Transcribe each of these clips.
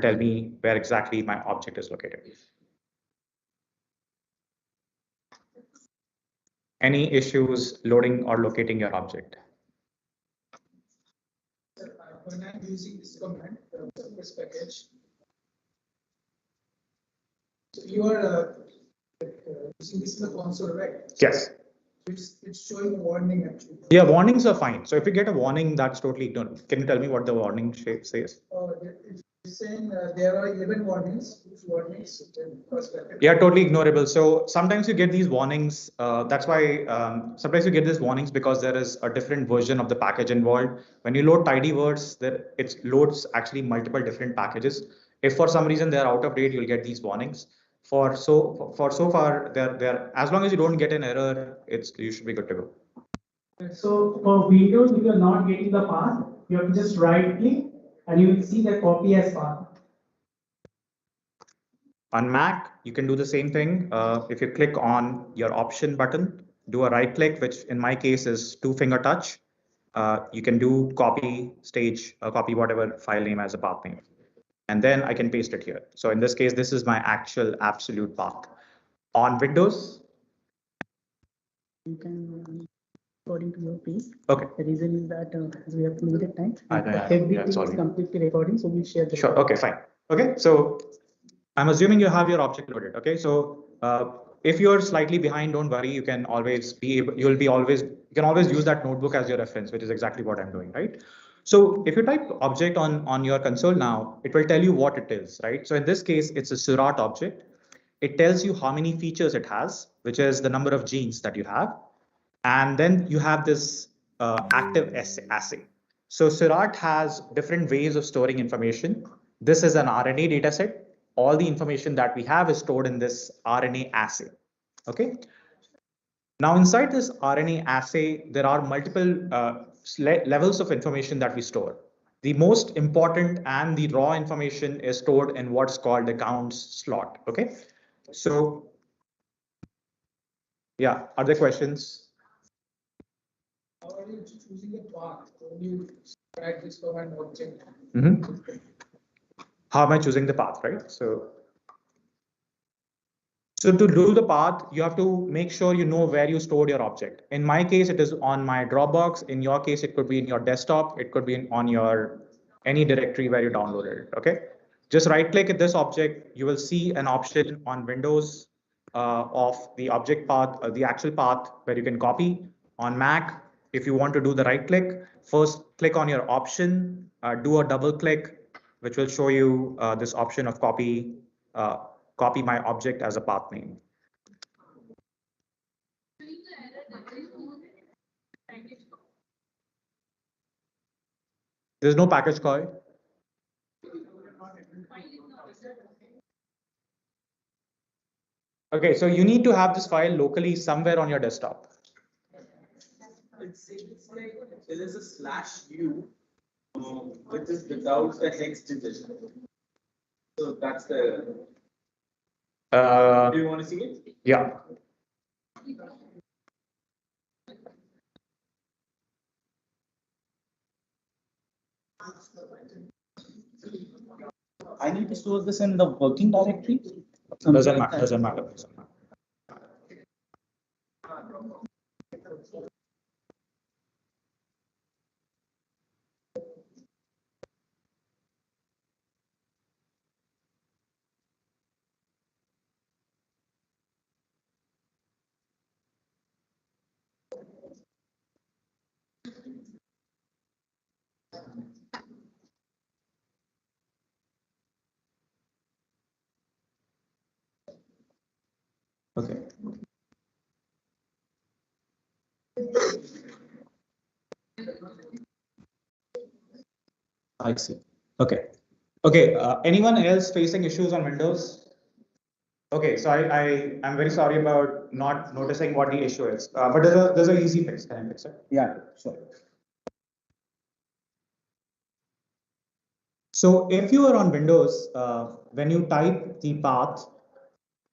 tell me where exactly my object is located. Any issues loading or locating your object? When I'm using this command, this package, so you are using this in the console, right? Yes. It's showing a warning actually. Yeah, warnings are fine. So if you get a warning, that's totally ignorant. Can you tell me what the warning shape says? It's saying there are 11 warnings. Yeah, totally ignorable. So sometimes you get these warnings. That's why sometimes you get these warnings because there is a different version of the package involved. When you load tidyverse, it loads actually multiple different packages. If for some reason they're out of date, you'll get these warnings. For so far, they're as long as you don't get an error, you should be good to go. So for Windows, if you're not getting the path, you have to just right click and you will see the copy as path. On Mac, you can do the same thing. If you click on your option button, do a right click, which in my case is 2-finger touch. You can do copy stage, copy whatever file name as a path name. And then I can paste it here. So in this case, this is my actual absolute path. On Windows, you can according to your pace. Okay. The reason is that as we have limited time, everything is completely recording, so we'll share the Sure. Okay, fine. Okay, so I'm assuming you have your object loaded. Okay, so if you're slightly behind, don't worry. You can always you can always use that notebook as your reference, which is exactly what I'm doing, right? So if you type object on your console now, it will tell you what it is, right? So in this case, it's a Seurat object. It tells you how many features it has, which is the number of genes that you have. And then you have this active assay. So Seurat has different ways of storing information. This is an RNA data set. All the information that we have is stored in this RNA assay. Okay. Now inside this RNA assay, there are multiple levels of information that we store. The most important and the raw information is stored in what's called the counts slot. Okay. So yeah, are there questions? How are you choosing the path when you write this command object? How am I choosing the path, right? So to do the path, you have to make sure you know where you stored your object. In my case, it is on my Dropbox. In your case, it could be in your desktop. It could be on your any directory where you downloaded it. Okay. Just right click at this object. You will see an option on Windows of the object path, the actual path where you can copy. On Mac, if you want to do the right click, first click on your option, do a double click, which will show you this option of copy my object as a path name. There's no package call. Okay, so you need to have this file locally somewhere on your desktop. It's like there is a /u, which is without the hex digit. So that's the. Do you want to see it? Yeah. I need to store this in the working directory. Doesn't matter. Okay. I see. Okay. Okay. Anyone else facing issues on Windows? Okay. So I'm very sorry about not noticing what the issue is. But there's an easy fix. Can I fix it? Yeah, sure. So if you are on Windows, when you type the path,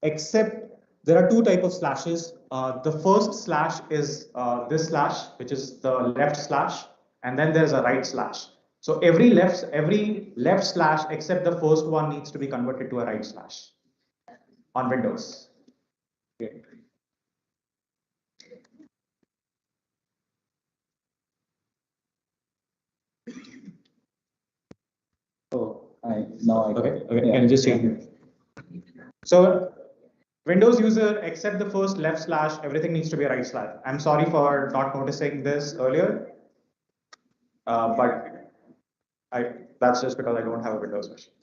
except there are two types of slashes. The first slash is this slash, which is the left slash, and then there's a right slash. So every left slash except the first one needs to be converted to a right slash on Windows. Okay. Oh, now I got it. Okay, Yeah. can you just change? So Windows user, except the first left slash, everything needs to be a right slash. I'm sorry for not noticing this earlier, but that's just because I don't have a Windows machine.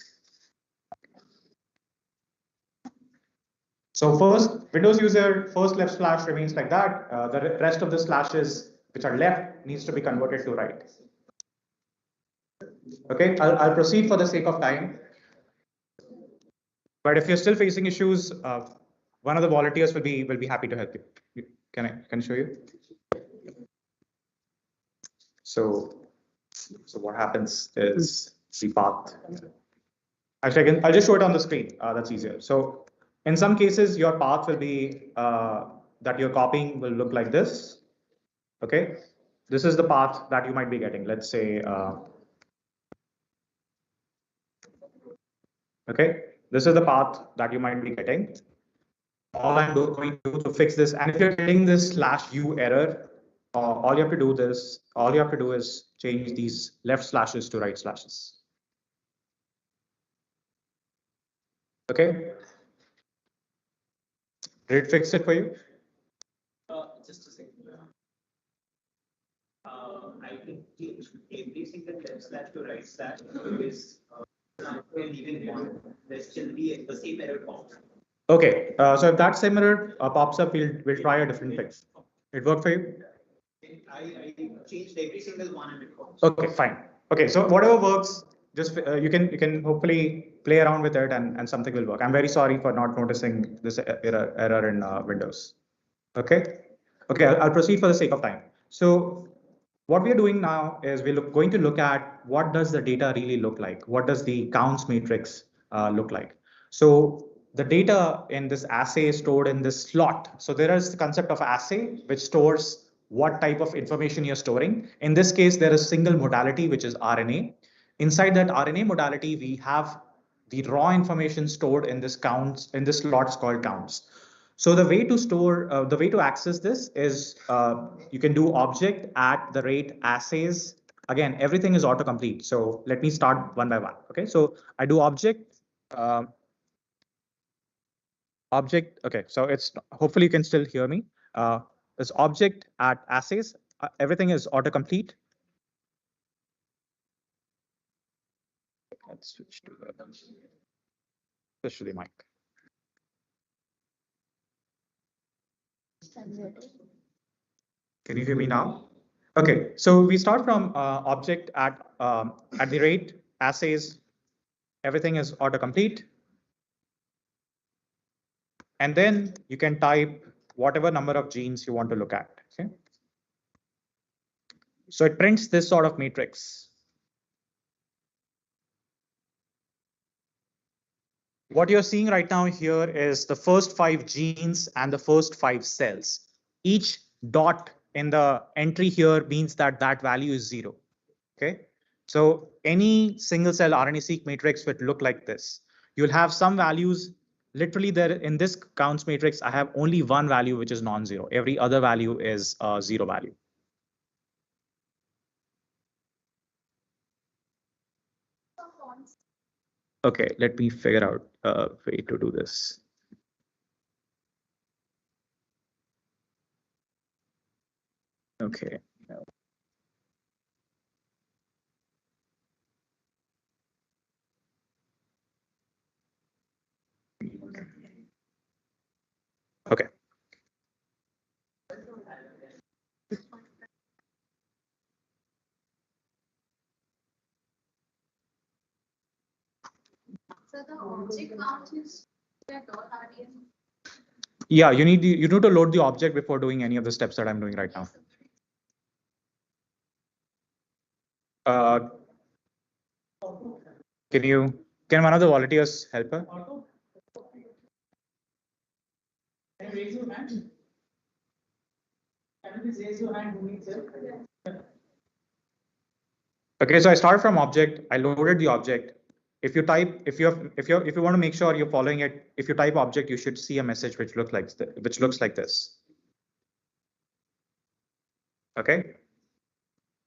So first, Windows user, first left slash remains like that. The rest of the slashes which are left needs to be converted to right. Okay, I'll proceed for the sake of time. But if you're still facing issues, one of the volunteers will be happy to help you. Can I show you? So what happens is the path. Actually, I'll just show it on the screen. That's easier. So in some cases, your path will be that you're copying will look like this. Okay, this is the path that you might be getting. Let's say, okay, this is the path that you might be getting. All I'm going to do to fix this, and if you're getting this /u error, all you have to do is change these left slashes to right slashes. Okay. Did it fix it for you? Just a second. I can change every single left slash to right slash because when even one, there still be the same error pops. Okay. So if that same error pops up, we'll try a different fix. It worked for you? I changed every single one and it pops. Okay, fine. Okay, so whatever works, just you can hopefully play around with it and something will work. I'm very sorry for not noticing this error in Windows. Okay. Okay, I'll proceed for the sake of time. So what we are doing now is we're going to look at what does the data really look like? What does the counts matrix look like? So the data in this assay is stored in this slot. So there is the concept of assay, which stores what type of information you're storing. In this case, there is single modality, which is RNA. Inside that RNA modality, we have the raw information stored in this slots called counts. So the way to store, the way to access this is you can do object at the rate assays. Again, everything is autocomplete. So let me start one by one. Okay, so I do object. Object. Okay, so it's hopefully you can still hear me. This object at assays. Everything is autocomplete. Let's switch to especially mic. Can you hear me now? Okay, so we start from object at the rate assays. Everything is autocomplete. And then you can type whatever number of genes you want to look at. Okay. So it prints this sort of matrix. What you're seeing right now here is the first 5 genes and the first 5 cells. Each dot in the entry here means that that value is 0. Okay. So any single cell RNA-seq matrix would look like this. You'll have some values. Literally there in this counts matrix, I have only one value, which is non-zero. Every other value is a 0 value. Okay, let me figure out a way to do this. Okay. Okay. So the object count is .rdn. Yeah, you need to load the object before doing any of the steps that I'm doing right now. Can one of the volunteers help her? Can you raise your hand? Can you please raise your hand who needs help? Okay, so I start from object, I loaded the object. If you type, if you want to make sure you're following it, if you type object, you should see a message which looks like this. Okay.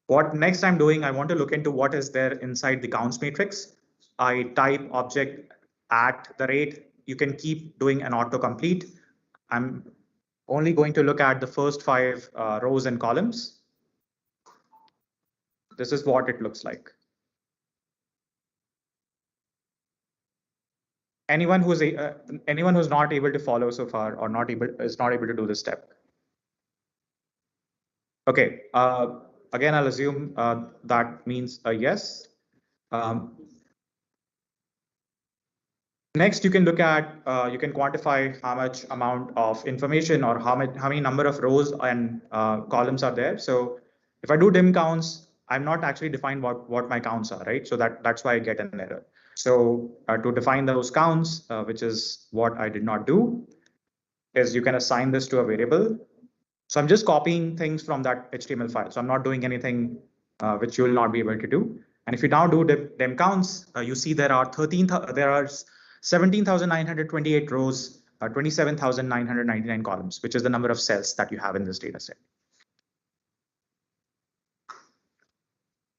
What next I'm doing, I want to look into what is there inside the counts matrix. I type object at the rate. You can keep doing an autocomplete. I'm only going to look at the first 5 rows and columns. This is what it looks like. Anyone who's not able to follow so far or is not able to do this step. Okay. Again, I'll assume that means a yes. Next, you can look at, you can quantify how much amount of information or how many number of rows and columns are there. So if I do dim counts, I'm not actually defined what my counts are, right? So that's why I get an error. So to define those counts, which is what I did not do, is you can assign this to a variable. So I'm just copying things from that HTML file. So I'm not doing anything which you will not be able to do. And if you now do dim counts, you see there are 17,928 rows, 27,999 columns, which is the number of cells that you have in this data set.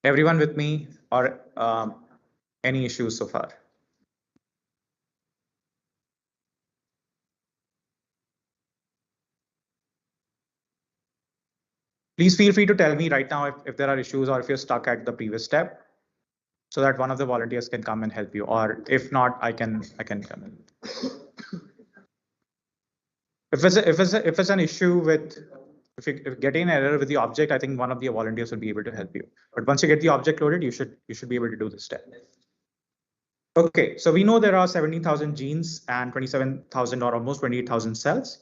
Everyone with me, or any issues so far? Please feel free to tell me right now if there are issues or if you're stuck at the previous step, so that one of the volunteers can come and help you, or if not, I can come in. If it's an issue with, if you get an error with the object, I think one of the volunteers will be able to help you. But once you get the object loaded, you should be able to do this step. Okay, so we know there are 17,000 genes and 27,000 or almost 28,000 cells.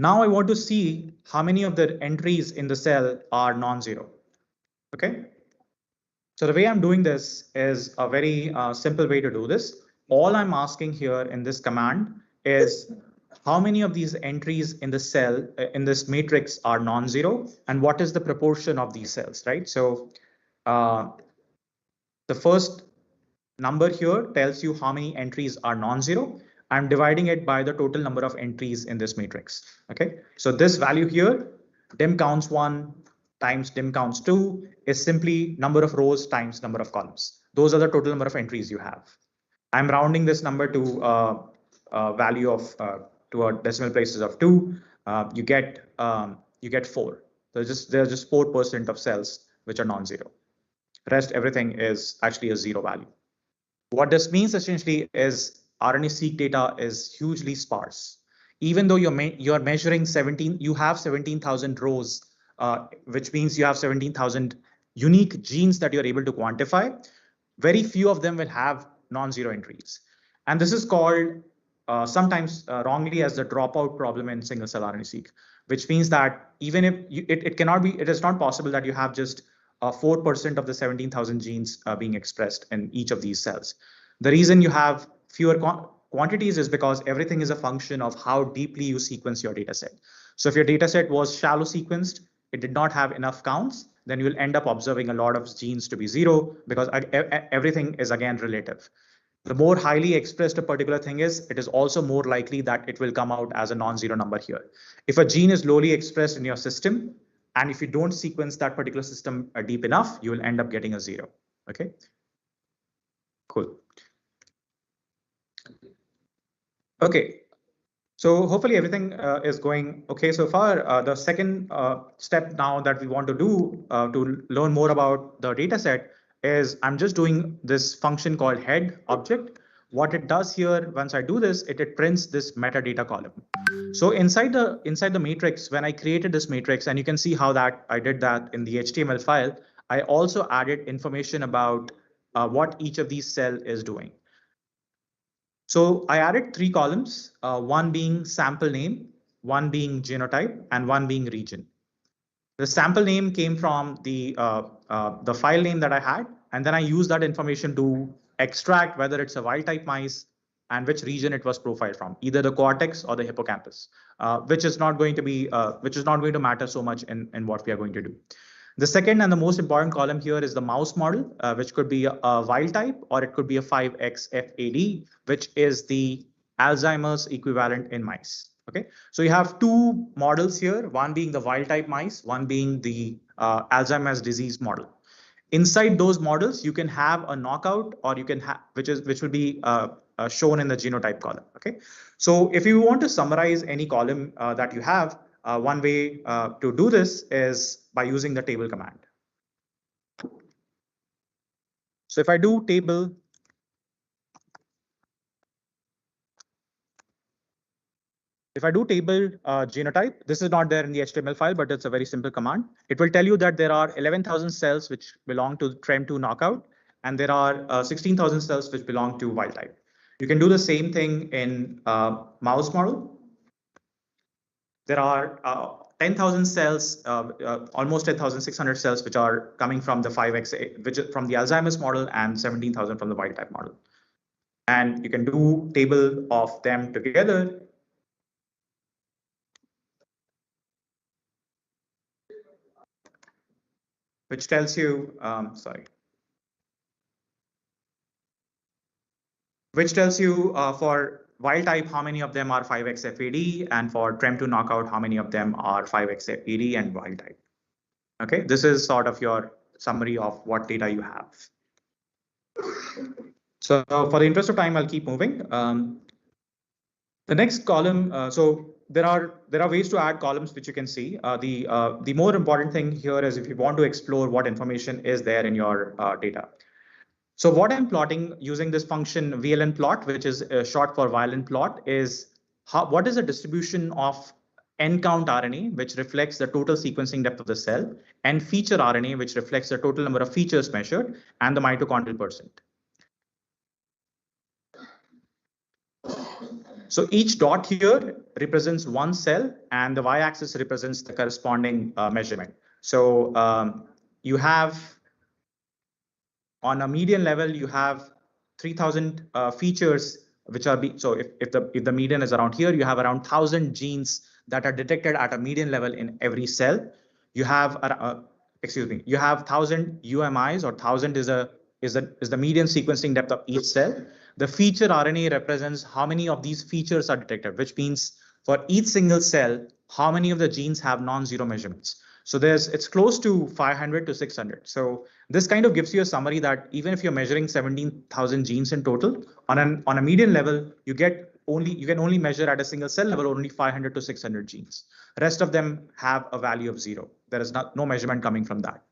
Now I want to see how many of the entries in the cell are non-zero. Okay. So the way I'm doing this is a very simple way to do this. All I'm asking here in this command is how many of these entries in the cell in this matrix are non-zero, and what is the proportion of these cells, right? So the first number here tells you how many entries are non-zero. I'm dividing it by the total number of entries in this matrix. Okay, so this value here, dim counts 1 times dim counts 2, is simply number of rows times number of columns. Those are the total number of entries you have. I'm rounding this number to a value of to a decimal places of 2. You get 4. There's just 4% of cells which are non-zero. Rest everything is actually a 0 value. What this means essentially is RNA-seq data is hugely sparse. Even though you're measuring 17,000 rows, which means you have 17,000 unique genes that you're able to quantify. Very few of them will have non-zero entries. And this is called sometimes wrongly as the dropout problem in single-cell RNA-seq, which means that even if it is not possible that you have just 4% of the 17,000 genes being expressed in each of these cells. The reason you have fewer quantities is because everything is a function of how deeply you sequence your data set. So if your data set was shallow sequenced, it did not have enough counts, then you'll end up observing a lot of genes to be 0 because everything is again relative. The more highly expressed a particular thing is, it is also more likely that it will come out as a non-zero number here. If a gene is lowly expressed in your system, and if you don't sequence that particular system deep enough, you will end up getting a 0. Okay, cool. Okay, so hopefully everything is going okay so far. The second step now that we want to do to learn more about the data set is I'm just doing this function called head object. What it does here, once I do this, it prints this metadata column. So inside the matrix, when I created this matrix, and you can see how that I did that in the HTML file, I also added information about what each of these cells is doing. So I added 3 columns, one being sample name, one being genotype, and one being region. The sample name came from the file name that I had, and then I used that information to extract whether it's a wild type mice and which region it was profiled from, either the cortex or the hippocampus, which is not going to matter so much in what we are going to do. The second and the most important column here is the mouse model, which could be a wild type or it could be a 5XFAD, which is the Alzheimer's equivalent in mice. Okay, so you have two models here, one being the wild type mice, one being the Alzheimer's disease model. Inside those models, you can have a knockout, or you can have which will be shown in the genotype column. Okay, so if you want to summarize any column that you have, one way to do this is by using the table command. So if I do table genotype, this is not there in the HTML file, but it's a very simple command. It will tell you that there are 11,000 cells which belong to TREM2 knockout, and there are 16,000 cells which belong to wild type. You can do the same thing in mouse model. There are 10,000 cells, almost 10,600 cells, which are coming from the 5XA, which is from the Alzheimer's model, and 17,000 from the wild type model. And you can do table of them together. Which tells you, for wild type, how many of them are 5XFAD, and for TREM2 knockout, how many of them are 5XFAD and wild type. Okay, this is sort of your summary of what data you have. So for the interest of time, I'll keep moving. The next column, so there are ways to add columns which you can see. The more important thing here is if you want to explore what information is there in your data. So what I'm plotting using this function VLN plot, which is short for violin plot, is what is the distribution of N count RNA, which reflects the total sequencing depth of the cell, and feature RNA, which reflects the total number of features measured, and the mitochondrial percent. So each dot here represents one cell, and the y-axis represents the corresponding measurement. So you have, on a median level, you have 3,000 features, which are so if the median is around here, you have around 1,000 genes that are detected at a median level in every cell. You have you have 1,000 UMIs, or 1,000 is the median sequencing depth of each cell. The feature RNA represents how many of these features are detected, which means for each single cell, how many of the genes have non-zero measurements. So it's close to 500 to 600. So this kind of gives you a summary that even if you're measuring 17,000 genes in total, on a median level, you can only measure at a single cell level only 500 to 600 genes. Rest of them have a value of 0. There is no measurement coming from that,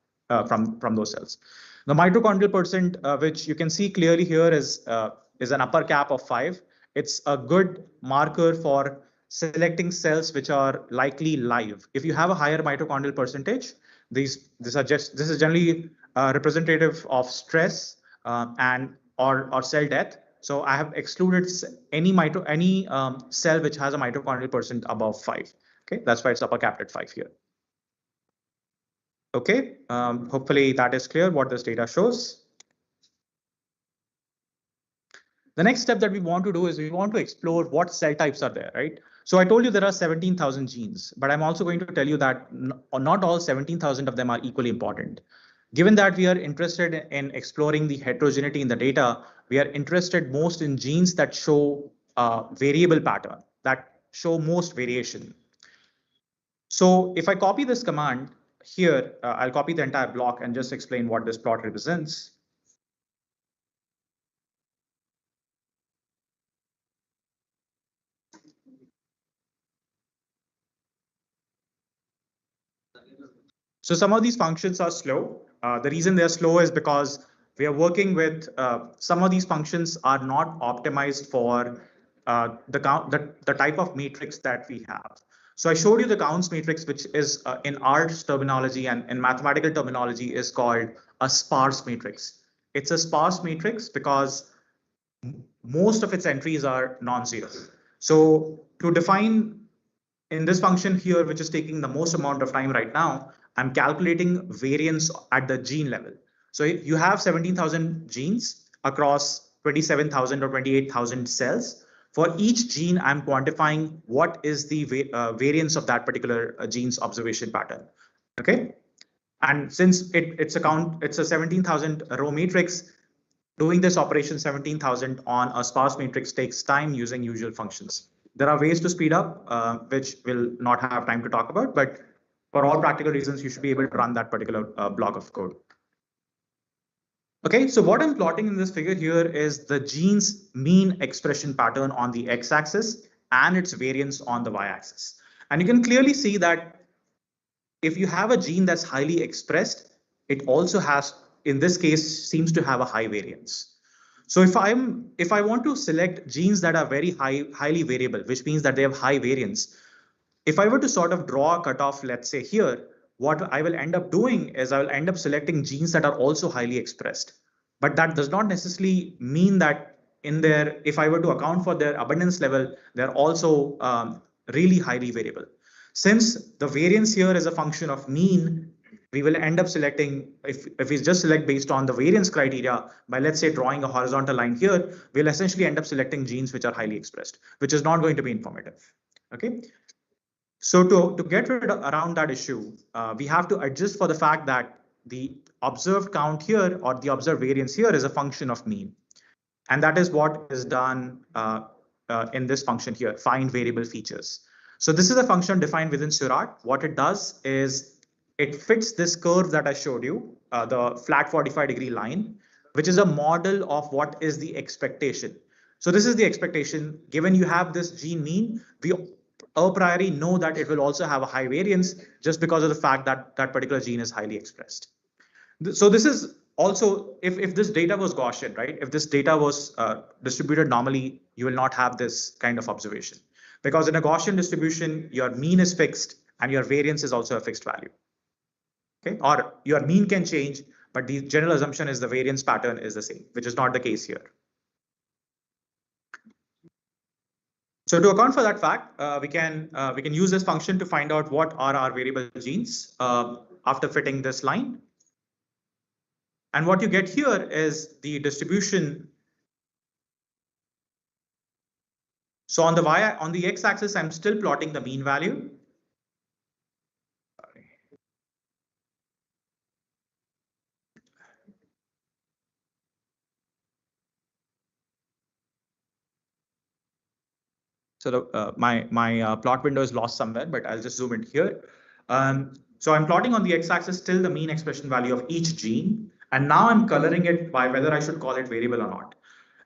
from those cells. The mitochondrial percent, which you can see clearly here, is an upper cap of 5. It's a good marker for selecting cells which are likely live. If you have a higher mitochondrial percentage, this is generally representative of stress or cell death. So I have excluded any cell which has a mitochondrial percent above 5. Okay, that's why it's upper capped at 5 here. Okay, hopefully that is clear what this data shows. The next step that we want to do is we want to explore what cell types are there, right? So I told you there are 17,000 genes, but I'm also going to tell you that not all 17,000 of them are equally important. Given that we are interested in exploring the heterogeneity in the data, we are interested most in genes that show variable pattern, that show most variation. So if I copy this command here, I'll copy the entire block and just explain what this plot represents. So some of these functions are slow. The reason they're slow is because we are working with some of these functions are not optimized for the type of matrix that we have. So I showed you the counts matrix, which is in R's terminology and in mathematical terminology is called a sparse matrix. It's a sparse matrix because most of its entries are non-zero. So to define in this function here, which is taking the most amount of time right now, I'm calculating variance at the gene level. So if you have 17,000 genes across 27,000 or 28,000 cells. For each gene, I'm quantifying what is the variance of that particular gene's observation pattern. Okay. And since it's a 17,000 row matrix, doing this operation 17,000 on a sparse matrix takes time using usual functions. There are ways to speed up, which we'll not have time to talk about, but for all practical reasons, you should be able to run that particular block of code. Okay, so what I'm plotting in this figure here is the gene's mean expression pattern on the x-axis and its variance on the y-axis. And you can clearly see that if you have a gene that's highly expressed, it also has, in this case, seems to have a high variance. So if I want to select genes that are very highly variable, which means that they have high variance, if I were to sort of draw a cutoff, let's say here, what I will end up doing is I will end up selecting genes that are also highly expressed. But that does not necessarily mean that if I were to account for their abundance level, they're also really highly variable. Since the variance here is a function of mean, we will end up selecting, if we just select based on the variance criteria, by let's say drawing a horizontal line here, we'll essentially end up selecting genes which are highly expressed, which is not going to be informative. Okay. So to get around that issue, we have to adjust for the fact that the observed count here or the observed variance here is a function of mean. And that is what is done in this function here, find variable features. So this is a function defined within Seurat. What it does is it fits this curve that I showed you, the flat 45-degree line, which is a model of what is the expectation. So this is the expectation. Given you have this gene mean, we a priori know that it will also have a high variance just because of the fact that that particular gene is highly expressed. So this is also, if this data was Gaussian, right? If this data was distributed normally, you will not have this kind of observation. Because in a Gaussian distribution, your mean is fixed and your variance is also a fixed value. Okay, or your mean can change, but the general assumption is the variance pattern is the same, which is not the case here. So to account for that fact, we can use this function to find out what are our variable genes after fitting this line. And what you get here is the distribution. So on the x-axis, I'm still plotting the mean value. So my plot window is lost somewhere, but I'll just zoom in here. So I'm plotting on the x-axis still the mean expression value of each gene. And now I'm coloring it by whether I should call it variable or not.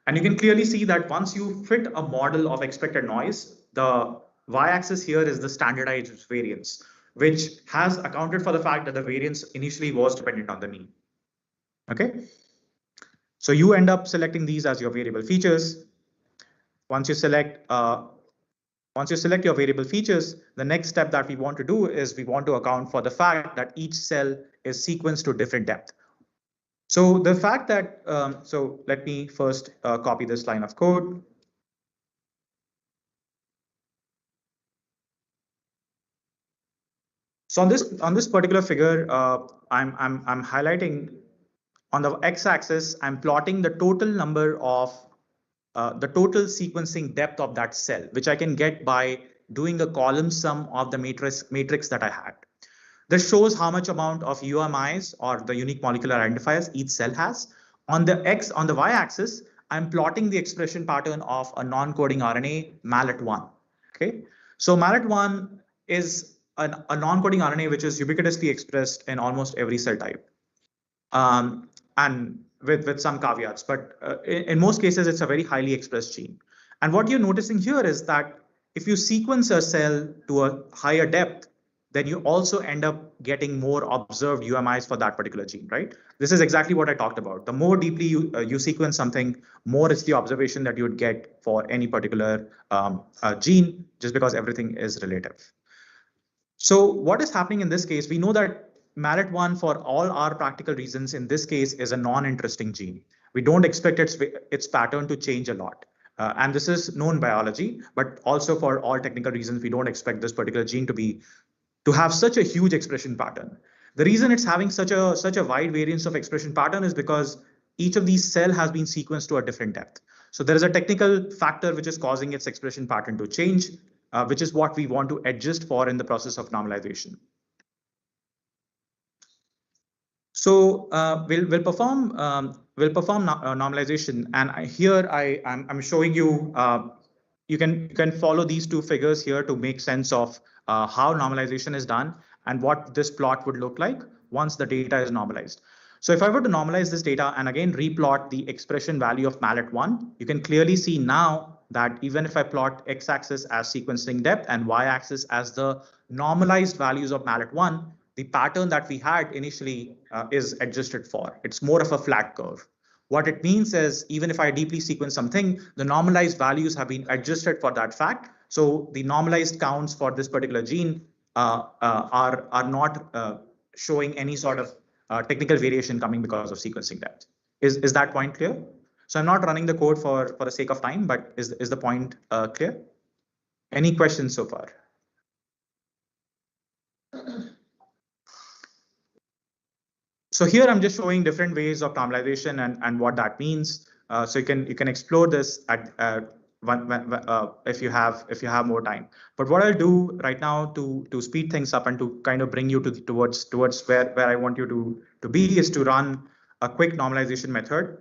And you can clearly see that once you fit a model of expected noise, the y-axis here is the standardized variance, which has accounted for the fact that the variance initially was dependent on the mean. Okay. So you end up selecting these as your variable features. Once you select your variable features, the next step that we want to do is we want to account for the fact that each cell is sequenced to different depth. So the fact that, so let me first copy this line of code. So on this particular figure, I'm highlighting on the x-axis, I'm plotting the total number of the total sequencing depth of that cell, which I can get by doing a column sum of the matrix that I had. This shows how much amount of UMIs or the unique molecular identifiers each cell has. On the y-axis, I'm plotting the expression pattern of a non-coding RNA, MALAT1. Okay, so MALAT1 is a non-coding RNA which is ubiquitously expressed in almost every cell type, and with some caveats. But in most cases, it's a very highly expressed gene. And what you're noticing here is that if you sequence a cell to a higher depth, then you also end up getting more observed UMIs for that particular gene, right? This is exactly what I talked about. The more deeply you sequence something, more is the observation that you would get for any particular gene, just because everything is relative. So what is happening in this case? We know that MALAT1, for all our practical reasons, in this case, is a non-interesting gene. We don't expect its pattern to change a lot. And this is known biology, but also for all technical reasons, we don't expect this particular gene to have such a huge expression pattern. The reason it's having such a wide variance of expression pattern is because each of these cells has been sequenced to a different depth. So there is a technical factor which is causing its expression pattern to change, which is what we want to adjust for in the process of normalization. So we'll perform normalization, and here I'm showing you. You can follow these two figures here to make sense of how normalization is done and what this plot would look like once the data is normalized. So if I were to normalize this data and again replot the expression value of mallet1, you can clearly see now that even if I plot x-axis as sequencing depth and y-axis as the normalized values of mallet1, the pattern that we had initially is adjusted for. It's more of a flat curve. What it means is even if I deeply sequence something, the normalized values have been adjusted for that fact. So the normalized counts for this particular gene are not showing any sort of technical variation coming because of sequencing depth. Is that point clear? So I'm not running the code for the sake of time, but is the point clear? Any questions so far? So here I'm just showing different ways of normalization and what that means. So you can explore this at if you have more time. But what I'll do right now to speed things up and to kind of bring you towards where I want you to be is to run a quick normalization method.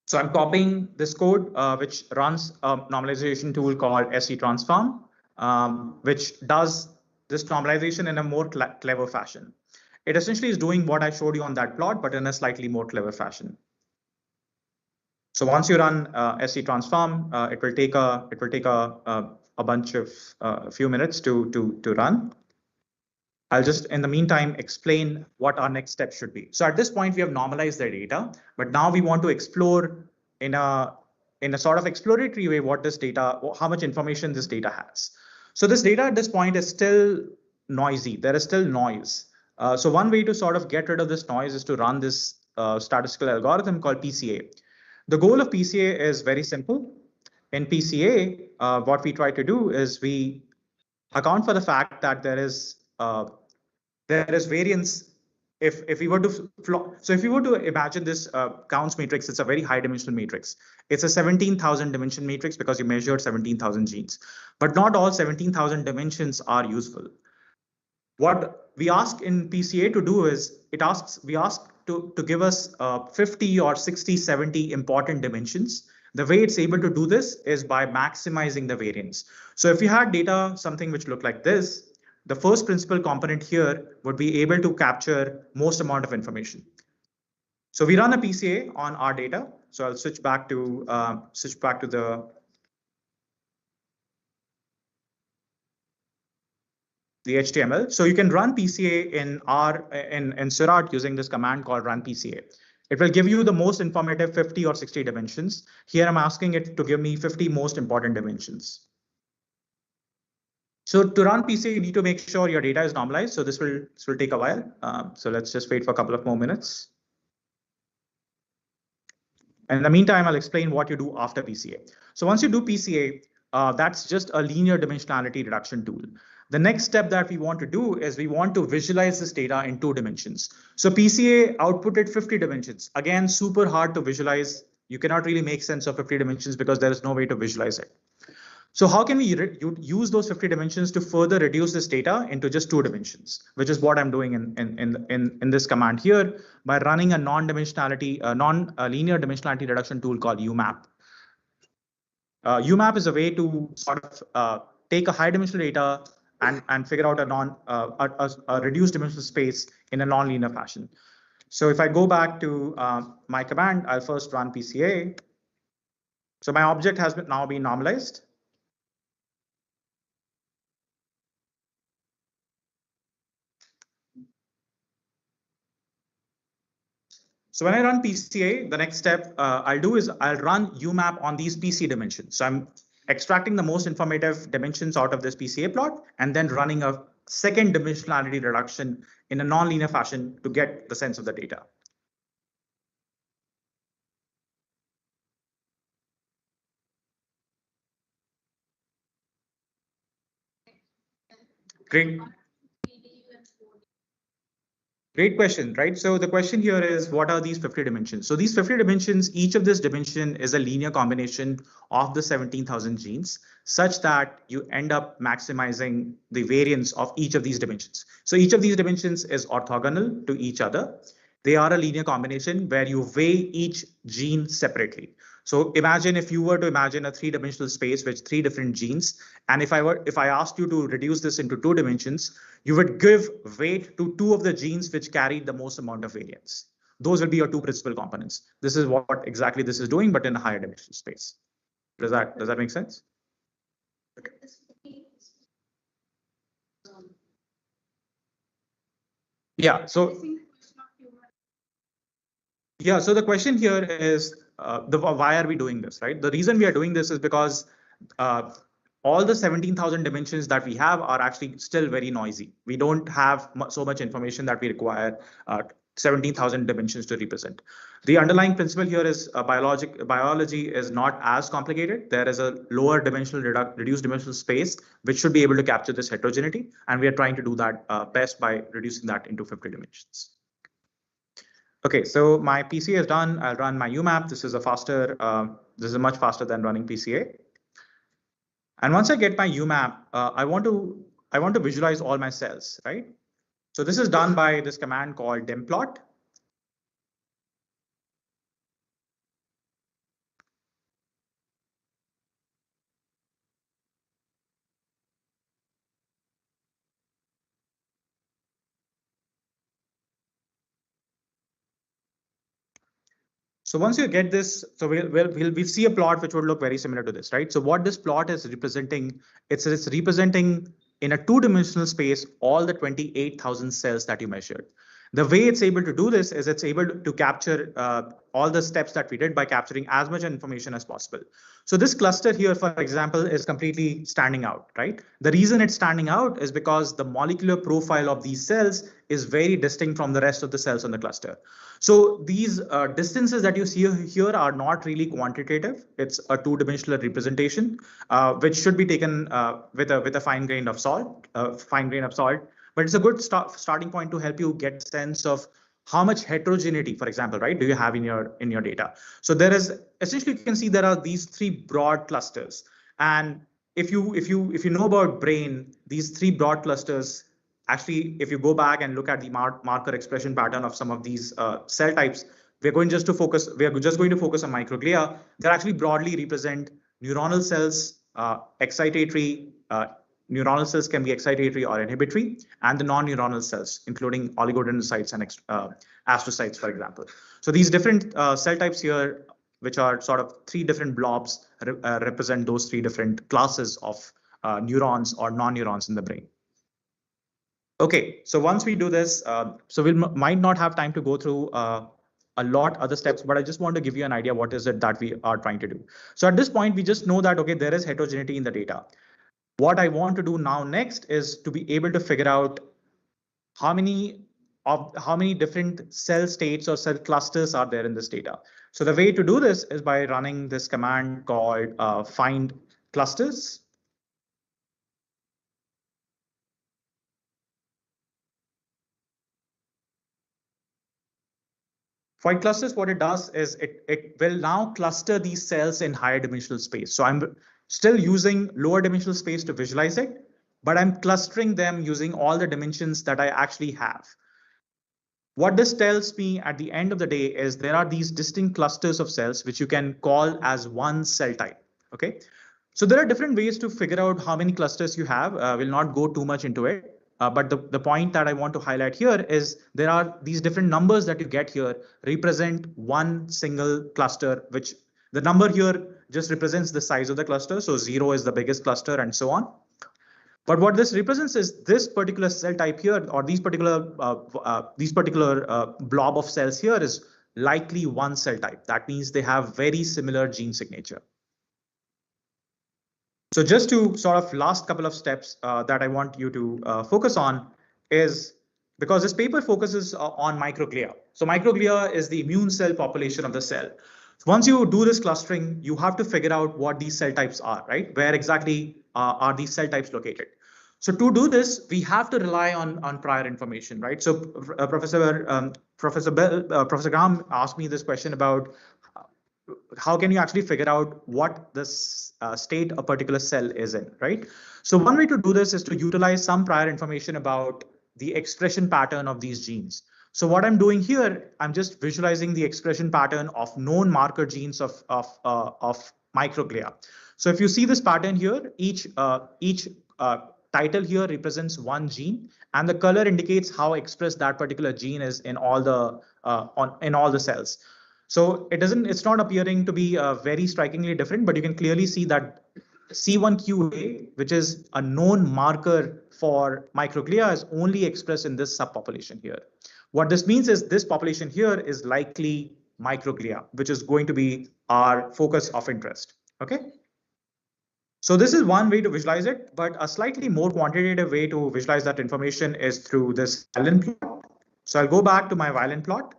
So I'm copying this code, which runs a normalization tool called SCTransform, which does this normalization in a more clever fashion. It essentially is doing what I showed you on that plot, but in a slightly more clever fashion. So once you run SCTransform, it will take a bunch of a few minutes to run. I'll just, in the meantime, explain what our next step should be. So at this point, we have normalized the data, but now we want to explore in a sort of exploratory way what this data, how much information this data has. So this data at this point is still noisy. There is still noise. So one way to sort of get rid of this noise is to run this statistical algorithm called PCA. The goal of PCA is very simple. In PCA, what we try to do is we account for the fact that there is variance. If we were to imagine this counts matrix, it's a very high dimensional matrix. It's a 17,000 dimension matrix because you measured 17,000 genes, but not all 17,000 dimensions are useful. What we ask in PCA to do is we ask to give us 50 or 60, 70 important dimensions. The way it's able to do this is by maximizing the variance. So if you had data, something which looked like this, the first principal component here would be able to capture most amount of information. So we run a PCA on our data. So I'll switch back to the HTML. So you can run PCA in Seurat using this command called run PCA. It will give you the most informative 50 or 60 dimensions. Here I'm asking it to give me 50 most important dimensions. So to run PCA, you need to make sure your data is normalized. So this will take a while. So let's just wait for a couple of more minutes. And in the meantime, I'll explain what you do after PCA. So once you do PCA, that's just a linear dimensionality reduction tool. The next step that we want to do is we want to visualize this data in 2 dimensions. So PCA outputted 50 dimensions. Again, super hard to visualize. You cannot really make sense of 50 dimensions because there is no way to visualize it. So how can we use those 50 dimensions to further reduce this data into just 2 dimensions, which is what I'm doing in this command here by running a non-linear dimensionality reduction tool called UMAP. UMAP is a way to sort of take a high dimensional data and figure out a reduced dimensional space in a non-linear fashion. So if I go back to my command, I'll first run PCA. So my object has now been normalized. So when I run PCA, the next step I'll do is I'll run UMAP on these PC dimensions. So I'm extracting the most informative dimensions out of this PCA plot and then running a second dimensionality reduction in a non-linear fashion to get the sense of the data. Great. Great question, right? So the question here is, what are these 50 dimensions? So these 50 dimensions, each of this dimension is a linear combination of the 17,000 genes, such that you end up maximizing the variance of each of these dimensions. So each of these dimensions is orthogonal to each other. They are a linear combination where you weigh each gene separately. So imagine if you were to imagine a three-dimensional space with three different genes, and if I asked you to reduce this into two dimensions, you would give weight to two of the genes which carried the most amount of variance. Those will be your two principal components. This is what exactly this is doing, but in a higher dimensional space. Does that make sense? Yeah. So yeah. So the question here is why are we doing this, right? The reason we are doing this is because all the 17,000 dimensions that we have are actually still very noisy. We don't have so much information that we require 17,000 dimensions to represent. The underlying principle here is biology is not as complicated. There is a lower dimensional reduced dimensional space, which should be able to capture this heterogeneity. And we are trying to do that best by reducing that into 50 dimensions. Okay, so my PCA is done. I'll run my UMAP. This is much faster than running PCA. And once I get my UMAP, I want to visualize all my cells, right? So this is done by this command called dimplot. So once you get this, so we'll see a plot which would look very similar to this, right? So what this plot is representing, it's representing in a two-dimensional space all the 28,000 cells that you measured. The way it's able to do this is it's able to capture all the steps that we did by capturing as much information as possible. So this cluster here, for example, is completely standing out, right? The reason it's standing out is because the molecular profile of these cells is very distinct from the rest of the cells on the cluster. So these distances that you see here are not really quantitative. It's a two-dimensional representation, which should be taken with a fine grain of salt. But it's a good starting point to help you get a sense of how much heterogeneity, for example, right, do you have in your data. So there is essentially, you can see there are these three broad clusters, and if you know about brain, these three broad clusters. Actually, if you go back and look at the marker expression pattern of some of these cell types, we're just going to focus on microglia. They actually broadly represent neuronal cells, excitatory. Neuronal cells can be excitatory or inhibitory, and the non-neuronal cells, including oligodendrocytes and astrocytes, for example. So these different cell types here, which are sort of three different blobs, represent those three different classes of neurons or non-neurons in the brain. Okay, so once we do this, so we might not have time to go through a lot other steps, but I just want to give you an idea what is it that we are trying to do. So at this point, we just know that, okay, there is heterogeneity in the data. What I want to do now next is to be able to figure out how many different cell states or cell clusters are there in this data. So the way to do this is by running this command called find clusters. Find clusters, what it does is it will now cluster these cells in higher dimensional space. So I'm still using lower dimensional space to visualize it, but I'm clustering them using all the dimensions that I actually have. What this tells me at the end of the day is there are these distinct clusters of cells which you can call as one cell type. Okay, so there are different ways to figure out how many clusters you have. We'll not go too much into it. But the point that I want to highlight here is there are these different numbers that you get here represent one single cluster, which the number here just represents the size of the cluster. So 0 is the biggest cluster and so on. But what this represents is this particular cell type here, or these particular blob of cells here is likely one cell type. That means they have very similar gene signature. So just to sort of last couple of steps that I want you to focus on is because this paper focuses on microglia. So microglia is the immune cell population of the cell. Once you do this clustering, you have to figure out what these cell types are, right? Where exactly are these cell types located? So to do this, we have to rely on prior information, right? So Professor Graham asked me this question about how can you actually figure out what this state a particular cell is in, right? So one way to do this is to utilize some prior information about the expression pattern of these genes. So what I'm doing here, I'm just visualizing the expression pattern of known marker genes of microglia. So if you see this pattern here, each title here represents one gene, and the color indicates how expressed that particular gene is in all the cells. So it's not appearing to be very strikingly different, but you can clearly see that C1qa, which is a known marker for microglia, is only expressed in this subpopulation here. What this means is this population here is likely microglia, which is going to be our focus of interest. Okay. So this is one way to visualize it, but a slightly more quantitative way to visualize that information is through this violin plot. So I'll go back to my violin plot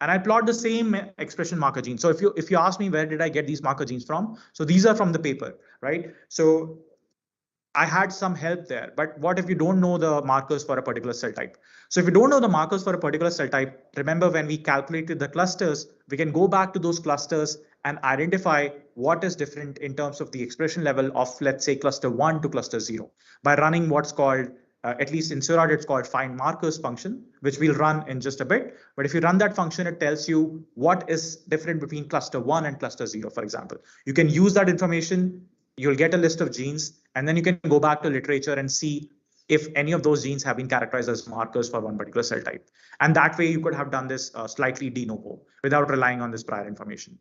and I plot the same expression marker gene. So if you ask me where did I get these marker genes from? So these are from the paper, right? So I had some help there, but what if you don't know the markers for a particular cell type? So if you don't know the markers for a particular cell type, remember when we calculated the clusters, we can go back to those clusters and identify what is different in terms of the expression level of, let's say, cluster 1 to cluster 0 by running what's called, at least in Seurat, it's called find markers function, which we'll run in just a bit. But if you run that function, it tells you what is different between cluster 1 and cluster 0, for example. You can use that information, you'll get a list of genes, and then you can go back to literature and see if any of those genes have been characterized as markers for one particular cell type. And that way you could have done this slightly de novo without relying on this prior information.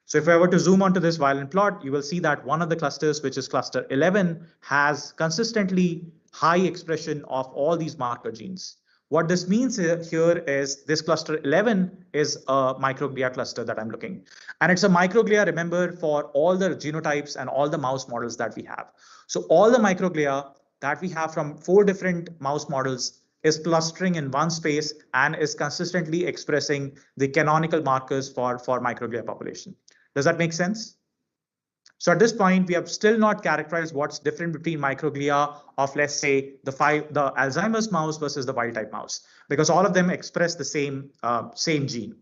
So if I were to zoom onto this violin plot, you will see that one of the clusters, which is cluster 11, has consistently high expression of all these marker genes. What this means here is this cluster 11 is a microglia cluster that I'm looking. And it's a microglia, remember, for all the genotypes and all the mouse models that we have. So all the microglia that we have from 4 different mouse models is clustering in one space and is consistently expressing the canonical markers for microglia population. Does that make sense? So at this point, we have still not characterized what's different between microglia of, let's say, the Alzheimer's mouse versus the wild type mouse, because all of them express the same gene.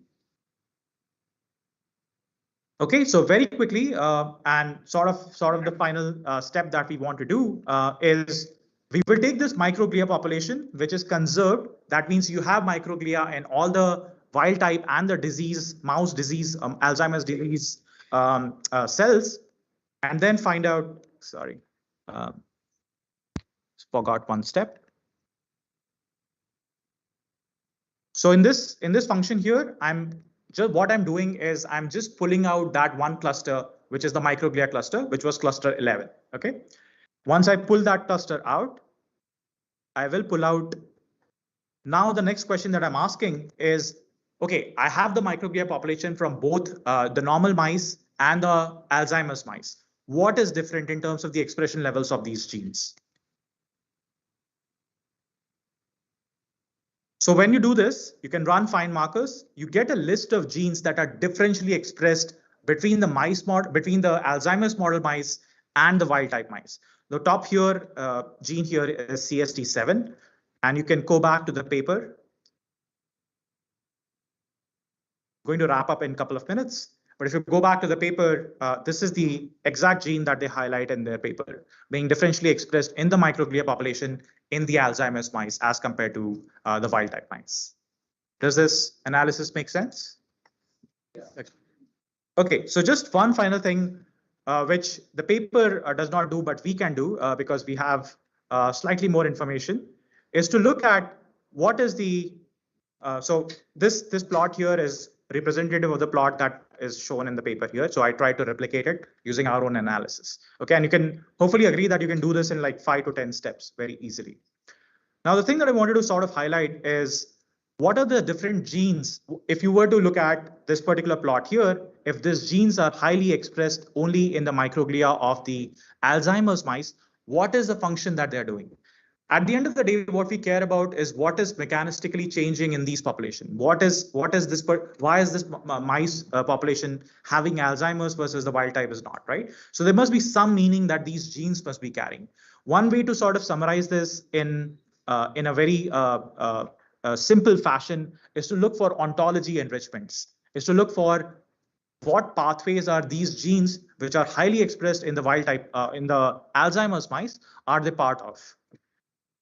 Okay, so very quickly, and sort of the final step that we want to do is we will take this microglia population, which is conserved. That means you have microglia in all the wild type and the disease, mouse disease, Alzheimer's disease cells, and then find out, sorry, forgot one step. So in this function here, what I'm doing is I'm just pulling out that one cluster, which is the microglia cluster, which was cluster 11. Okay. Once I pull that cluster out, I will pull out. Now the next question that I'm asking is, okay, I have the microglia population from both the normal mice and the Alzheimer's mice. What is different in terms of the expression levels of these genes? So when you do this, you can run find markers. You get a list of genes that are differentially expressed between the Alzheimer's model mice and the wild type mice. The top here gene here is CST7, and you can go back to the paper. I'm going to wrap up in a couple of minutes. But if you go back to the paper, this is the exact gene that they highlight in their paper, being differentially expressed in the microglia population in the Alzheimer's mice as compared to the wild type mice. Does this analysis make sense? Yeah. Okay, so just one final thing, which the paper does not do, but we can do because we have slightly more information, is to look at what is the, so this plot here is representative of the plot that is shown in the paper here. So I try to replicate it using our own analysis. Okay, and you can hopefully agree that you can do this in like 5 to 10 steps very easily. Now, the thing that I wanted to sort of highlight is what are the different genes? If you were to look at this particular plot here, if these genes are highly expressed only in the microglia of the Alzheimer's mice, what is the function that they're doing? At the end of the day, what we care about is what is mechanistically changing in these population. Why is this mice population having Alzheimer's versus the wild type is not, right? So there must be some meaning that these genes must be carrying. One way to sort of summarize this in a very simple fashion is to look for ontology enrichments, is to look for what pathways are these genes which are highly expressed in the wild type, in the Alzheimer's mice, are they part of?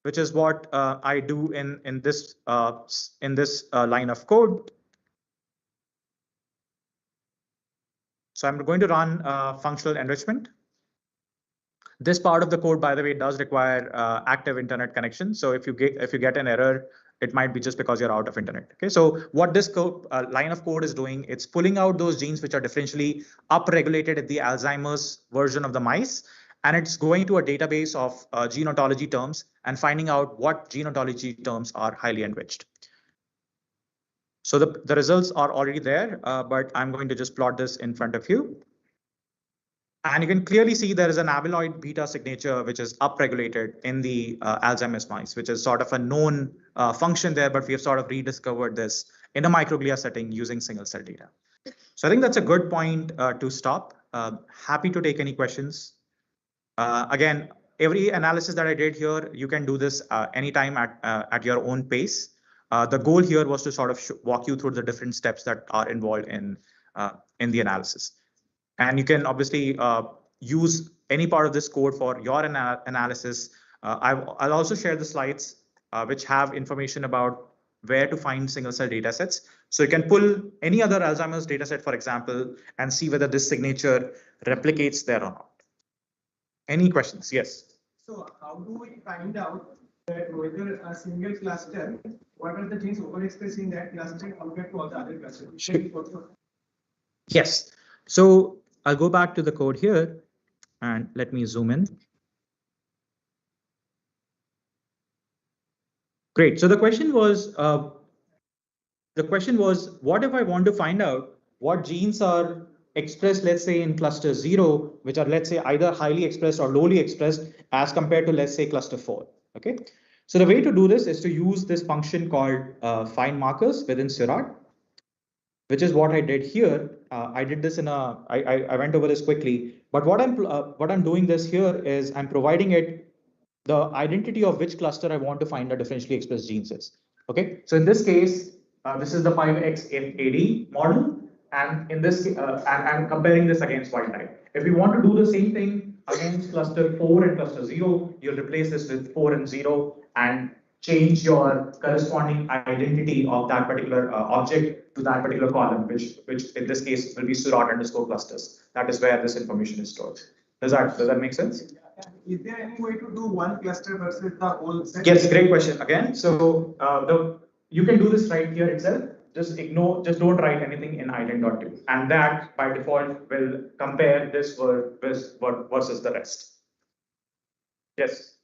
Which is what I do in this line of code. So I'm going to run functional enrichment. This part of the code, by the way, does require active internet connection. So if you get an error, it might be just because you're out of internet. Okay, so what this line of code is doing, it's pulling out those genes which are differentially upregulated in the Alzheimer's version of the mice, and it's going to a database of gene ontology terms and finding out what gene ontology terms are highly enriched. So the results are already there, but I'm going to just plot this in front of you. And you can clearly see there is an amyloid beta signature which is upregulated in the Alzheimer's mice, which is sort of a known function there, but we have sort of rediscovered this in a microglia setting using single cell data. So I think that's a good point to stop. Happy to take any questions. Again, every analysis that I did here, you can do this anytime at your own pace. The goal here was to sort of walk you through the different steps that are involved in the analysis. And you can obviously use any part of this code for your analysis. I'll also share the slides which have information about where to find single cell data sets. So you can pull any other Alzheimer's data set, for example, and see whether this signature replicates there or not. Any questions? Yes. So how do we find out that whether a single cluster, what are the genes overexpressed in that cluster compared to all the other clusters? Sure. Yes. So I'll go back to the code here and let me zoom in. Great. So the question was, what if I want to find out what genes are expressed, let's say in cluster 0, which are, let's say, either highly expressed or lowly expressed as compared to, let's say, cluster 4. Okay. So the way to do this is to use this function called find markers within Seurat, which is what I did here. I did this I went over this quickly, but what I'm doing this here is I'm providing it the identity of which cluster I want to find the differentially expressed genes is. Okay. So in this case, this is the 5xFAD model. And in this, I'm comparing this against wild type. If we want to do the same thing against cluster 4 and cluster 0, you'll replace this with 4 and 0 and change your corresponding identity of that particular object to that particular column, which in this case will be Seurat underscore clusters. That is where this information is stored. Does that make sense? Is there any way to do one cluster versus the whole set? Yes, great question again. So you can do this right here itself. Just don't write anything in ident.do, and that by default will compare this versus the rest. Yes.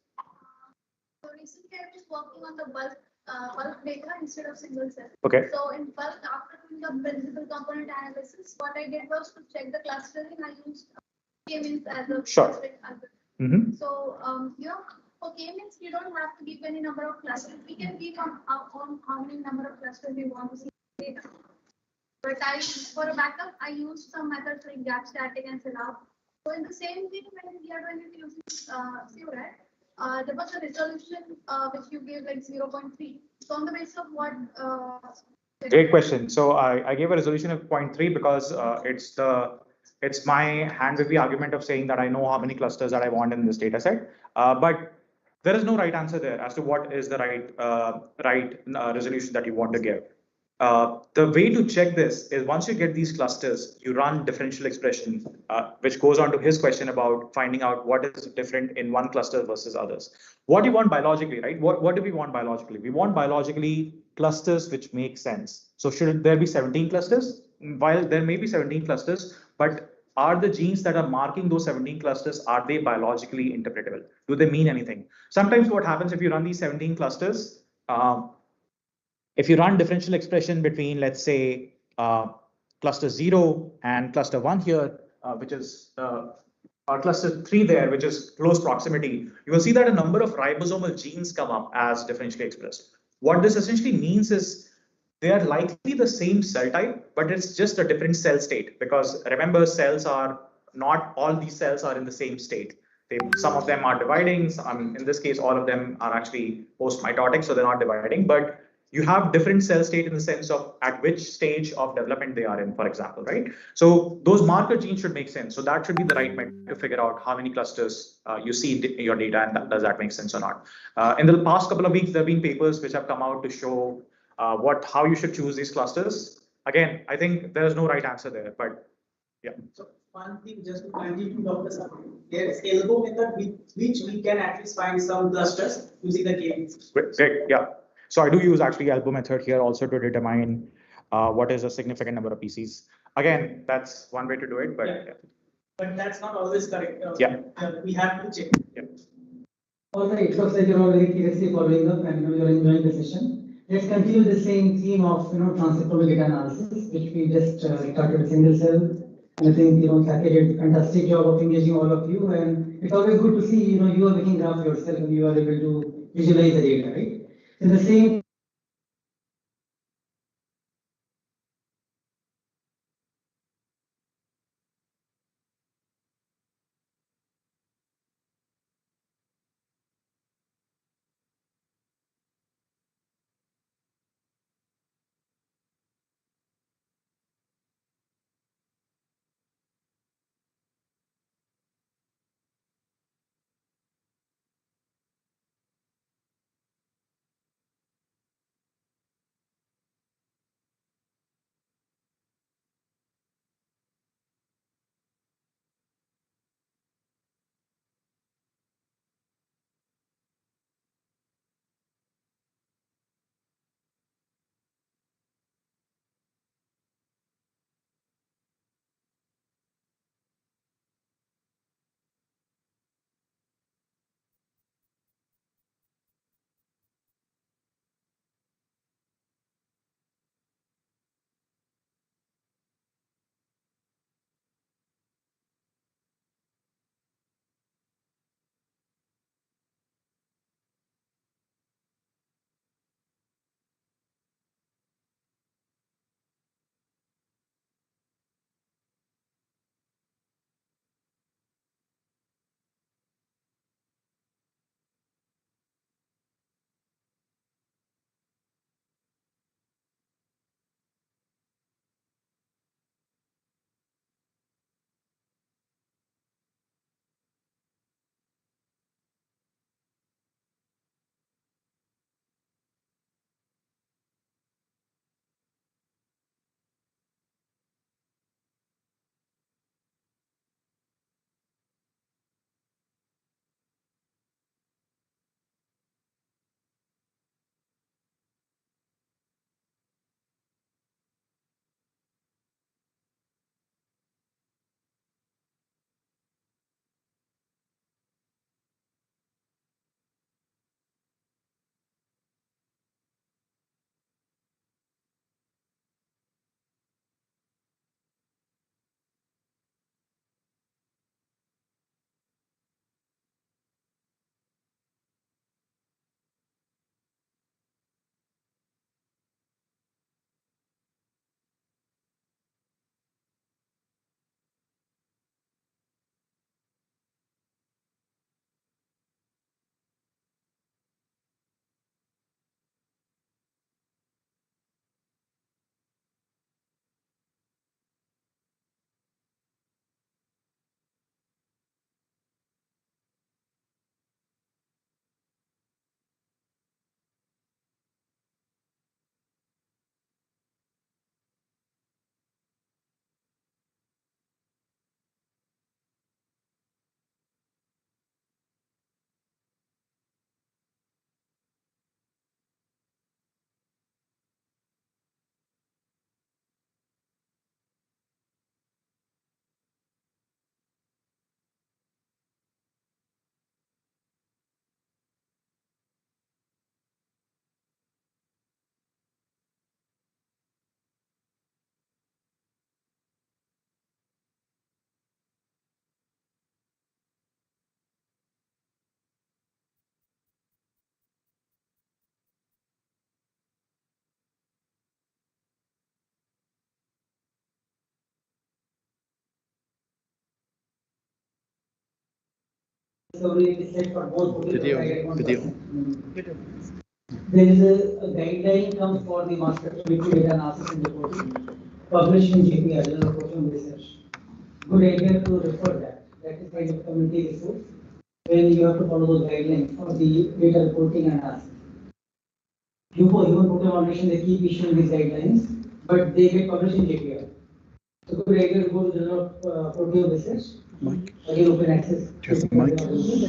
So recently I was working on the bulk data instead of single cell. Okay. So in bulk, after doing the principal component analysis, what I did was to check the clustering. I used k-means as a clustering algorithm. So for k-means, you don't have to give any number of clusters. We can give on how many number of clusters we want to see data. But for a backup, I used some methods like gap static and setup. So in the same thing, when we are doing it using Seurat, there was a resolution which you gave like 0.3. So on the basis of what? Great question. So I gave a resolution of 0.3 because it's my hand-wavy argument of saying that I know how many clusters that I want in this data set. But there is no right answer there as to what is the right resolution that you want to give. The way to check this is once you get these clusters, you run differential expression, which goes on to his question about finding out what is different in one cluster versus others. What do you want biologically, right? What do we want biologically? We want biologically clusters which make sense. So should there be 17 clusters? While there may be 17 clusters, but are the genes that are marking those 17 clusters, are they biologically interpretable? Do they mean anything? Sometimes what happens if you run these 17 clusters, if you run differential expression between, let's say, cluster 0 and cluster 1 here, which is or cluster 3 there, which is close proximity, you will see that a number of ribosomal genes come up as differentially expressed. What this essentially means is they are likely the same cell type, but it's just a different cell state, because remember, cells are not all these cells are in the same state. Some of them are dividing. In this case, all of them are actually post-mitotic, so they're not dividing, but you have different cell state in the sense of at which stage of development they are in, for example, right? So those marker genes should make sense. So that should be the right metric to figure out how many clusters you see in your data, and does that make sense or not. In the past couple of weeks, there have been papers which have come out to show how you should choose these clusters. Again, I think there is no right answer there, but yeah. So one thing just to kindly to Dr. there is elbow method with which we can at least find some clusters using the k-means. Great, yeah. So I do use actually elbow method here also to determine what is a significant number of PCs. Again, that's one way to do it, but yeah. But that's not always correct. Yeah. We have to check. Yeah. All right, it looks like you're all very seriously following up and you're enjoying the session. Let's continue the same theme of transcriptomic data analysis, which we just started with single cell. And I think Kathy did a fantastic job of engaging all of you, and it's always good to see you are making graph yourself and you are able to visualize the data, right? In the same discovery is set for both. Video. There is a guideline comes for the master spectrometry data analysis and reporting, published in JPR, Journal of Proteome Research. Good idea to refer that. That is kind of community resource when you have to follow those guidelines for the data reporting and analysis. Human Proteome Foundation, they keep issuing these guidelines, but they get published in JPR. So good idea to go to the Journal of Proteome Research. Mic. Again, open access. Do you have the mic?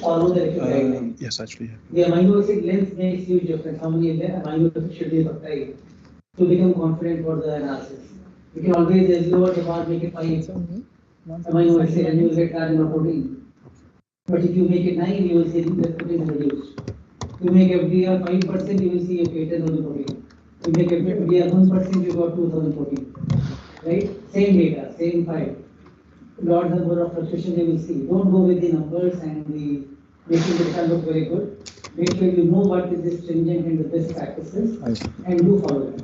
Follow the guidelines. Yes, actually. Yeah. The amino acid length makes huge difference. How many amino acids should be peptide to become confident for the analysis? You can always, as lower the bar, make it 5 amino acid and you will get large amount of protein. But if you make it 9, you will see the protein is reduced. You make FDR 5%, you will see okay, 10,000 protein. You make FDR 1%, you got 2,000 protein. Right? Same data, same file. Large number of fluctuations you will see. Don't go with the numbers and the making the data look very good. Make sure you know what is the stringent and the best practices and do follow them.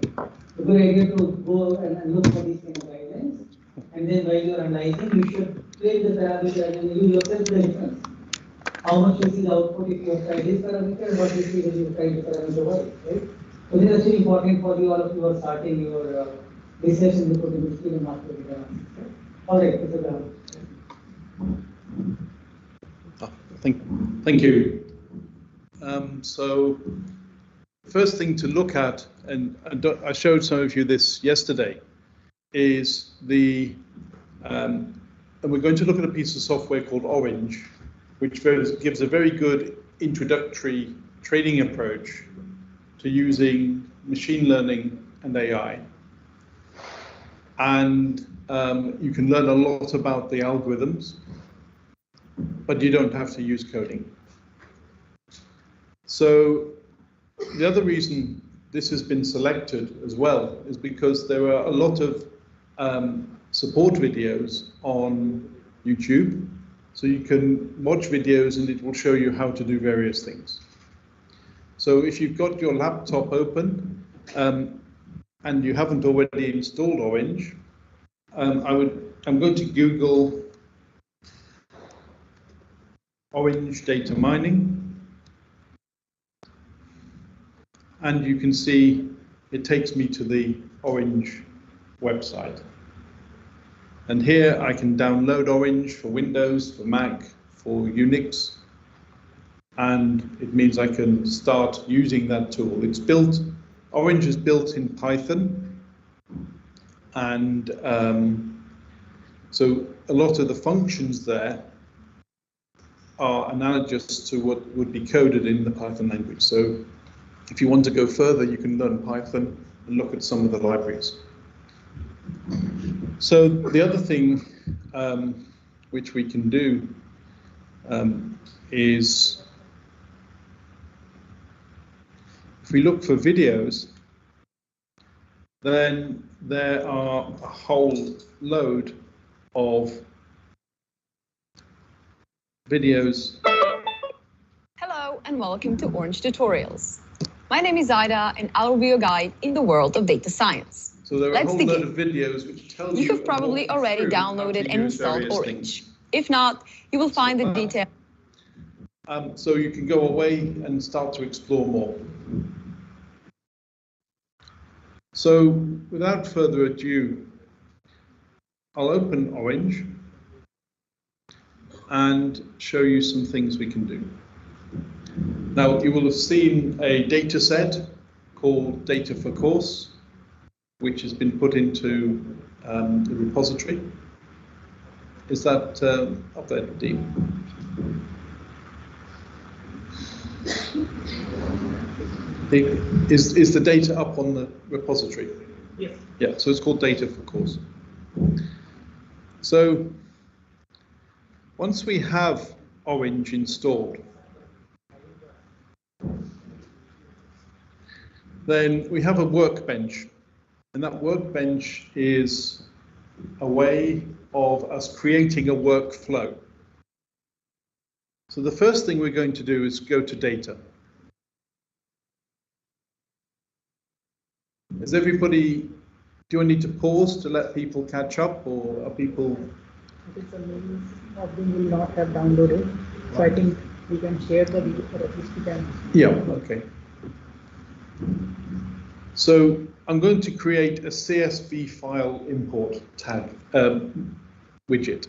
A good idea to go and look for these kind of guidelines. And then while you are analyzing, you should play the parameter and you yourself the difference. How much you see the output if you have tried this parameter and what you see when you have tried the parameter Y, right? So this is actually important for you all of you are starting your research in the proteinability and master data analysis. Right? All right, Thank you. So, first thing to look at, and I showed some of you this yesterday, is the, and we're going to look at a piece of software called Orange, which gives a very good introductory training approach to using machine learning and AI. And you can learn a lot about the algorithms, but you don't have to use coding. So the other reason this has been selected as well is because there are a lot of support videos on YouTube. So you can watch videos and it will show you how to do various things. So if you've got your laptop open and you haven't already installed Orange, I'm going to Google Orange data mining, and you can see it takes me to the Orange website. And here I can download Orange for Windows, for Mac, for Unix, and it means I can start using that tool. Orange is built in Python, and so a lot of the functions there are analogous to what would be coded in the Python language. So if you want to go further, you can learn Python and look at some of the libraries. So the other thing which we can do is, if we look for videos, then there are a whole load of videos. Hello and welcome to Orange Tutorials. My name is Ida and I'll be your guide in the world of data science. So there are a whole load of videos which tell you. You have probably already downloaded and installed Orange. If not, you will find the details. So you can go away and start to explore more. So without further ado, I'll open Orange and show you some things we can do. Now, you will have seen a data set called Data for Course, which has been put into the repository. Is that up there, Deep? Is the data up on the repository? Yes. Yeah, so it's called Data for Course. So once we have Orange installed, then we have a workbench, and that workbench is a way of us creating a workflow. So the first thing we're going to do is go to data. Is everybody, do I need to pause to let people catch up, or are people? I think some of them will not have downloaded. So I think we can share the video, or at least we can. Yeah, okay. So I'm going to create a CSV file import tag widget.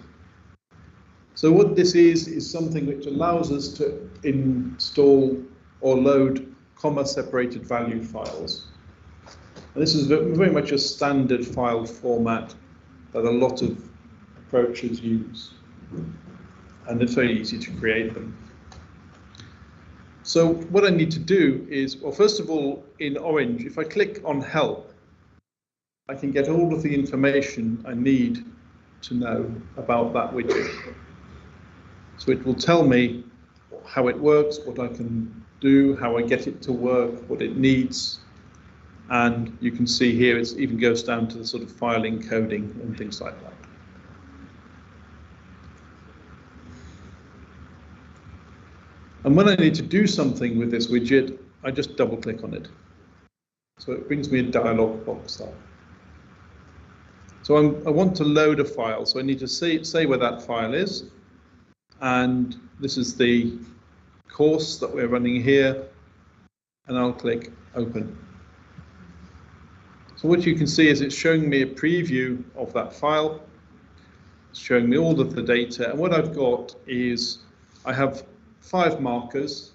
So what this is something which allows us to install or load comma-separated value files. And this is very much a standard file format that a lot of approaches use. And it's very easy to create them. So what I need to do is, well, first of all, in Orange, if I click on Help, I can get all of the information I need to know about that widget. So it will tell me how it works, what I can do, how I get it to work, what it needs. And you can see here it even goes down to the sort of file encoding and things like that. And when I need to do something with this widget, I just double click on it. So it brings me a dialog box up. So I want to load a file, so I need to say where that file is. And this is the course that we're running here. And I'll click Open. So what you can see is it's showing me a preview of that file. It's showing me all of the data. And what I've got is I have 5 markers,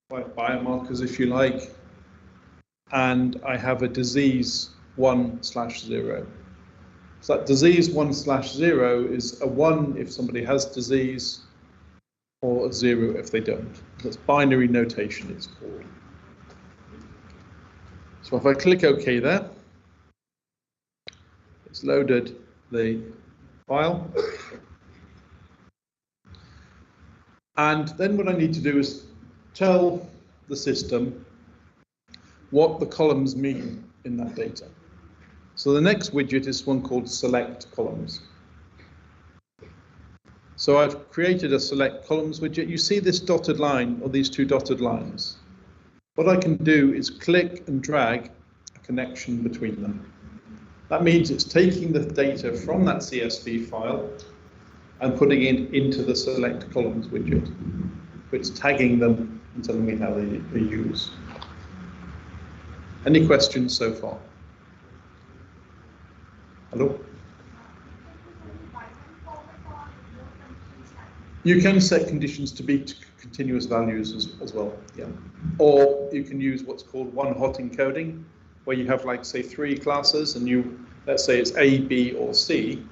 5 biomarkers if you like, and I have a disease 1/0. So that disease 1/0 is a 1 if somebody has disease, or a 0 if they don't. That's binary notation, it's called. So if I click OK there, it's loaded the file. And then what I need to do is tell the system what the columns mean in that data. So the next widget is one called Select Columns. So I've created a Select Columns widget. You see this dotted line, or these 2 dotted lines. What I can do is click and drag a connection between them. That means it's taking the data from that CSV file and putting it into the Select Columns widget. It's tagging them and telling me how they use. Any questions so far? Hello? You can set conditions to be continuous values as well, yeah. Or you can use what's called one-hot encoding, where you have, like, say, 3 classes, and let's say it's A, B, or C.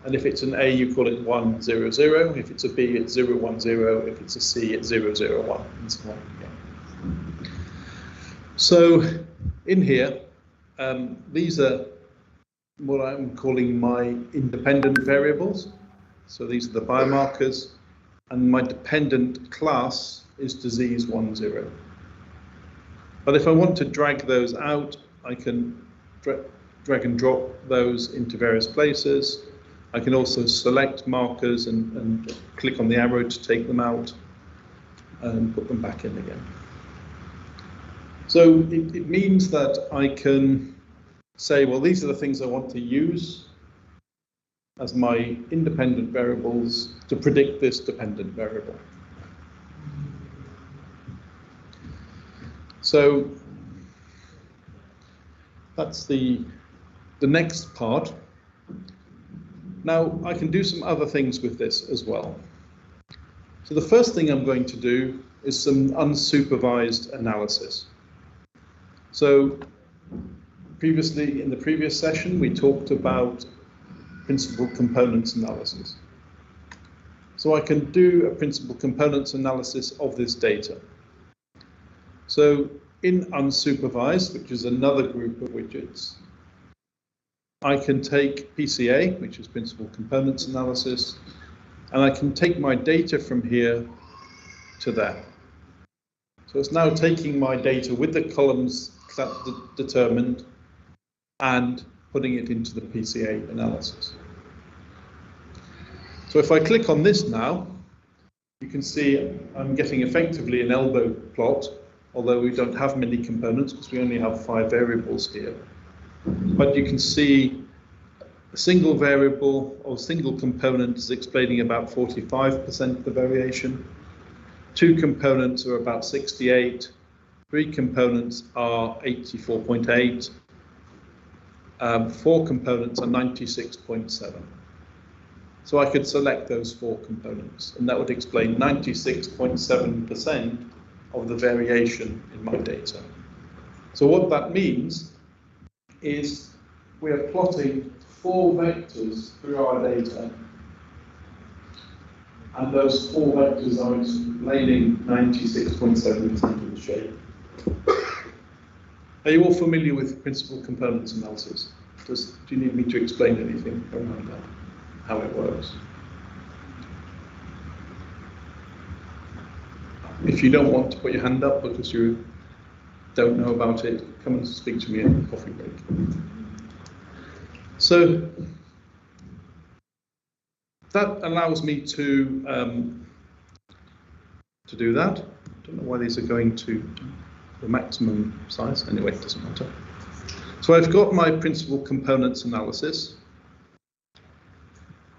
And if it's an A, you call it 1, 0, 0. If it's a B, it's 0, 1, 0. If it's a C, it's 0, 0, 1, and so on. Yeah. So in here, these are what I'm calling my independent variables. So these are the biomarkers, and my dependent class is disease 1, 0. But if I want to drag those out, I can drag and drop those into various places. I can also select markers and click on the arrow to take them out and put them back in again. So it means that I can say, well, these are the things I want to use as my independent variables to predict this dependent variable. So that's the next part. Now I can do some other things with this as well. So the first thing I'm going to do is some unsupervised analysis. So previously, in the previous session, we talked about principal components analysis. So I can do a principal components analysis of this data. So in unsupervised, which is another group of widgets, I can take PCA, which is principal components analysis, and I can take my data from here to there. So it's now taking my data with the columns determined and putting it into the PCA analysis. So if I click on this now, you can see I'm getting effectively an elbow plot, although we don't have many components because we only have 5 variables here. But you can see A single variable or single component is explaining about 45% of the variation. 2 components are about 68. 3 components are 84.8. 4 components are 96.7. So I could select those 4 components, and that would explain 96.7% of the variation in my data. So what that means is we are plotting 4 vectors through our data, and those 4 vectors are explaining 96.7% of the shape. Are you all familiar with principal components analysis? Do you need me to explain anything around that, how it works? If you don't want to put your hand up because you don't know about it, come and speak to me at the coffee break. So that allows me to do that. I don't know why these are going to the maximum size. Anyway, it doesn't matter. So I've got my principal components analysis.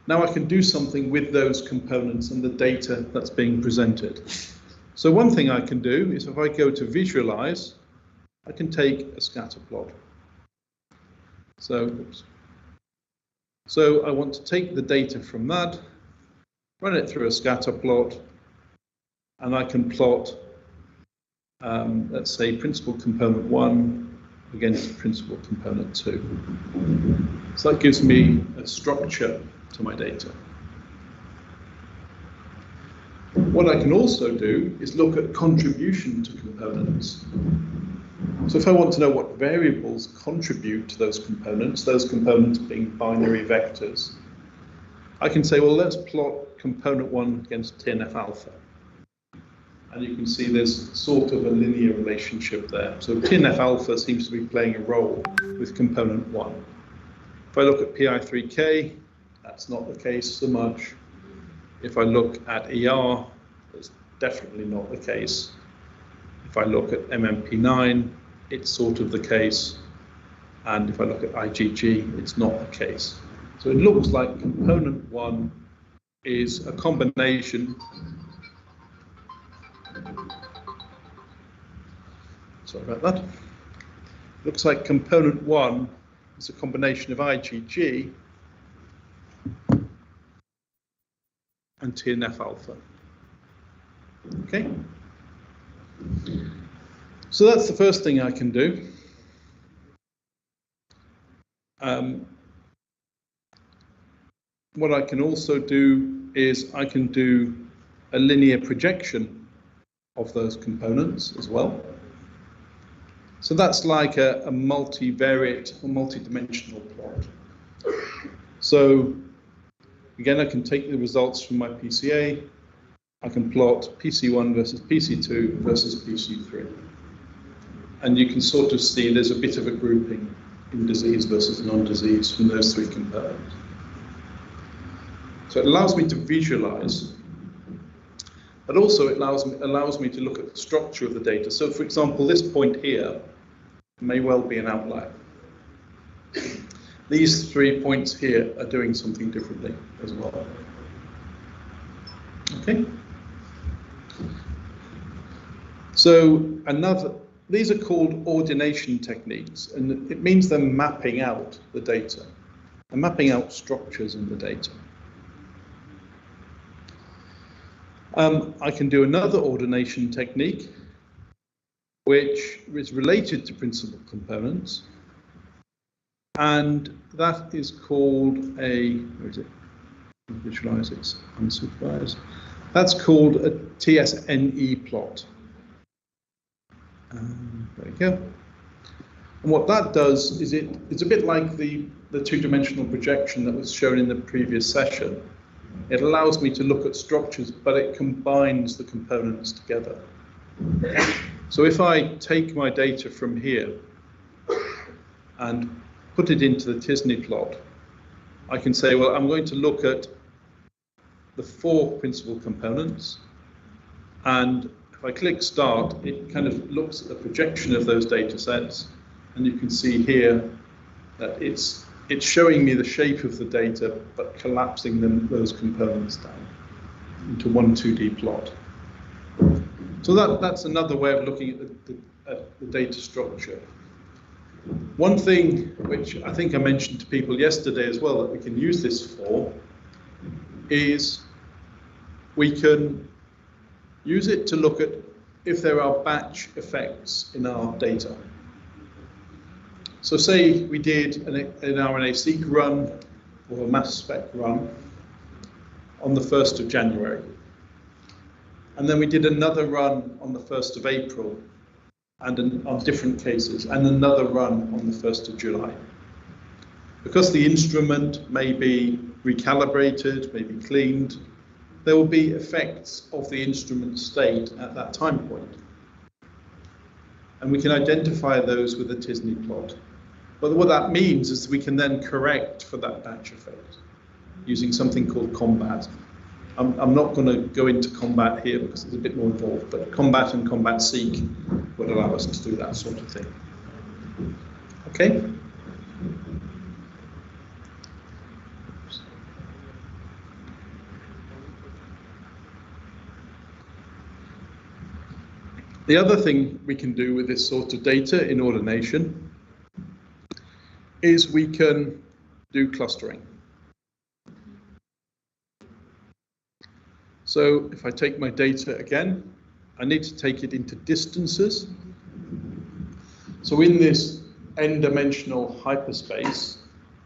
Now I can do something with those components and the data that's being presented. So one thing I can do is if I go to visualize, I can take a scatter plot. So I want to take the data from that, run it through a scatter plot, and I can plot, let's say, principal component 1 against principal component 2. So that gives me a structure to my data. What I can also do is look at contribution to components. So if I want to know what variables contribute to those components being binary vectors, I can say, well, let's plot component 1 against TNF alpha. And you can see there's sort of a linear relationship there. So TNF alpha seems to be playing a role with component 1. If I look at PI3K, that's not the case so much. If I look at ER, it's definitely not the case. If I look at MMP9, it's sort of the case. And if I look at IgG, it's not the case. So it looks like component 1 is a combination. Sorry about that. Looks like component 1 is a combination of IgG and TNF alpha. Okay. So that's the first thing I can do. What I can also do is I can do a linear projection of those components as well. So that's like a multivariate or multidimensional plot. So again, I can take the results from my PCA. I can plot PC1 versus PC2 versus PC3. And you can sort of see there's a bit of a grouping in disease versus non-disease from those 3 components. So it allows me to visualize, but also it allows me to look at the structure of the data. So for example, this point here may well be an outlier. These 3 points here are doing something differently as well. Okay. So these are called ordination techniques, and it means they're mapping out the data. They're mapping out structures in the data. I can do another ordination technique, which is related to principal components, and that is called where is it? Visualize, it's unsupervised. That's called a TSNE plot. There we go. And what that does is it's a bit like the two-dimensional projection that was shown in the previous session. It allows me to look at structures, but it combines the components together. So if I take my data from here and put it into the t-SNE plot, I can say, well, I'm going to look at the 4 principal components, and if I click Start, it kind of looks at the projection of those data sets, and you can see here that it's it's showing me the shape of the data, but collapsing those components down into one 2D plot. So that's another way of looking at the data structure. One thing which I think I mentioned to people yesterday as well that we can use this for is we can use it to look at if there are batch effects in our data. So say we did an RNA-seq run or a mass spec run on the 1st of January. And then we did another run on the 1st of April and on different cases, and another run on the 1st of July. Because the instrument may be recalibrated, may be cleaned, there will be effects of the instrument state at that time point. And we can identify those with a t-SNE plot. But what that means is we can then correct for that batch effect using something called COMBAT. I'm not going to go into COMBAT here because it's a bit more involved, but COMBAT and COMBAT-seq would allow us to do that sort of thing. Okay? The other thing we can do with this sort of data in ordination is we can do clustering. So if I take my data again, I need to take it into distances. So in this n-dimensional hyperspace,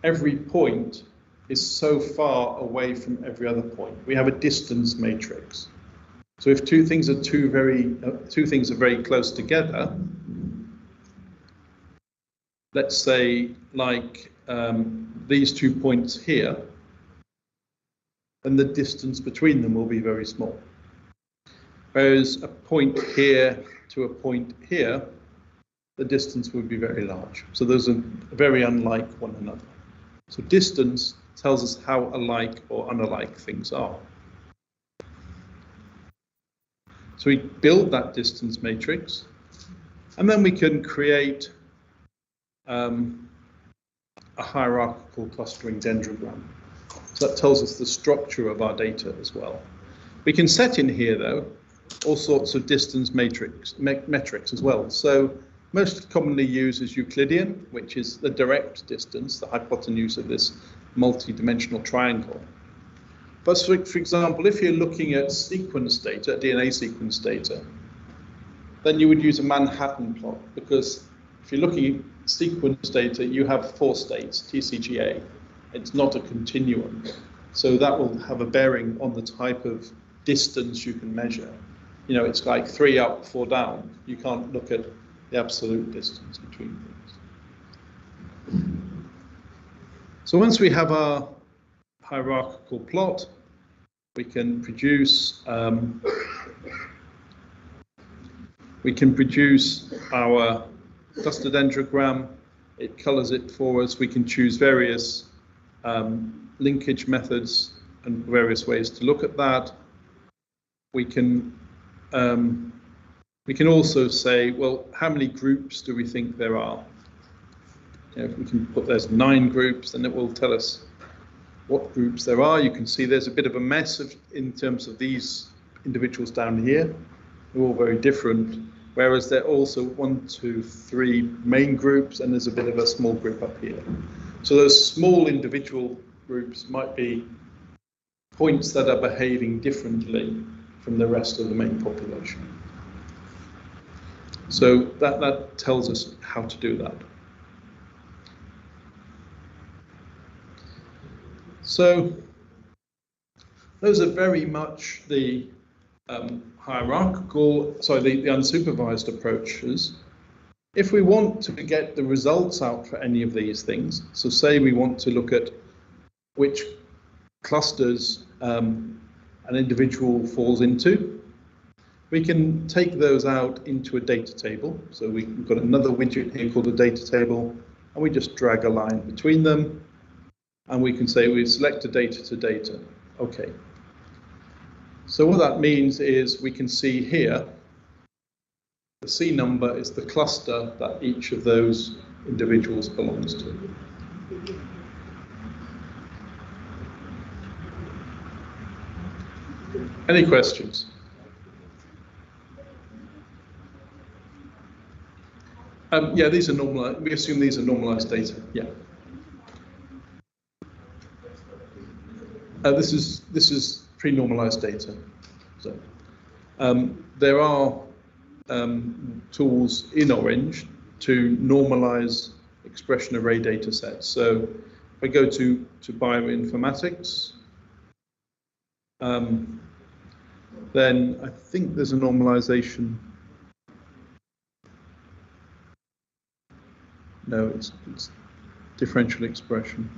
every point is so far away from every other point. We have a distance matrix. So if two things are very close together, let's say like these 2 points here, then the distance between them will be very small. Whereas a point here to a point here, the distance would be very large. So those are very unlike one another. So distance tells us how alike or unalike things are. So we build that distance matrix, and then we can create a hierarchical clustering dendrogram. So that tells us the structure of our data as well. We can set in here, though, all sorts of distance metrics as well. So most commonly used is Euclidean, which is the direct distance, the hypotenuse of this multi-dimensional triangle. But for example, if you're looking at sequence data, DNA sequence data, then you would use a Manhattan plot, because if you're looking at sequence data, you have 4 states, TCGA. It's not a continuum. So that will have a bearing on the type of distance you can measure. You know, it's like 3 up, 4 down. You can't look at the absolute distance between things. So once we have our hierarchical plot, we can produce our cluster dendrogram. It colors it for us. We can choose various linkage methods and various ways to look at that. We can also say, well, how many groups do we think there are? You know, if we can put there's 9 groups, then it will tell us what groups there are. You can see there's a bit of a mess in terms of these individuals down here. They're all very different, whereas there are also 1, 2, 3 main groups, and there's a bit of a small group up here. So those small individual groups might be points that are behaving differently from the rest of the main population. So that tells us how to do that. So those are very much the the unsupervised approaches. If we want to get the results out for any of these things, so say we want to look at which clusters an individual falls into, we can take those out into a data table. So we've got another widget here called a data table, and we just drag a line between them. And we can say we select a data to data. Okay. So what that means is we can see here, the C number is the cluster that each of those individuals belongs to. Any questions? Yeah, these are normalized. We assume these are normalized data. Yeah. This is pre-normalized data. So there are tools in Orange to normalize expression array data sets. So if I go to bioinformatics, then I think there's a normalization. No, it's differential expression.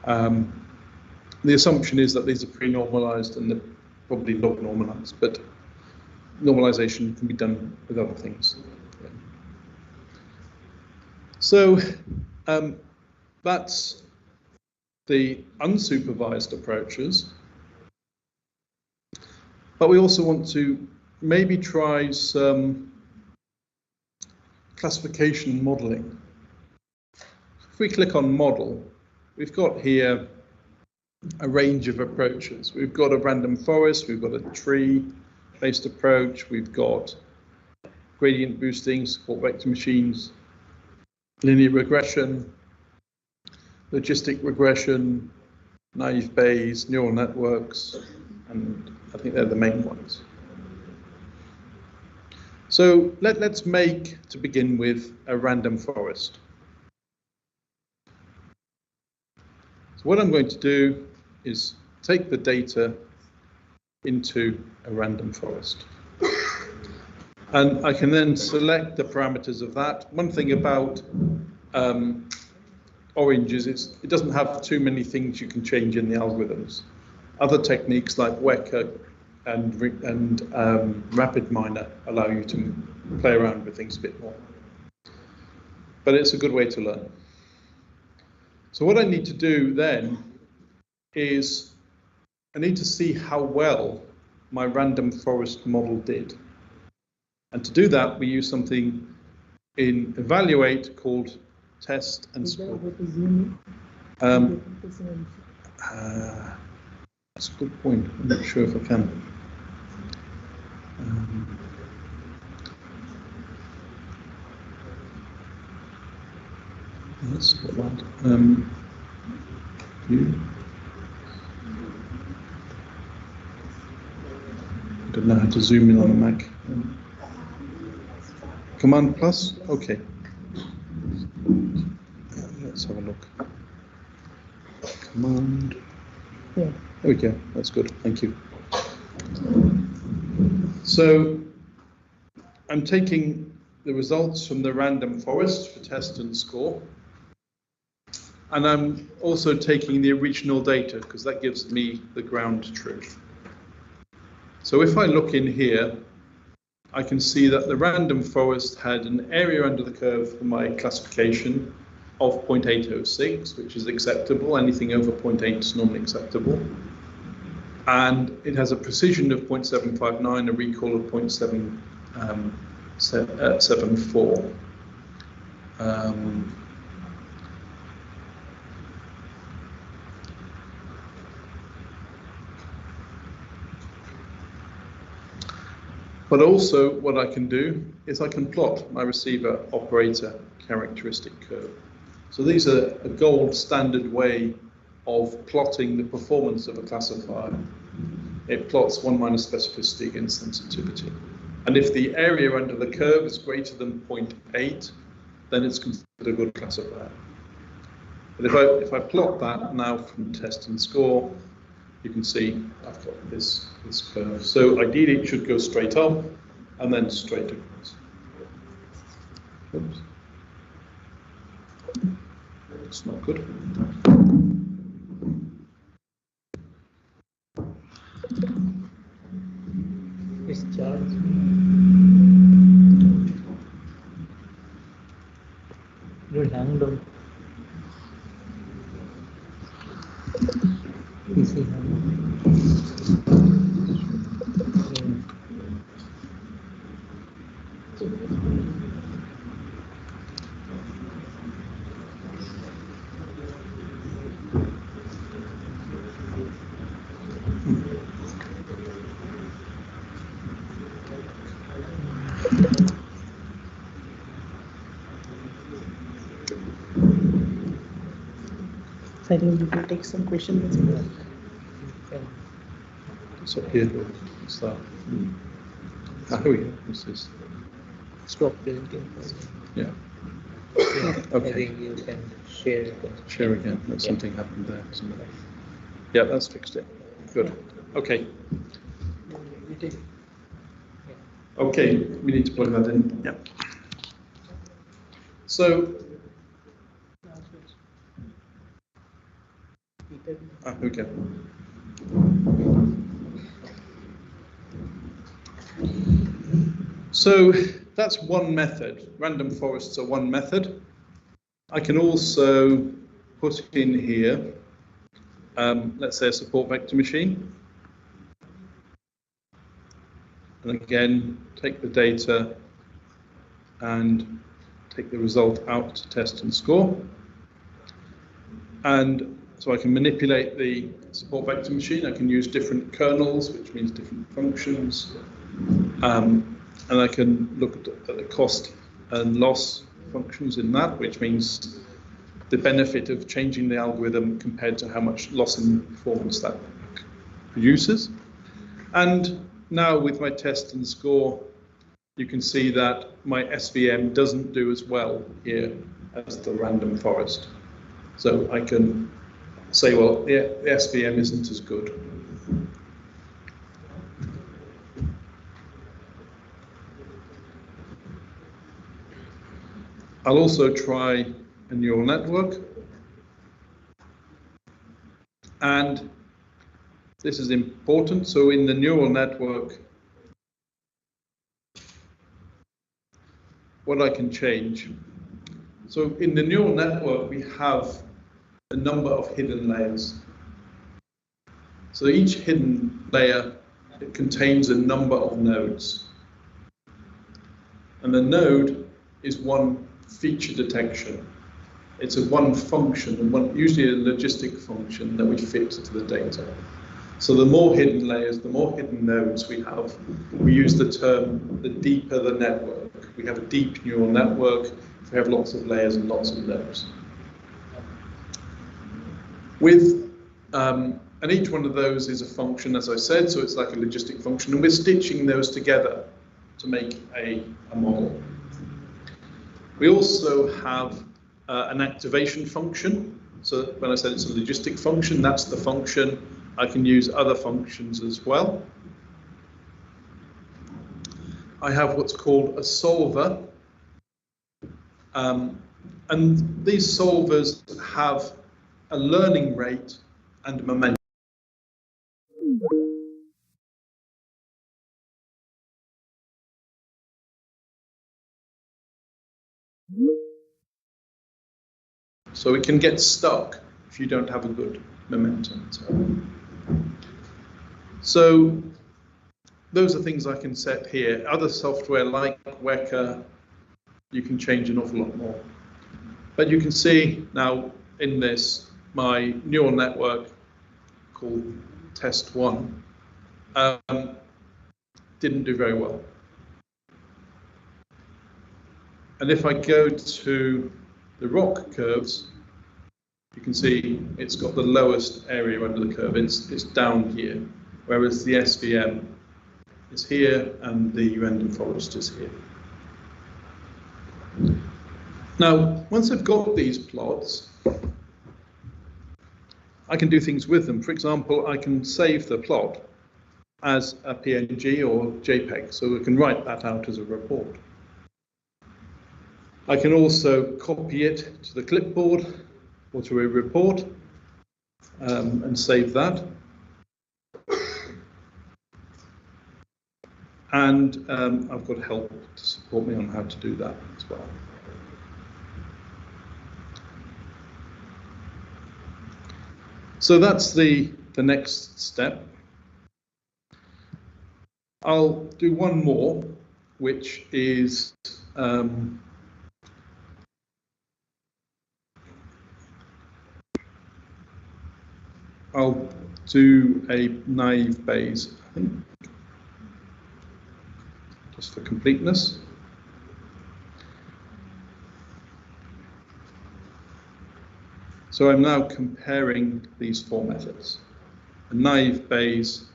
The assumption is that these are pre-normalized and they're probably log normalized, but normalization can be done with other things. Yeah. So that's the unsupervised approaches. But we also want to maybe try some classification modeling. If we click on model, we've got here a range of approaches. We've got a random forest, we've got a tree-based approach, we've got gradient boosting, support vector machines, linear regression, logistic regression, naive Bayes, neural networks, and I think they're the main ones. So let's make, to begin with, a random forest. So what I'm going to do is take the data into a random forest. And I can then select the parameters of that. One thing about Orange is it doesn't have too many things you can change in the algorithms. Other techniques like Weka and RapidMiner allow you to play around with things a bit more. But it's a good way to learn. So what I need to do then is I need to see how well my random forest model did. And to do that, we use something in Evaluate called test and score. That's a good point. I'm not sure if I can. That's what view. I don't know how to zoom in on a Mac. Command plus? Okay. Let's have a look. Command. Yeah. There we go. That's good. Thank you. So I'm taking the results from the random forest for test and score. And I'm also taking the original data because that gives me the ground truth. So if I look in here, I can see that the random forest had an area under the curve for my classification of 0.806, which is acceptable. Anything over 0.8 is normally acceptable. And it has a precision of 0.759, a recall of 0.774. But also what I can do is I can plot my receiver operator characteristic curve. So these are a gold standard way of plotting the performance of a classifier. It plots 1 minus specificity against sensitivity. And if the area under the curve is greater than 0.8, then it's considered a good classifier. But if I plot that now from test and score, you can see I've got this curve. So ideally it should go straight up and then straight across. Oops. It's not good. It's charged. You're hanged on. PC I think we will take some questions. So here, what's that? Here we go. This is. Stop presenting. Yeah. I Okay. think you can share it. Share again. That's something happened there. Isn't it? Yeah, that's fixed it. Good. Okay. Okay, we need to plug that in. Yeah. So. Okay. So that's one method. Random forests are one method. I can also put in here, let's say a support vector machine. And again, take the data and take the result out to test and score. And so I can manipulate the support vector machine. I can use different kernels, which means different functions. And I can look at the cost and loss functions in that, which means the benefit of changing the algorithm compared to how much loss in performance that produces. And now with my test and score, you can see that my SVM doesn't do as well here as the random forest. So I can say, well, the SVM isn't as good. I'll also try a neural network. And this is important. So in the neural network, what I can change. So in the neural network, we have a number of hidden layers. So each hidden layer, it contains a number of nodes. And the node is one feature detection. It's a one function, and usually a logistic function that we fit to the data. So the more hidden layers, the more hidden nodes we have, we use the term, the deeper the network. We have a deep neural network if we have lots of layers and lots of nodes. And each one of those is a function, as I said, so it's like a logistic function, and we're stitching those together to make a model. We also have an activation function. So when I said it's a logistic function, that's the function. I can use other functions as well. I have what's called a solver. And these solvers have a learning rate and momentum. So it can get stuck if you don't have a good momentum. So those are things I can set here. Other software like Weka, you can change an awful lot more. But you can see now in this, my neural network called test1 didn't do very well. And if I go to the ROC curves, you can see it's got the lowest area under the curve. It's down here, whereas the SVM is here and the random forest is here. Now, once I've got these plots, I can do things with them. For example, I can save the plot as a PNG or JPEG, so we can write that out as a report. I can also copy it to the clipboard or to a report and save that. And I've got help to support me on how to do that as well. So that's the next step. I'll do one more, which is I'll do a naive Bayes, I think, just for completeness. So I'm now comparing these four methods. A naive Bayes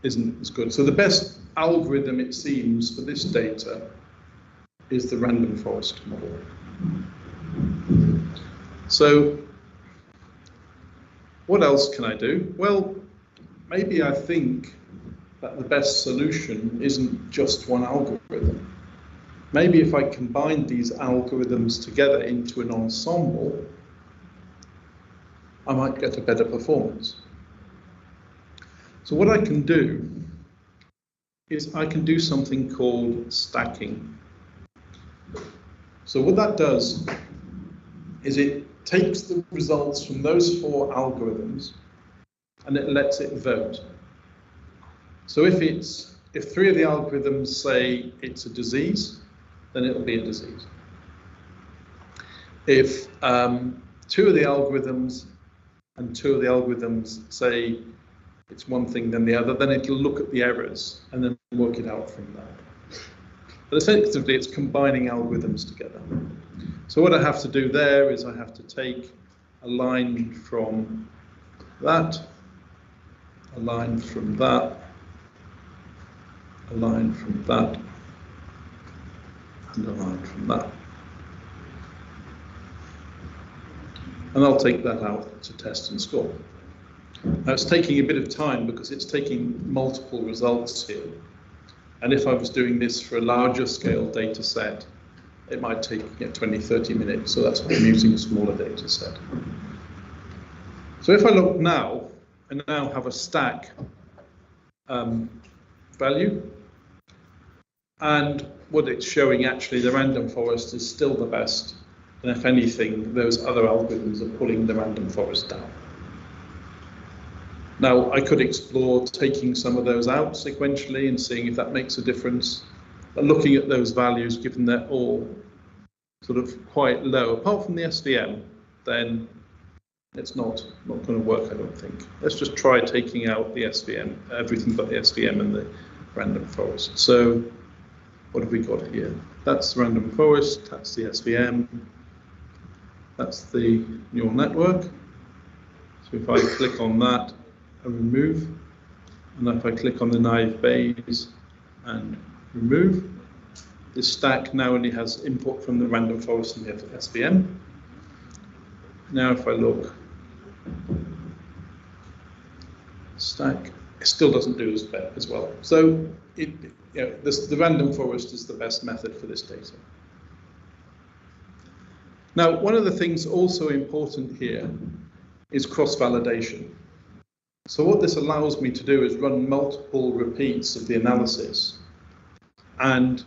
isn't as good. So the best algorithm, it seems, for this data is the random forest model. So what else can I do? Well, maybe I think that the best solution isn't just one algorithm. Maybe if I combine these algorithms together into an ensemble, I might get a better performance. So what I can do is I can do something called stacking. So what that does is it takes the results from those four algorithms and it lets it vote. So if three of the algorithms say it's a disease, then it'll be a disease. If two of the algorithms and two of the algorithms say it's one thing then the other, then it'll look at the errors and then work it out from that. But essentially it's combining algorithms together. So what I have to do there is I have to take a line from that, a line from that, a line from that, and a line from that. And I'll take that out to test and score. Now it's taking a bit of time because it's taking multiple results here. And if I was doing this for a larger scale data set, it might take 20, 30 minutes. So that's why I'm using a smaller data set. So if I look now, I now have a stack value. And what it's showing, actually, the random forest is still the best. And if anything, those other algorithms are pulling the random forest down. Now, I could explore taking some of those out sequentially and seeing if that makes a difference. But looking at those values, given they're all sort of quite low, apart from the SVM, then it's not going to work, I don't think. Let's just try taking out the SVM, everything but the SVM and the random forest. So what have we got here? That's the random forest, that's the SVM, that's the neural network. So if I click on that and remove, and if I click on the naive Bayes and remove, this stack now only has input from the random forest and the SVM. Now if I look, stack, it still doesn't do as well. So the random forest is the best method for this data. Now, one of the things also important here is cross-validation. So what this allows me to do is run multiple repeats of the analysis, and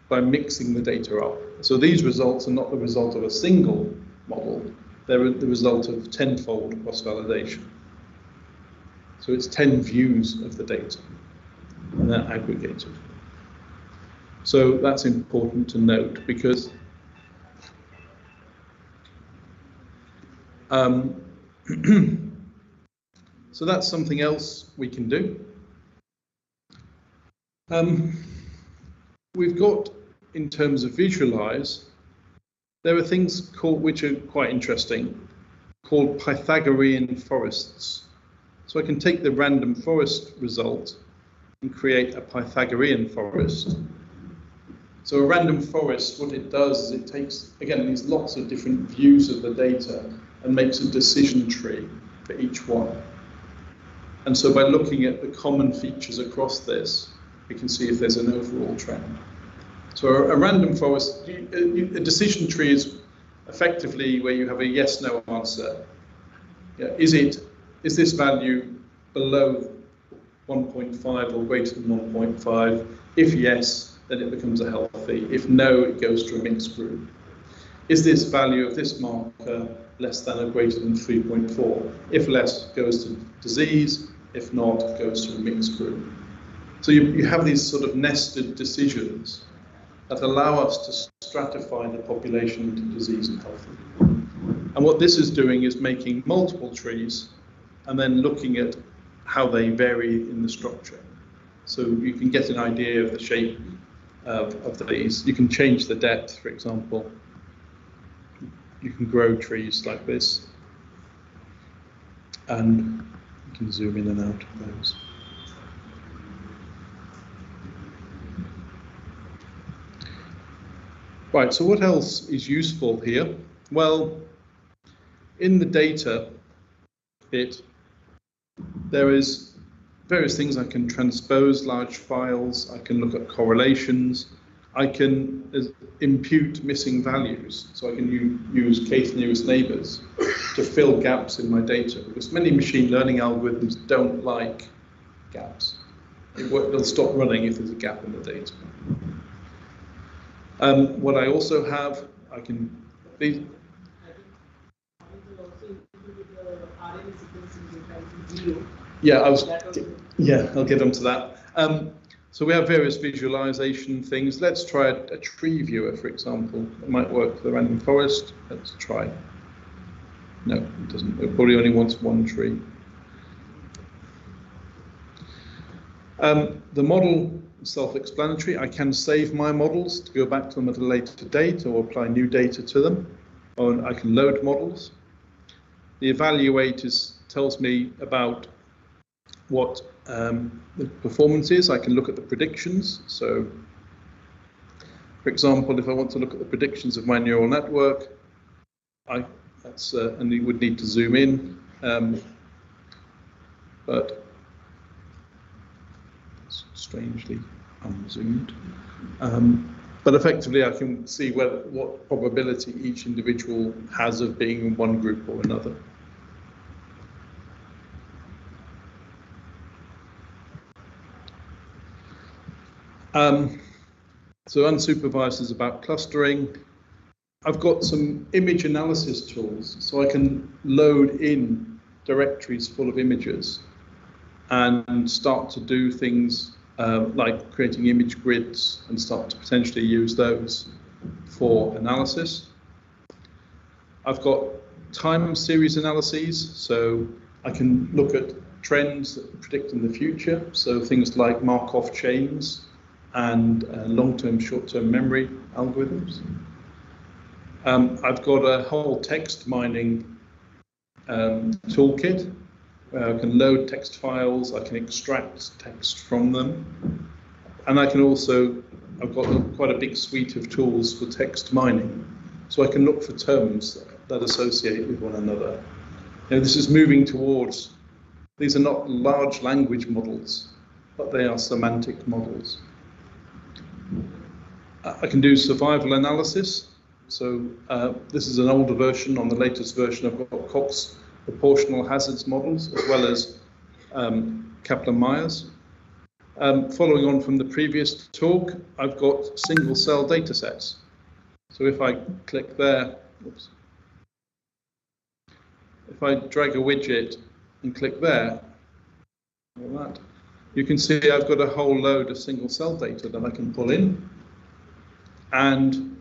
by mixing the data up. So these results are not the result of a single model, they're the result of tenfold cross-validation. So it's 10 views of the data, and they're aggregated. So that's important to note because so that's something else we can do. We've got, in terms of visualize, there are things called, which are quite interesting, called Pythagorean forests. So I can take the random forest result and create a Pythagorean forest. So a random forest, what it does is it takes, again, these lots of different views of the data and makes a decision tree for each one. And so by looking at the common features across this, we can see if there's an overall trend. So a random forest, a decision tree is effectively where you have a yes/no answer. Yeah, is this value below 1.5 or greater than 1.5? If yes, then it becomes a healthy. If no, it goes to a mixed group. Is this value of this marker less than or greater than 3.4? If less, it goes to disease. If not, it goes to a mixed group. So you have these sort of nested decisions that allow us to stratify the population into disease and healthy. And what this is doing is making multiple trees and then looking at how they vary in the structure. So you can get an idea of the shape of these. You can change the depth, for example. you can grow trees like this, and you can zoom in and out of those. Right, so what else is useful here? Well, in the data bit, there is various things. I can transpose large files, I can look at correlations, I can impute missing values, so I can use case nearest neighbors to fill gaps in my data, because many machine learning algorithms don't like gaps. They'll stop running if there's a gap in the data. What I also have, I can. Yeah, I'll get onto that. So we have various visualization things. Let's try a tree viewer, for example. It might work for the random forest. Let's try. No, it doesn't. It probably only wants one tree. The model is self-explanatory. I can save my models to go back to them at a later date or apply new data to them. Or I can load models. The evaluate tells me about what the performance is. I can look at the predictions. So, for example, if I want to look at the predictions of my neural network, and you would need to zoom in, but it's strangely unzoomed. But effectively, I can see what probability each individual has of being in one group or another. So unsupervised is about clustering. I've got some image analysis tools, so I can load in directories full of images and start to do things like creating image grids and start to potentially use those for analysis. I've got time series analyses, so I can look at trends that predict in the future, so things like Markov chains and long-term, short-term memory algorithms. I've got a whole text mining toolkit where I can load text files, I can extract text from them, and I can also, I've got quite a big suite of tools for text mining, so I can look for terms that associate with one another. You know, this is moving towards, these are not large language models, but they are semantic models. I can do survival analysis. So this is an older version. On the latest version, I've got Cox proportional hazards models, as well as Kaplan-Meiers. Following on from the previous talk, I've got single cell data sets. So if I click there, oops, if I drag a widget and click there, like that, you can see I've got a whole load of single cell data that I can pull in. And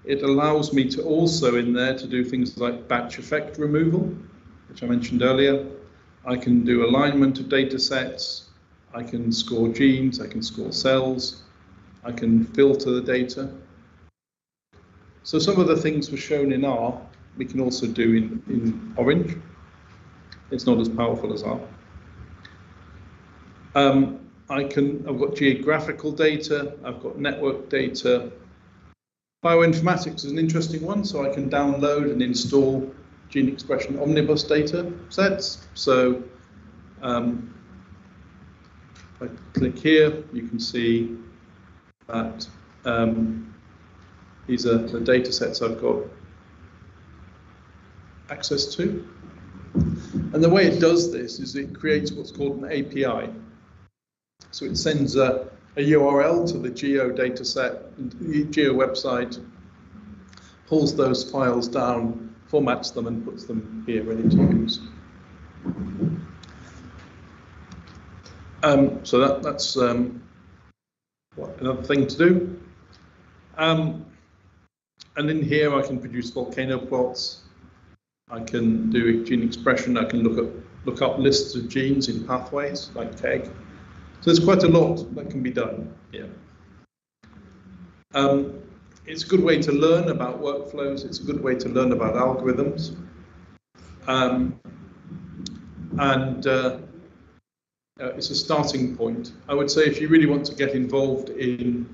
it allows me to also in there to do things like batch effect removal, which I mentioned earlier. I can do alignment of data sets. I can score genes. I can score cells. I can filter the data. So some of the things were shown in R, we can also do in Orange. It's not as powerful as R. I've got geographical data. I've got network data. Bioinformatics is an interesting one, so I can download and install gene expression omnibus data sets. So if I click here, you can see that these are the data sets I've got access to. And the way it does this is it creates what's called an API. So it sends a URL to the Geo dataset, the Geo website, pulls those files down, formats them, and puts them here ready to use. So that's another thing to do. And in here I can produce volcano plots. I can do gene expression. I can look up lists of genes in pathways like TEG. So there's quite a lot that can be done here. it's a good way to learn about workflows. It's a good way to learn about algorithms. It's a starting point. I would say if you really want to get involved in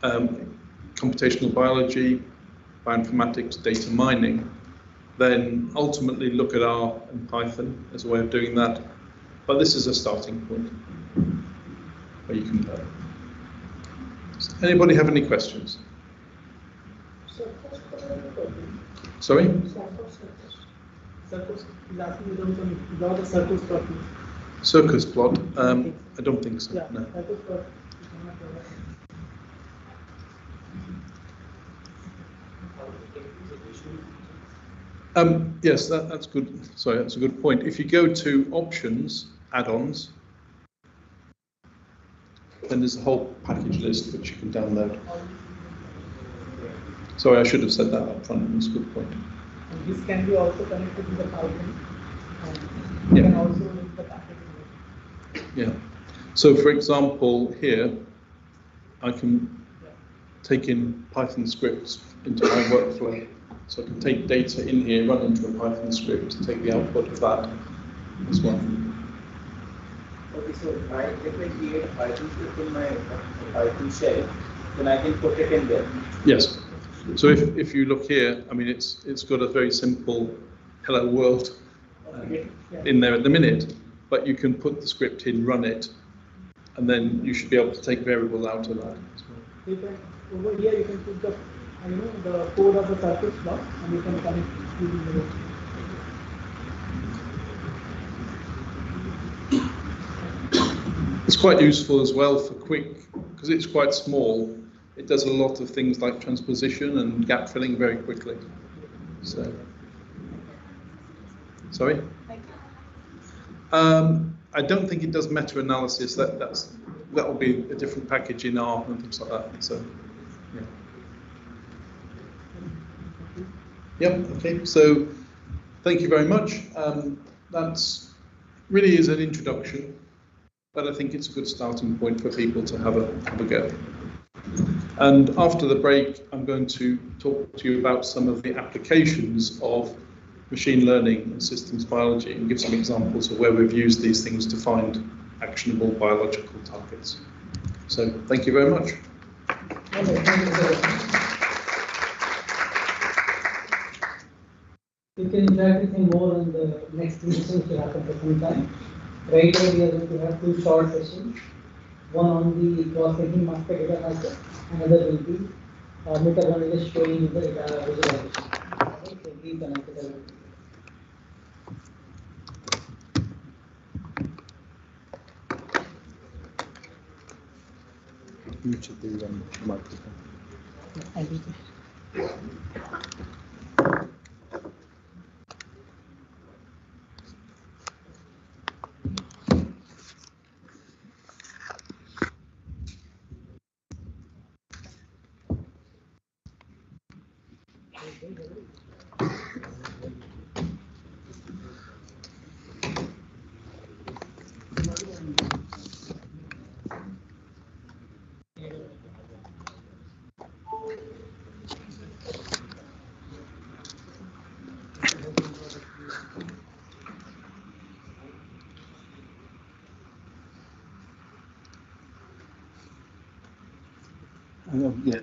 computational biology, bioinformatics, data mining, then ultimately look at R and Python as a way of doing that. But this is a starting point where you can learn. Does anybody have any questions? Sorry? Circus plot? I don't think so. No. Yes, that's good. Sorry, that's a good point. If you go to options, add-ons, then there's a whole package list which you can download. Sorry, I should have said that up front. That's a good point. And this can be also connected to the Python. Yeah. Can also use the package. Yeah. So, for example, here I can take in Python scripts into my workflow. So I can take data in here, run into a Python script, take the output of that as well. Okay, so if I create a Python script in my Python shell, then I can put it in there. Yes. So if you look here, I mean, it's got a very simple hello world in there at the minute, but you can put the script in, run it, and then you should be able to take variables out of that as well. You can, over here you can put the the code of the circuit block, and you can connect it to the It's quite useful as well for quick, because it's quite small. It does a lot of things like transposition and gap filling very quickly. So, sorry? I don't think it does meta-analysis. That will be a different package in R and things like that. So, yeah. Yep. Okay. So, thank you very much. That's really is an introduction, but I think it's a good starting point for people to have a go. And after the break, I'm going to talk to you about some of the applications of machine learning and systems biology and give some examples of where we've used these things to find actionable biological targets. So thank you very much. You can interact with him more in the next session which will happen at some time. Right now we are going to have two short sessions. One on the cross-linking master data analysis, another will be meter one is showing you the data visualization. Okay, so be connected. You should do microphone. Yeah.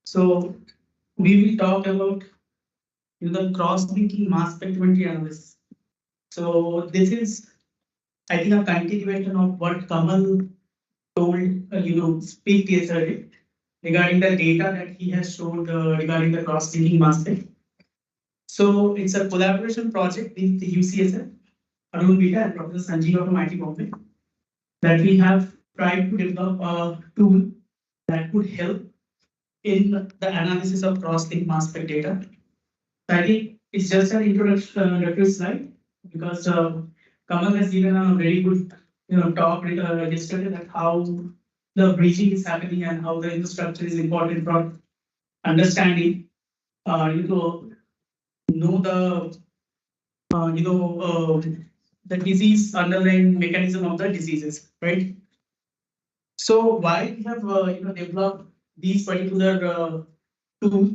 So we will talk about the cross-linking mass spectrometry analysis. So this is, I think, a continuation of what Kamal told, speak yesterday regarding the data that he has showed regarding the cross-linking mass spec. So it's a collaboration project with the UCSF Arun Bita and Professor Sanjeev from IT Bombay, that we have tried to develop a tool that could help in the analysis of cross-link mass spec data. So I think it's just an introductory slide because Kamal has given a very good talk yesterday that how the bridging is happening and how the infrastructure is important for understanding know the the disease underlying mechanism of the diseases, right? So why we have developed these particular tools?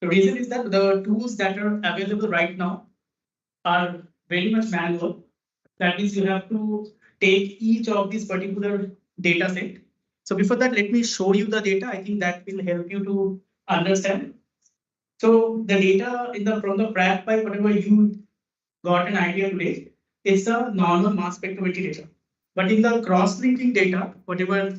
The reason is that the tools that are available right now are very much manual. That means you have to take each of these particular data set. So before that, let me show you the data. I think that will help you to understand. So the data from the PrAC pipe, whatever you got an idea today, it's a normal mass spectrometry data. But in the cross-linking data, whatever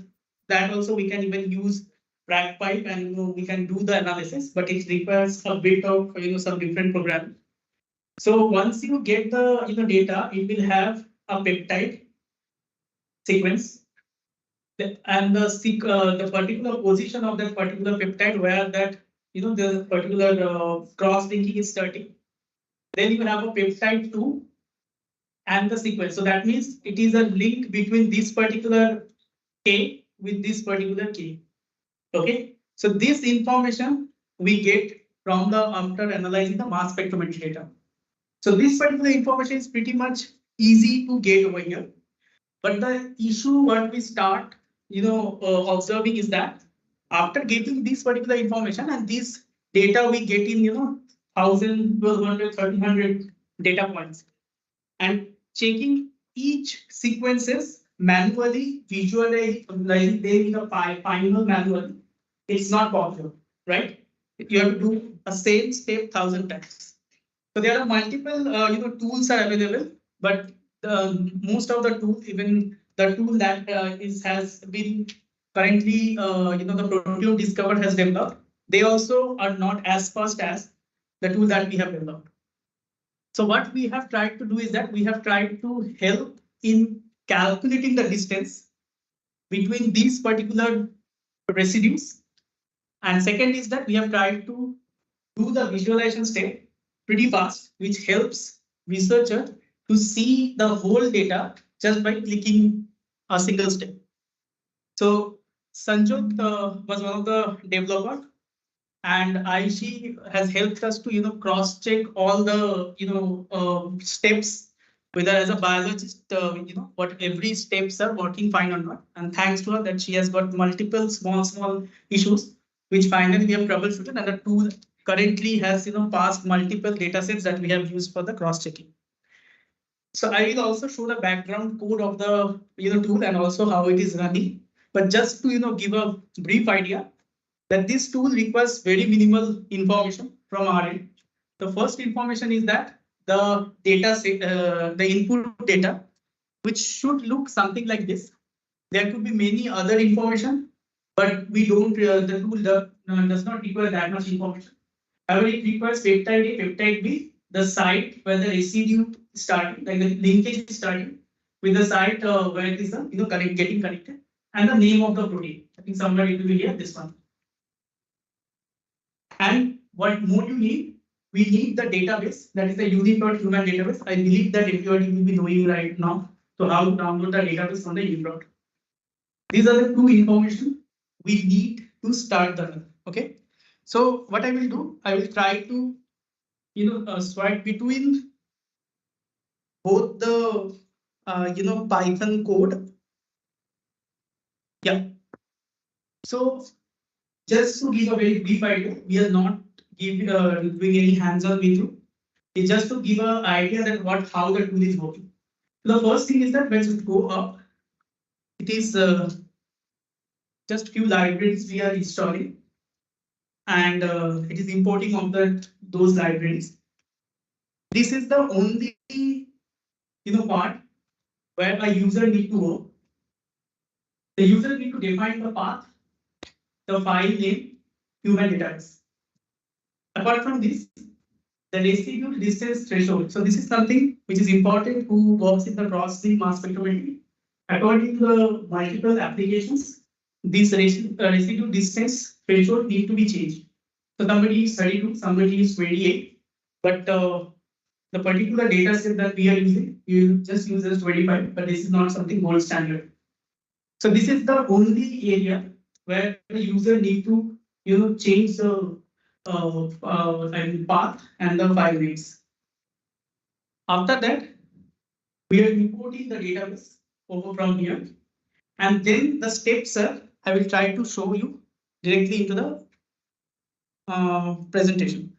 that also we can even use PrAC pipe and we can do the analysis, but it requires a bit of some different programming. So once you get the data, it will have a peptide sequence and the particular position of that particular peptide where that the particular cross-linking is starting. Then you have a peptide 2 and the sequence. So that means it is a link between this particular K with this particular K. Okay. So this information we get from after analyzing the mass spectrometry data. So this particular information is pretty much easy to get over here. But the issue what we start observing is that after getting this particular information and this data we get in 1,000, 1,200, 1,300 data points and checking each sequences manually, visualizing them in the final manually, it's not possible, right? You have to do a same step 1,000 times. So there are multiple tools are available, but most of the tools, even the tool that has been currently the Proteome Discover has developed, they also are not as fast as the tool that we have developed. So what we have tried to do is that we have tried to help in calculating the distance between these particular residues. And second is that we have tried to do the visualization step pretty fast, which helps researcher to see the whole data just by clicking a single step. So Sanjot was one of the developers, and Aishi has helped us to cross check all the steps, whether as a biologist what every steps are working fine or not. And thanks to her that she has got multiple small issues which finally we have troubleshooted, and the tool currently has passed multiple data sets that we have used for the cross checking. So I will also show the background code of the tool and also how it is running. But just to give a brief idea that this tool requires very minimal information from our end. The first information is that the data set, the input data, which should look something like this. There could be many other information, but we don't. The tool does not require that much information. However, it requires peptide A, peptide B, the site where the residue is starting, like the linkage is starting, with the site where it is getting connected, and the name of the protein. I think somewhere it will be here, this one. And what more you need? We need the database, that is the UniProt human database. I believe that everybody will be knowing right now so how to download the database from the UniProt. These are the two information we need to start the run. Okay. So what I will do, I will try to swipe between both the Python code. Yeah. So just to give a very brief idea, we are not doing any hands-on with you. It's just to give an idea that how the tool is working. So the first thing is that when you go up, it is just few libraries we are installing, and it is importing of those libraries. This is the only part where a user need to work. The user need to define the path, the file name, human database. Apart from this, the residue distance threshold. So this is something which is important who works in the cross-link mass spectrometry. According to the multiple applications, this residue distance threshold need to be changed. So somebody is 32, somebody is 28, but the particular data set that we are using, you just use as 25, but this is not something gold standard. So this is the only area where the user need to change the path and the file names. After that, we are importing the database over from here, and then the steps are I will try to show you directly into the presentation.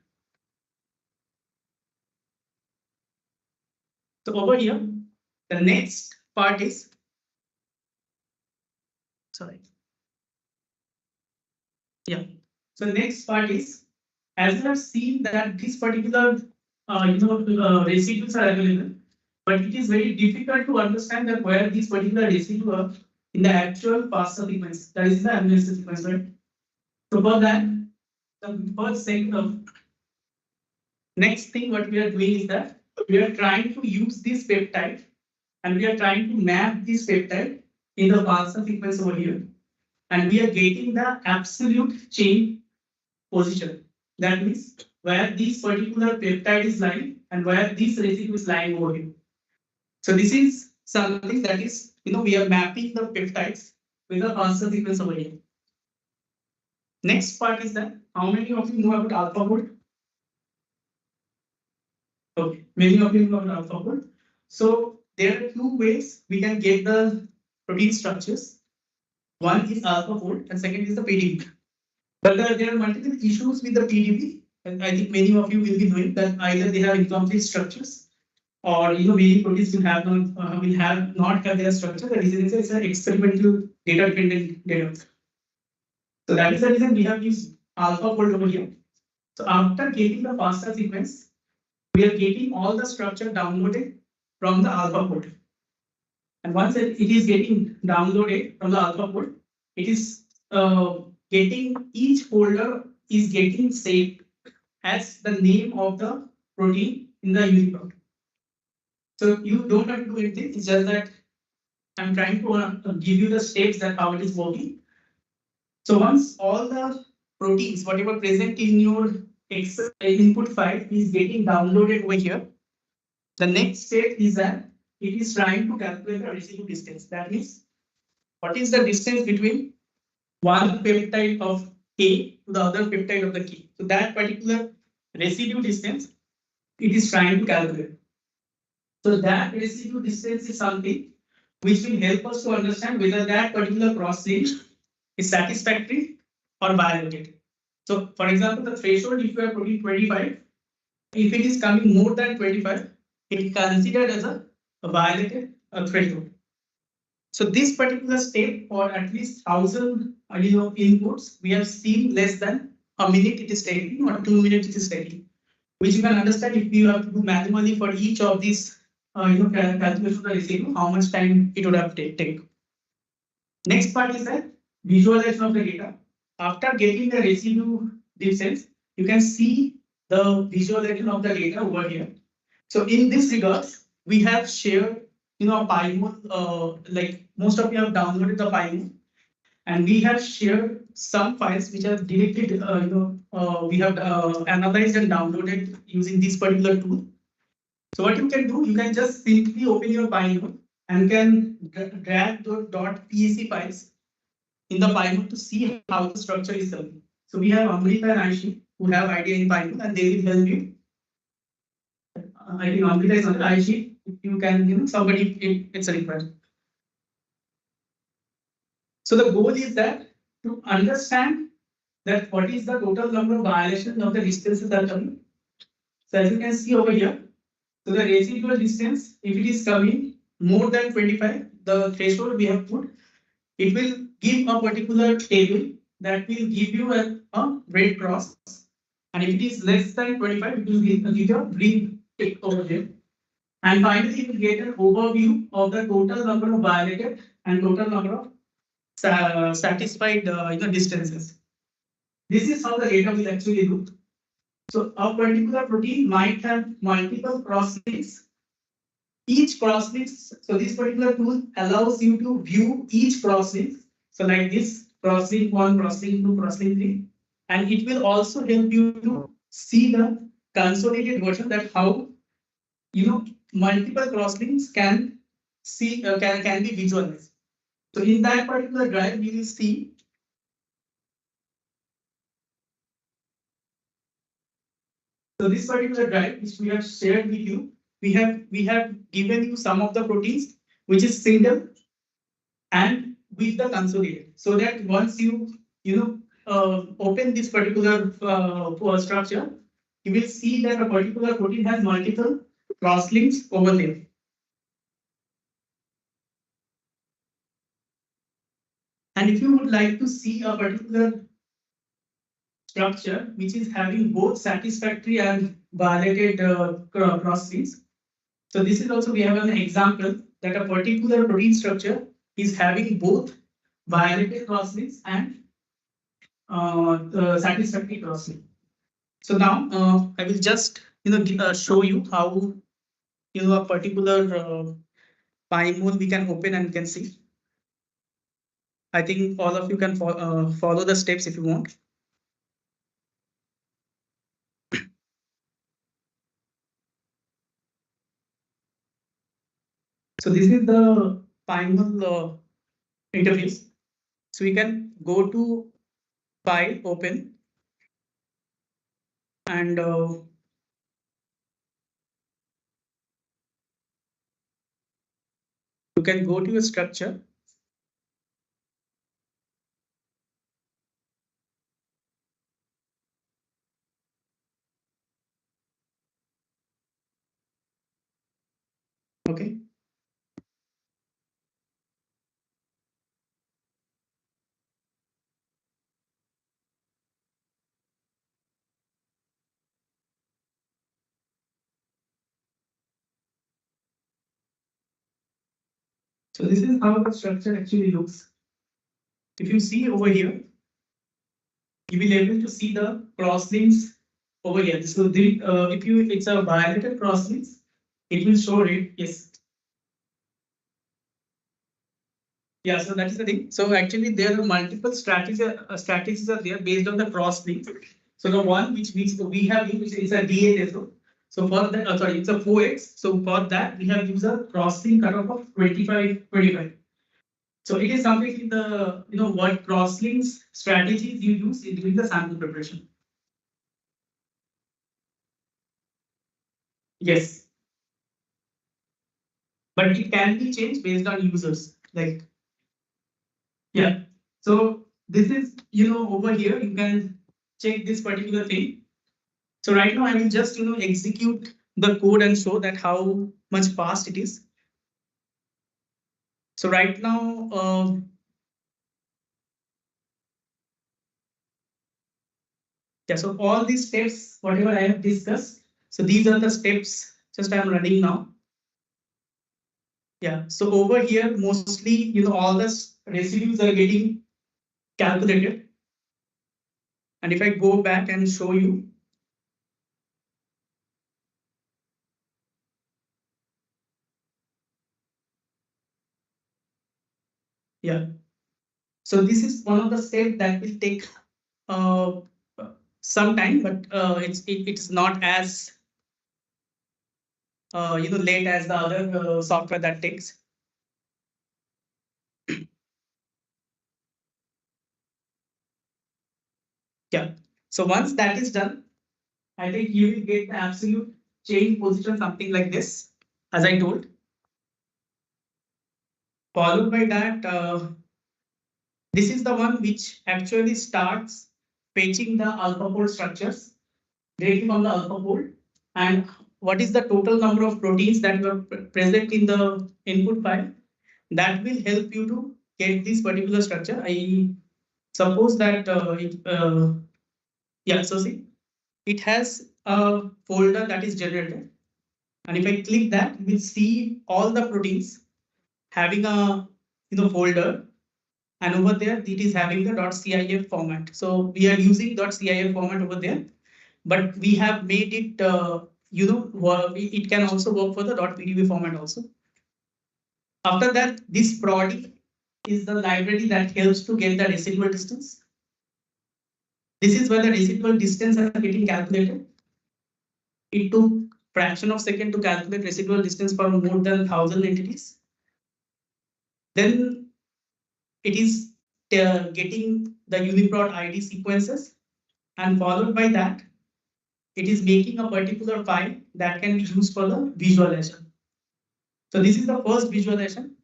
So over here, the next part is sorry. Yeah. So next part is, as you have seen that this particular residues are available, but it is very difficult to understand that where these particular residues are in the actual FASTA sequence, that is the amino acid sequence, right? So for that, the first thing of next thing what we are doing is that we are trying to use this peptide and we are trying to map this peptide in the FASTA sequence over here. And we are getting the absolute chain position. That means where this particular peptide is lying and where this residue is lying over here. So this is something that is, we are mapping the peptides with the FASTA sequence over here. Next part is that how many of you know about AlphaFold? Okay, many of you know about AlphaFold. So there are two ways we can get the protein structures. One is AlphaFold and second is the PDB. But there are multiple issues with the PDB, and I think many of you will be knowing that either they have incomplete structures, or many proteins will not have their structure. The reason is an experimental data dependent data. So that is the reason we have used AlphaFold over here. So after getting the FASTA sequence, we are getting all the structure downloaded from the AlphaFold. And once it is getting downloaded from the AlphaFold, it is getting each folder is getting saved as the name of the protein in the UniProt. So you don't have to do anything. It's just that I'm trying to give you the steps that how it is working. So once all the proteins, whatever present in your input file is getting downloaded over here, the next step is that it is trying to calculate the residue distance. That means what is the distance between one peptide of K to the other peptide of the K. So that particular residue distance, it is trying to calculate. So that residue distance is something which will help us to understand whether that particular cross-link is satisfactory or violated. So for example, the threshold, if you are putting 25, if it is coming more than 25, it is considered as a violated threshold. So this particular step, or at least 1,000 inputs, we have seen less than a minute it is taking or 2 minutes it is taking, which you can understand if you have to do manually for each of these calculation of the residue, how much time it would have taken. Next part is that visualization of the data. After getting the residue distance, you can see the visualization of the data over here. So in this regards, we have shared PyMon, like most of you have downloaded the PyMon, and we have shared some files which are directly we have analyzed and downloaded using this particular tool. So what you can do, you can just simply open your PyMon and can drag the .pec files in the PyMon to see how the structure is coming. So we have Amrita and Aishi who have idea in PyMon, and they will help you. I think Amrita is on Aishi. If you can, somebody, it's required. So the goal is that to understand that what is the total number of violations of the distances that are coming. So as you can see over here, so the residual distance, if it is coming more than 25, the threshold we have put, it will give a particular table that will give you a red cross. And if it is less than 25, it will give you a green tick over there. And finally, you will get an overview of the total number of violated and total number of satisfied distances. This is how the data will actually look. So a particular protein might have multiple crosslinks. Each crosslink, so this particular tool allows you to view each crosslink. So like this crosslink 1, crosslink 2, crosslink 3, and it will also help you to see the consolidated version, that how multiple crosslinks can see can be visualized. So in that particular drive, you will see so this particular drive which we have shared with you, we have given you some of the proteins which is single and with the consolidated, so that once you open this particular structure, you will see that a particular protein has multiple crosslinks over there. And if you would like to see a particular structure which is having both satisfactory and violated crosslinks, so this is also, we have an example that a particular protein structure is having both violated crosslinks and satisfactory crosslink. So now I will just show you how a particular PyMol we can open and can see. I think all of you can follow the steps if you want. So this is the PyMol interface. So we can go to Py open and you can go to a structure. Okay. So this is how the structure actually looks. If you see over here, you will be able to see the crosslinks over here. So if it's a violated crosslinks, it will show it. Yes. Yeah, so that is the thing. So actually there are multiple strategies are there based on the crosslinks. So the one which we have used is a DA. So for that, it's a 4x. So for that, we have used a crosslink cutoff of 25. So it is something in the what crosslinks strategies you use in doing the sample preparation. Yes. But it can be changed based on users. Like, yeah. So this is over here you can check this particular thing. So right now I will just execute the code and show that how much fast it is. So right now yeah, so all these steps, whatever I have discussed, so these are the steps just I am running now. Yeah, so over here mostly all the residues are getting calculated. And if I go back and show you, yeah, so this is one of the steps that will take some time, but it's not as late as the other software that takes. Yeah, so once that is done, I think you will get the absolute change position, something like this, as I told. Followed by that, this is the one which actually starts fetching the AlphaFold structures directly from the AlphaFold, and what is the total number of proteins that were present in the input file. That will help you to get this particular structure. I suppose that yeah, so see, it has a folder that is generated, and if I click that, you will see all the proteins having a folder, and over there it is having the .cif format. So we are using .cif format over there, but we have made it, it can also work for the .pdb format also. After that, this prod is the library that helps to get the residual distance. This is where the residual distance are getting calculated. It took fraction of second to calculate residual distance for more than 1,000 entities. Then it is getting the UniProt ID sequences, and followed by that, it is making a particular file that can be used for the visualization. So this is the first visualization,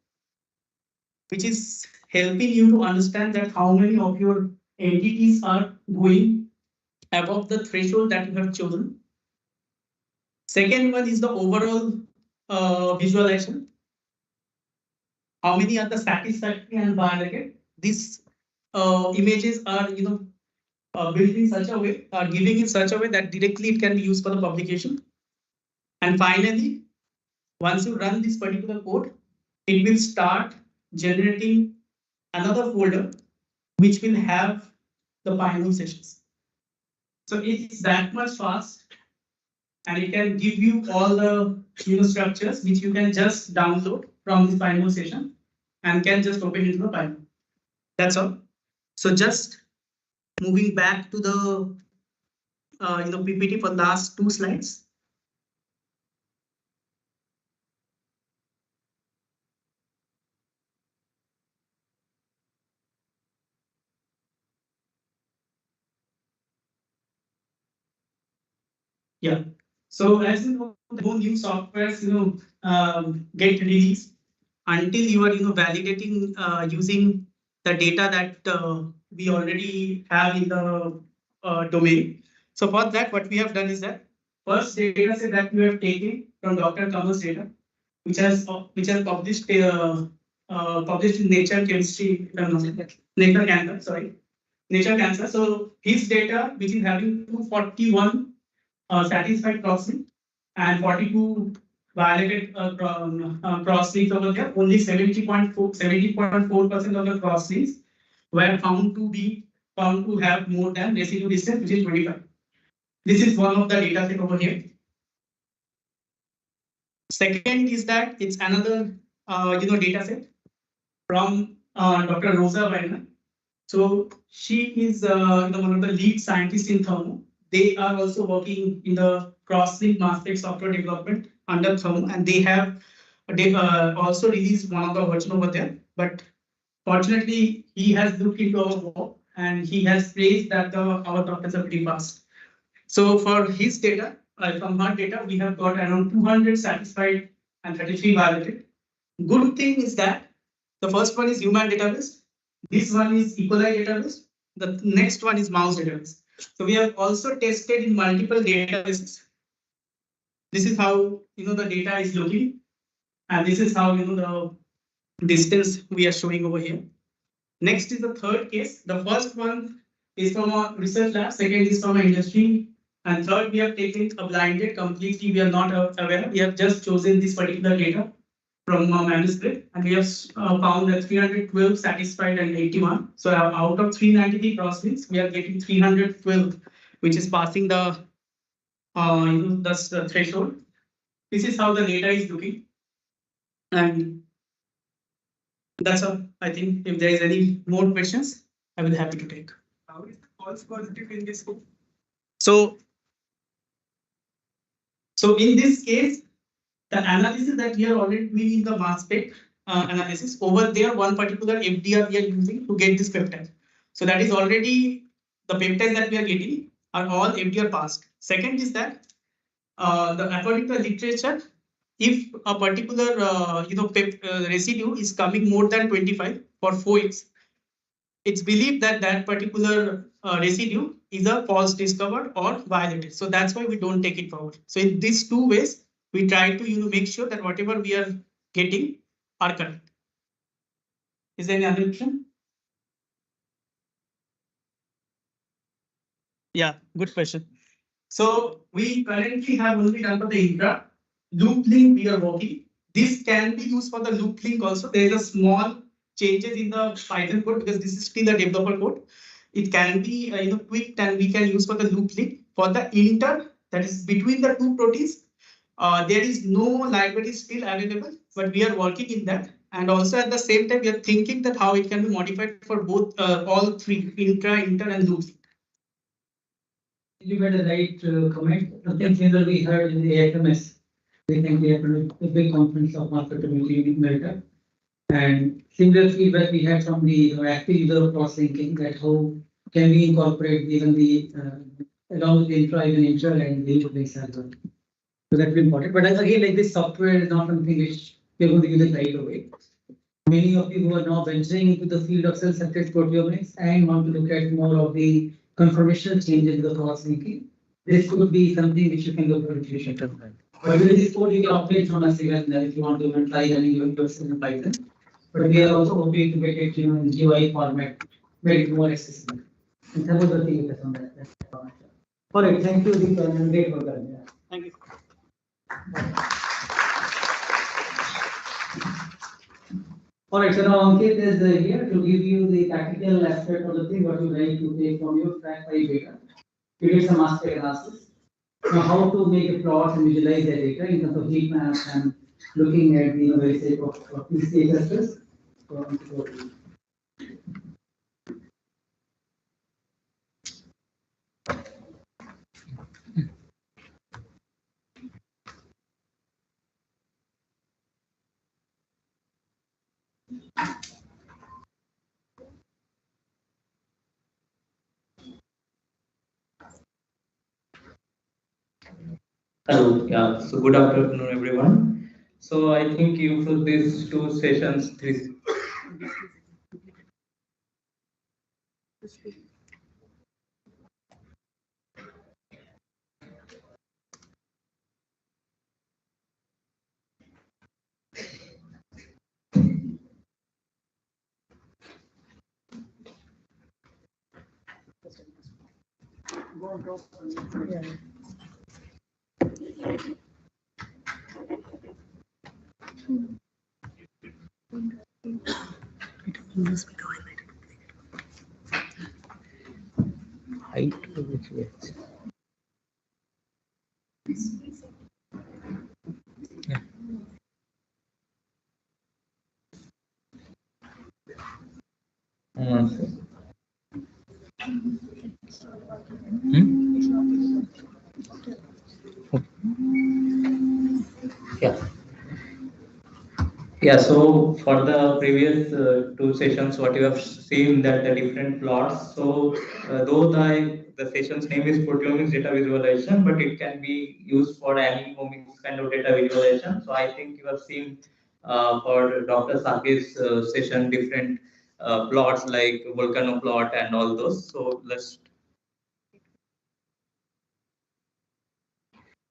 which is helping you to understand that how many of your entities are going above the threshold that you have chosen. Second one is the overall visualization. How many are the satisfactory and violated? These images are built in such a way, are giving in such a way that directly it can be used for the publication. And finally, once you run this particular code, it will start generating another folder which will have the final sessions. So it's that much fast, and it can give you all the structures which you can just download from this final session and can just open into the file. That's all. So just moving back to the PPT for last 2 slides. Yeah. So as you know, the new softwares get released until you are validating using the data that we already have in the domain. So for that, what we have done is that first data set that we have taken from Dr. Kamal's data, which has published published in Nature Chemistry, Nature Cancer, sorry, Nature Cancer. So his data, which is having 241 satisfied crossing and 42 violated crossings over there. Only 70.4% of the crossings were found to have more than residue distance, which is 25. This is one of the data set over here. Second is that it's another data set from Dr. Rosa Weiner. So she is one of the lead scientists in Thermo. They are also working in the cross-link mass spec software development under Thermo, and they have also released one of the version over there. But fortunately, he has looked into our work and he has praised that our doctors are pretty fast. So for his data, from her data, we have got around 200 satisfied and 33 violated. Good thing is that the first one is human database. This one is E. coli database. The next one is mouse database. So we have also tested in multiple databases. This is how the data is looking, and this is how the distance we are showing over here. Next is the third case. The first one is from a research lab. Second is from an industry, and third we have taken a blinded completely. We are not aware. We have just chosen this particular data from a manuscript, and we have found that 312 satisfied and 81. So out of 393 crosslinks, we are getting 312, which is passing the the threshold. This is how the data is looking, and that's all. I think if there is any more questions, I will be happy to take. How is the false positive in this group? So in this case, the analysis that we are already doing in the mass spec analysis over there, one particular FDR we are using to get this peptide. So that is already the peptides that we are getting are all FDR passed. Second is that according to the literature, if a particular residue is coming more than 25 for 4x, it's believed that that particular residue is a false discovered or violated. So that's why we don't take it forward. So in these 2 ways, we try to make sure that whatever we are getting are correct. Is there any other question? Yeah, good question. So we currently have only done for the intra. Loop link we are working. This can be used for the loop link also. There is a small changes in the Python code because this is still a developer code. It can be tweaked and we can use for the loop link. For the inter, that is between the two proteins, there is no library still available, but we are working in that. And also at the same time, we are thinking that how it can be modified for both all three, intra, inter, and loop. You made a right comment. Something similar we heard in the AFMS. We think we have a big conference of mass spectrometry in America. And similar feedback we had from the active user of cross-linking, that how can we incorporate even the along with the intra, even intra and the loop links as well. So that's important. But again, like this software is not something which we're going to use it right away. Many of you who are now venturing into the field of cell surface proteomics and want to look at more of the conformational changes in the cross-linking, this could be something which you can look at in the future. But with this code, you can operate from us even if you want to even try running your yourself in Python. But we are also hoping to get it in GUI format, make it more accessible. And some of the things on that. All right, thank you, Deep, and great work. Yeah. Thank you. All right, so now Ankit is here to give you the practical aspect of the thing, what you like to take from your track 5 data. You did some aspect analysis. Now, how to make a plot and visualize the data in terms of heat maps and looking at the very sake of these data sets. Hello, yeah, so good afternoon, everyone. So I think you put these two sessions, three. Height of which works. Yeah. Yeah. Yeah, so for the previous two sessions, what you have seen that the different plots. So though the session's name is proteomics data visualization, but it can be used for any omics kind of data visualization. So I think you have seen for Dr. Saki's session different plots like volcano plot and all those. So let's.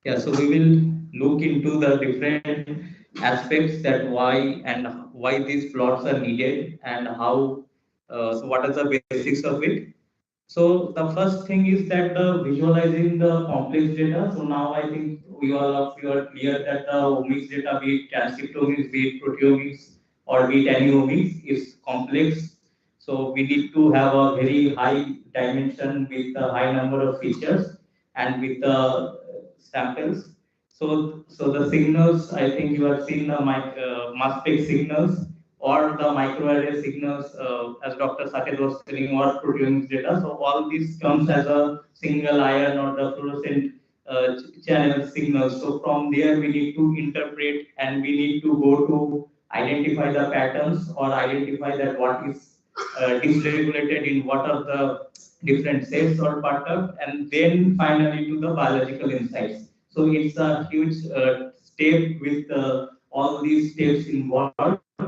Yeah, so we will look into the different aspects that why these plots are needed and how. So what are the basics of it? So the first thing is that visualizing the complex data. So now I think we all of you are clear that the omics data, be it transcriptomics, be it proteomics, or be it any omics, is complex. So we need to have a very high dimension with a high number of features and with the samples. So the signals, I think you have seen the mass spec signals or the microarray signals, as Dr. Saket was telling, or proteomics data. So all this comes as a single ion or the fluorescent channel signals. So from there we need to interpret and we need to go to identify the patterns or identify that what is dysregulated in what are the different cells or pattern, and then finally to the biological insights. So it's a huge step with all these steps involved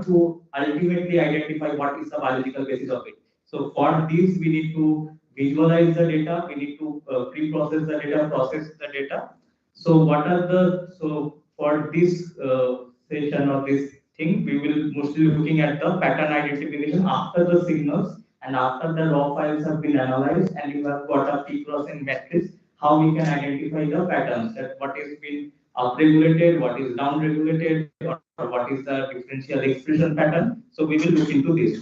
to ultimately identify what is the biological basis of it. So for this, we need to visualize the data, we need to pre-process the data, process the data. So for this session or this thing, we will mostly looking at the pattern identification after the signals and after the raw files have been analyzed and you have got a p-cross and matrix, how we can identify the patterns, that what is been upregulated, what is downregulated, or what is the differential expression pattern. So we will look into this.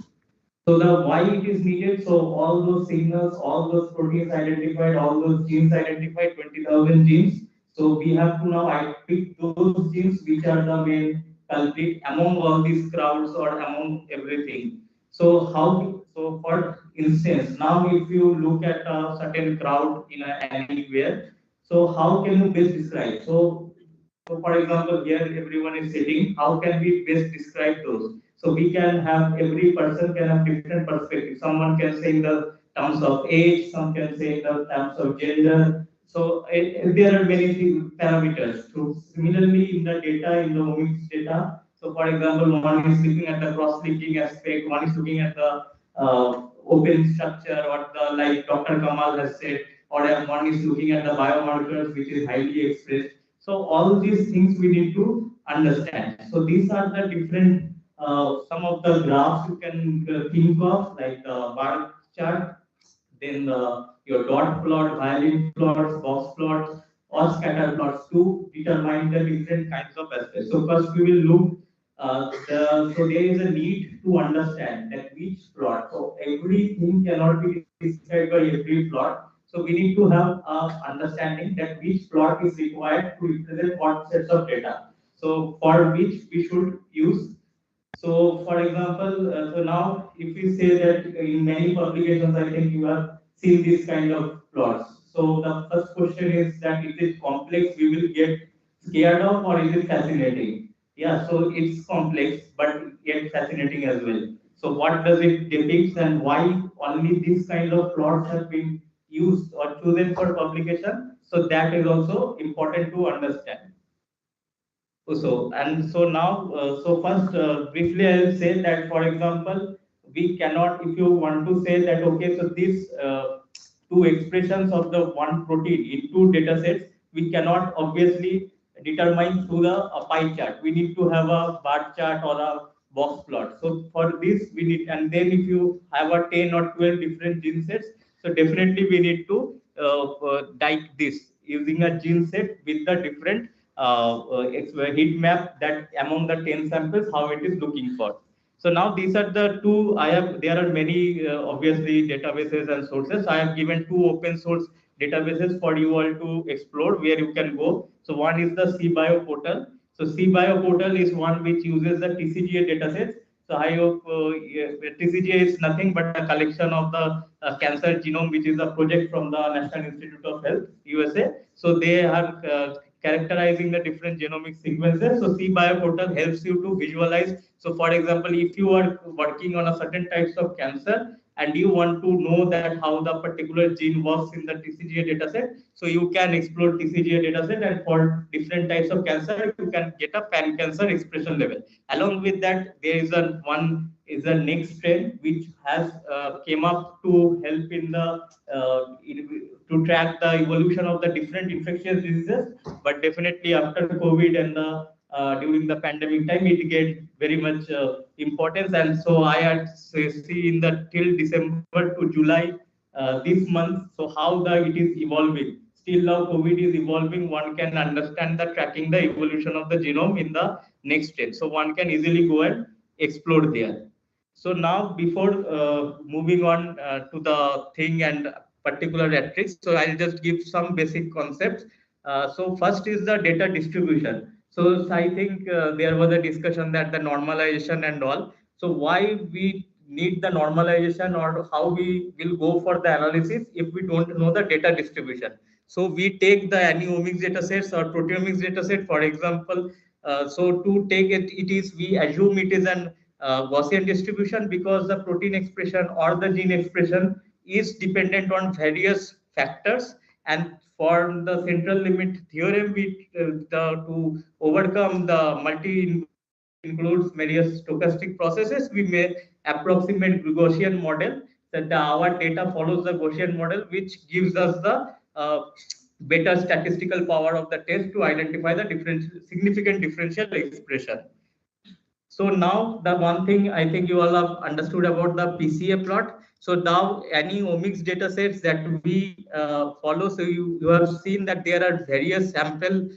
So the why it is needed, so all those signals, all those proteins identified, all those genes identified, 20,000 genes. So we have to now pick those genes which are the main culprit among all these crowds or among everything. So so for instance, now if you look at a certain crowd in anywhere, so how can you best describe? So for example, here everyone is sitting, how can we best describe those? So we can have, every person can have different perspectives. Someone can say in the terms of age, some can say in the terms of gender. So there are many parameters. So similarly in the data, in the omics data, so for example, one is looking at the cross-linking aspect, one is looking at the open structure, or the, like Dr. Kamal has said, or one is looking at the biomarkers, which is highly expressed. So all these things we need to understand. So these are the different, some of the graphs you can think of, like the bar chart, then your dot plot, violin plots, box plots, or scatter plots to determine the different kinds of aspects. So first we will look, so there is a need to understand that which plot. So everything cannot be described by every plot. So we need to have understanding that which plot is required to represent what sets of data. So for which we should use. So for example, so now if we say that in many publications, I think you have seen this kind of plots. So the first question is that, is it complex, we will get scared of, or is it fascinating? Yeah, so it's complex, but yet fascinating as well. So what does it depict, and why only this kind of plots have been used or chosen for publication? So that is also important to understand. So now, so first briefly I will say that, for example, we cannot, if you want to say that, okay, so these two expressions of the one protein in two data sets, we cannot obviously determine through the pie chart. We need to have a bar chart or a box plot. So for this we need, and then if you have a 10 or 12 different gene sets, so definitely we need to dike this using a gene set with the different heat map that among the 10 samples, how it is looking for. So now these are the two, there are many obviously databases and sources. I have given two open source databases for you all to explore where you can go. So one is the CBio portal. So CBio portal is one which uses the TCGA datasets. So I hope TCGA is nothing but a collection of the cancer genome, which is a project from the National Institute of Health, USA. So they are characterizing the different genomic sequences. So CBio portal helps you to visualize. So for example, if you are working on a certain types of cancer and you want to know that how the particular gene works in the TCGA dataset, so you can explore TCGA dataset, and for different types of cancer, you can get a pan cancer expression level. Along with that, there is a next trend which has came up to help in the to track the evolution of the different infectious diseases. But definitely after COVID and the during the pandemic time, it get very much importance. And so I had see in the till December to July this month, so how it is evolving. Still now COVID is evolving, one can understand the tracking the evolution of the genome in the next trend. So one can easily go and explore there. So now before moving on to the thing and particular metrics, so I'll just give some basic concepts. So first is the data distribution. So I think there was a discussion that the normalization and all. So why we need the normalization, or how we will go for the analysis if we don't know the data distribution? So we take the any omics datasets or proteomics dataset, for example. So to take it, we assume it is an Gaussian distribution, because the protein expression or the gene expression is dependent on various factors. And for the central limit theorem, to overcome the multi includes various stochastic processes, we may approximate Gaussian model, that our data follows the Gaussian model, which gives us the better statistical power of the test to identify the significant differential expression. So now the one thing I think you all have understood about the PCA plot. So now any omics data sets that we follow, so you have seen that there are various sample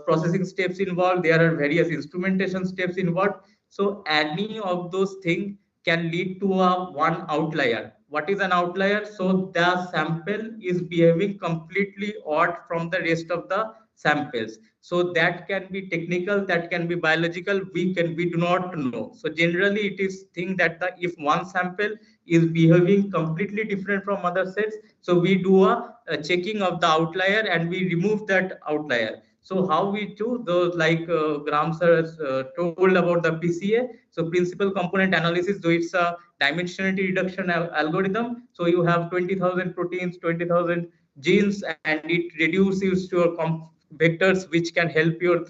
processing steps involved, there are various instrumentation steps involved. So any of those things can lead to a one outlier. What is an outlier? So the sample is behaving completely odd from the rest of the samples. So that can be technical, that can be biological, we do not know. So generally it is thing that if one sample is behaving completely different from other sets, so we do a checking of the outlier and we remove that outlier. So how we do those, like Graham sir has told about the PCA, so principal component analysis, so it's a dimensionality reduction algorithm. So you have 20,000 proteins, 20,000 genes, and it reduces to your vectors, which can help you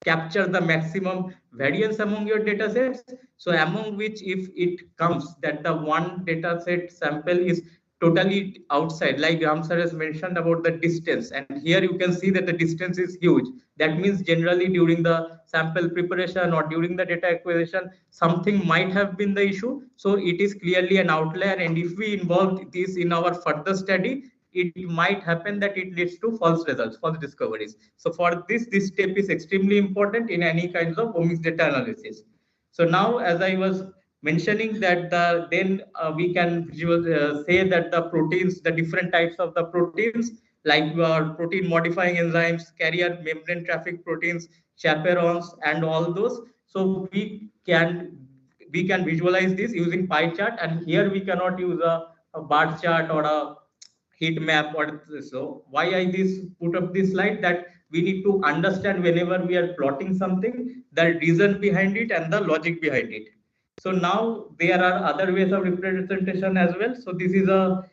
capture the maximum variance among your data sets. So among which, if it comes that the one data set sample is totally outside, like Graham sir has mentioned about the distance, and here you can see that the distance is huge. That means generally during the sample preparation or during the data acquisition, something might have been the issue. So it is clearly an outlier, and if we involve this in our further study, it might happen that it leads to false results, false discoveries. So for this step is extremely important in any kinds of omics data analysis. So now, as I was mentioning that we can say that the proteins, the different types of the proteins, like protein modifying enzymes, carrier membrane traffic proteins, chaperones, and all those. So we can visualize this using pie chart, and here we cannot use a bar chart or a heat map. Or so why I put up this slide, that we need to understand whenever we are plotting something, the reason behind it and the logic behind it. So now there are other ways of representation as well. So this is a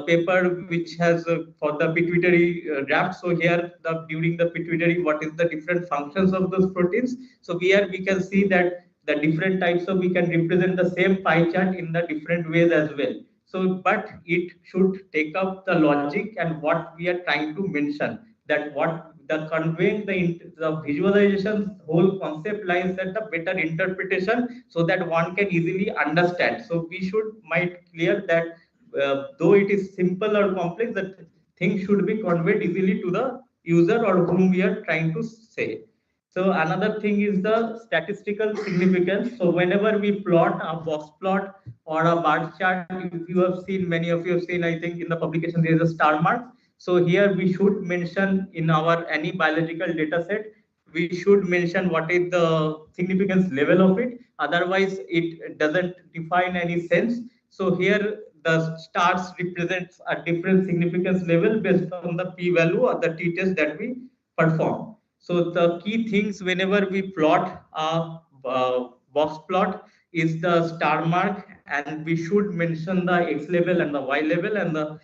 paper which has for the pituitary graft. So here during the pituitary, what is the different functions of those proteins? So here we can see that the different types of, we can represent the same pie chart in the different ways as well. So, but it should take up the logic and what we are trying to mention, that what the conveying the visualization whole concept lies at the better interpretation, so that one can easily understand. So we might clear that though it is simple or complex, that thing should be conveyed easily to the user or whom we are trying to say. So another thing is the statistical significance. So whenever we plot a box plot or a bar chart, if you have seen, many of you have seen, I think in the publication there is a star mark. So here we should mention in any biological data set, we should mention what is the significance level of it. Otherwise, it doesn't define any sense. So here the stars represents a different significance level based on the p-value or the t-test that we perform. So the key things whenever we plot a box plot is the star mark, and we should mention the x level and the y level and the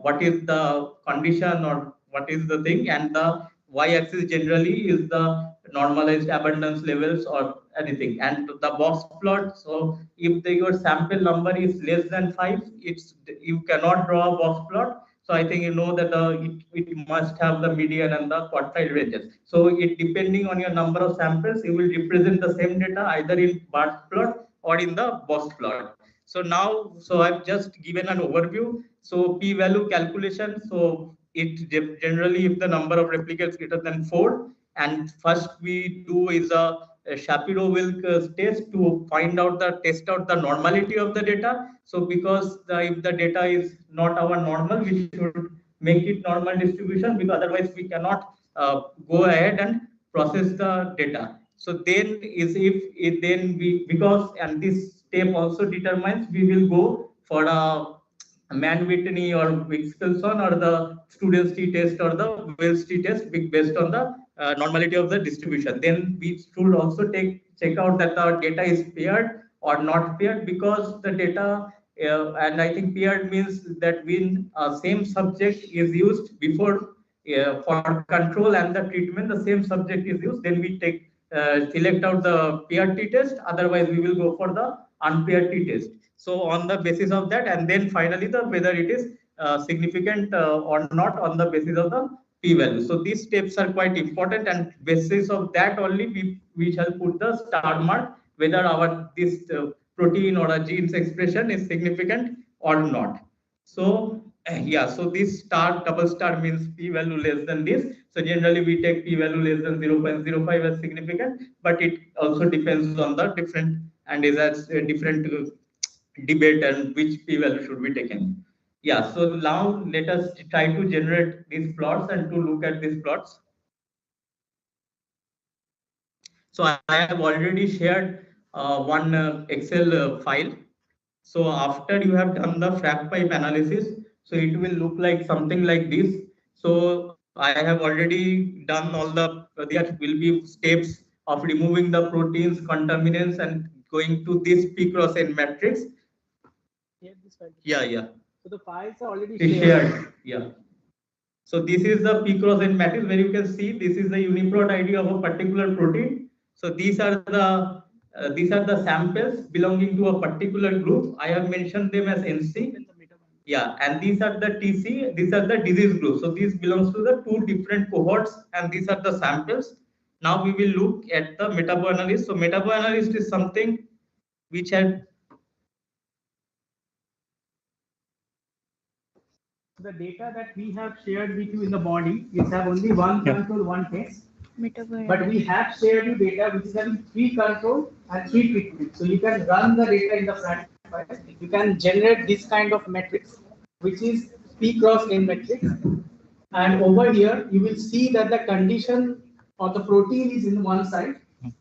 what is the condition or what is the thing, and the y-axis generally is the normalized abundance levels or anything. And the box plot, so if your sample number is less than 5, you cannot draw a box plot. So I think you know that it must have the median and the quartile ranges. So it depending on your number of samples, you will represent the same data either in bar plot or in the box plot. So now, so I've just given an overview. So p-value calculation. So it generally, if the number of replicates greater than 4, and first we do is a Shapiro-Wilk test to test out the normality of the data. So because if the data is not our normal, we should make it normal distribution, because otherwise we cannot go ahead and process the data. So then and this step also determines we will go for a Mann-Whitney or Wilkinson or the student's t-test or the Wells t-test based on the normality of the distribution. Then we should also check out that the data is paired or not paired, because the data and I think paired means that when same subject is used before for control and the treatment, the same subject is used, then we select out the paired t-test. Otherwise we will go for the unpaired t-test. So on the basis of that, and then finally whether it is significant or not on the basis of the p-value. So these steps are quite important, and basis of that only we shall put the star mark whether this protein or a gene's expression is significant or not. So yeah, so this double star means p-value less than this. So generally we take p-value less than 0.05 as significant, but it also depends on the different and is as different debate and which p-value should be taken. Yeah, so now let us try to generate these plots and to look at these plots. So I have already shared one Excel file. So after you have done the frag pipe analysis, so it will look like something like this. So I have already done all the, there will be steps of removing the proteins, contaminants, and going to this P cross N matrix. Yeah. So the files are already shared. Yeah. So this is the P cross N matrix where you can see this is the UniProt ID of a particular protein. So these are the samples belonging to a particular group. I have mentioned them as NC. Yeah, and these are the TC. These are the disease groups. So these belongs to the two different cohorts, and these are the samples. Now we will look at the metaboanalyst. So metaboanalyst is something which had the data that we have shared with you in the body is have only one control, one test. But we have shared you data which is having 3 control and 3 treatment. So you can run the data in the front. You can generate this kind of matrix, which is P cross N matrix. And over here, you will see that the condition of the protein is in one side,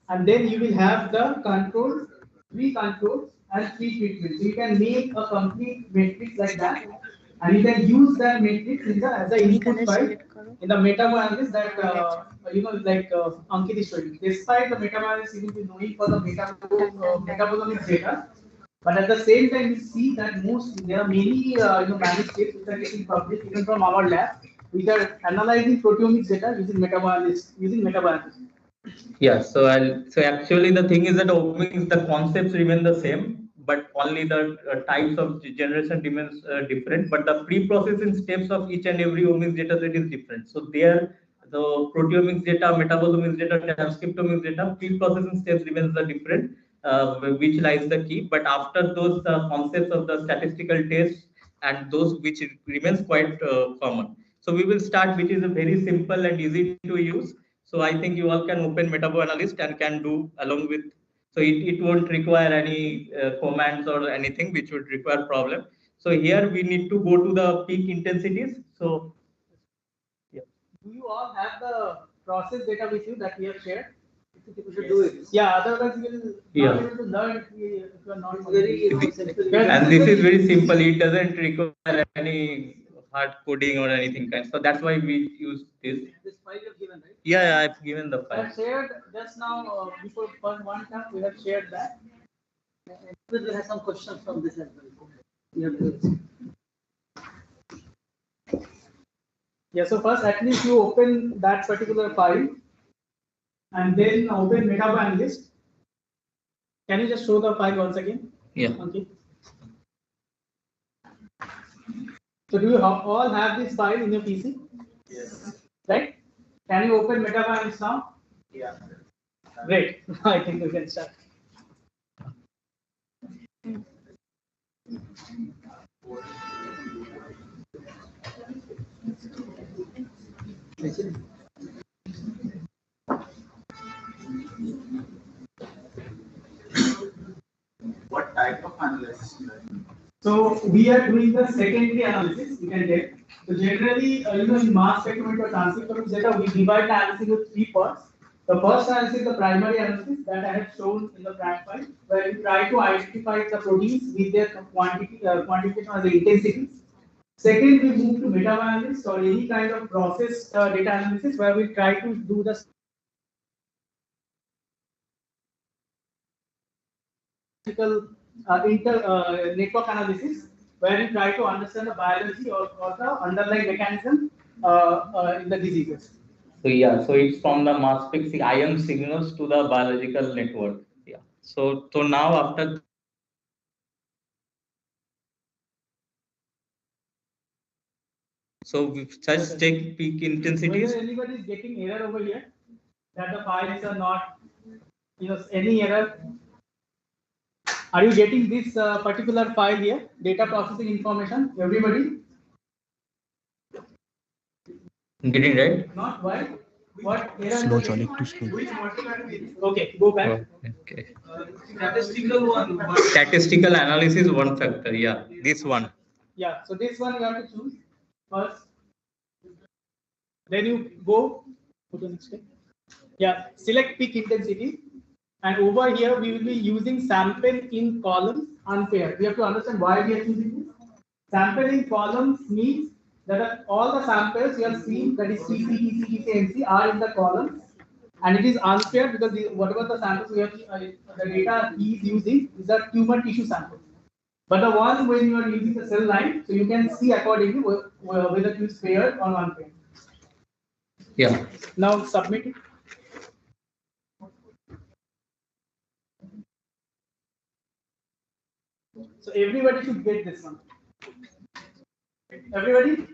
and then you will have the control, 3 controls and 3 treatments. So you can make a complete matrix like that. And you can use that matrix in the as an input file in the metaboanalysis that Ankit is showing. Despite the metaboanalysis, you will be knowing for the metabolomics data, but at the same time, you see that there are many manuscripts which are getting published even from our lab, which are analyzing proteomics data using metaboanalysis. Yeah. So actually the thing is that omics, the concepts remain the same, but only the types of generation remains different, but the pre-processing steps of each and every omics data set is different. So there, the proteomics data, metabolomics data, transcriptomics data, pre-processing steps remains the different, which lies the key. But after those, the concepts of the statistical tests and those which remains quite common. So we will start, which is a very simple and easy to use. So I think you all can open metaboanalyst and can do along with. So it won't require any commands or anything which would require problem. So here we need to go to the peak intensities. So yeah. Do you all have the process data with you that we have shared? You should do it. Yeah, otherwise you will not able to learn if you are not very. And this is very simple. It doesn't require any hard coding or anything kind. So that's why we use this. This file you have given, right? Yeah, I've given the file. I have shared just now before one time we have shared that. We have some questions from this as well. Yeah, so first at least you open that particular file and then open metaboanalyst. Can you just show the file once again? Yeah. Okay. So do you all have this file in your PC? Yes. Right? Can you open metaboanalyst now? Yeah. Great. I think we can start. What type of analysis? So we are doing the secondary analysis. You can take. So generally, in mass spectrometry or transcriptomics data, we divide the analysis into 3 parts. The first analysis is the primary analysis that I have shown in the frag file, where you try to identify the proteins with their quantification or the intensity. Second, we move to meta-analysis or any kind of process data analysis, where we try to do the network analysis, where we try to understand the biology or the underlying mechanism in the diseases. So yeah, so it's from the mass spec ion signals to the biological network. Yeah. So now after. So we just check peak intensities. Whether anybody is getting error over here, that the files are not, any error. Are you getting this particular file here? Data processing information, everybody? Getting right? Not why? what era Slow, is Jolly, too slow. which model are we using? Okay, go back. Okay. Statistical one. Statistical analysis one factor. Yeah, this one. Yeah, so this one you have to choose first. Then you go to the next step. Yeah, select peak intensity. And over here, we will be using sample in columns unpaired. We have to understand why we are choosing this. Sample in columns means that all the samples you have seen, that is TC, TC, TC, NC, are in the columns. And it is unpaired because whatever the samples we have, the data he is using is a tumor tissue sample. But the one when you are using the cell line, so you can see accordingly whether it is paired or unpaired. Yeah. Now submit it. So everybody should get this one. Everybody?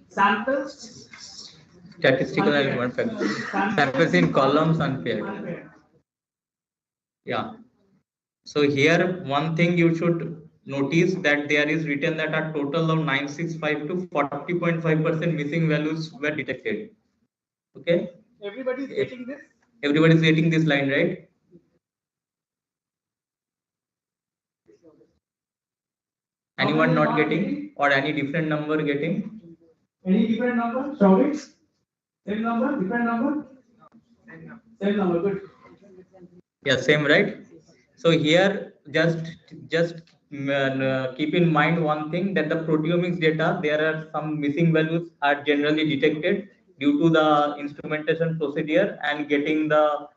Samples. Statistical and one factor. Samples in columns unpaired. Yeah. So here one thing you should notice that there is written that a total of 965 to 40.5% missing values were detected. Okay. Everybody is getting this? Everybody is getting this line, right? Anyone not getting or any different number getting? Any different number? Show it. Same number? Different number? Same number. Good. Yeah, same, right? So here just keep in mind one thing, that the proteomics data, there are some missing values are generally detected due to the instrumentation procedure and getting the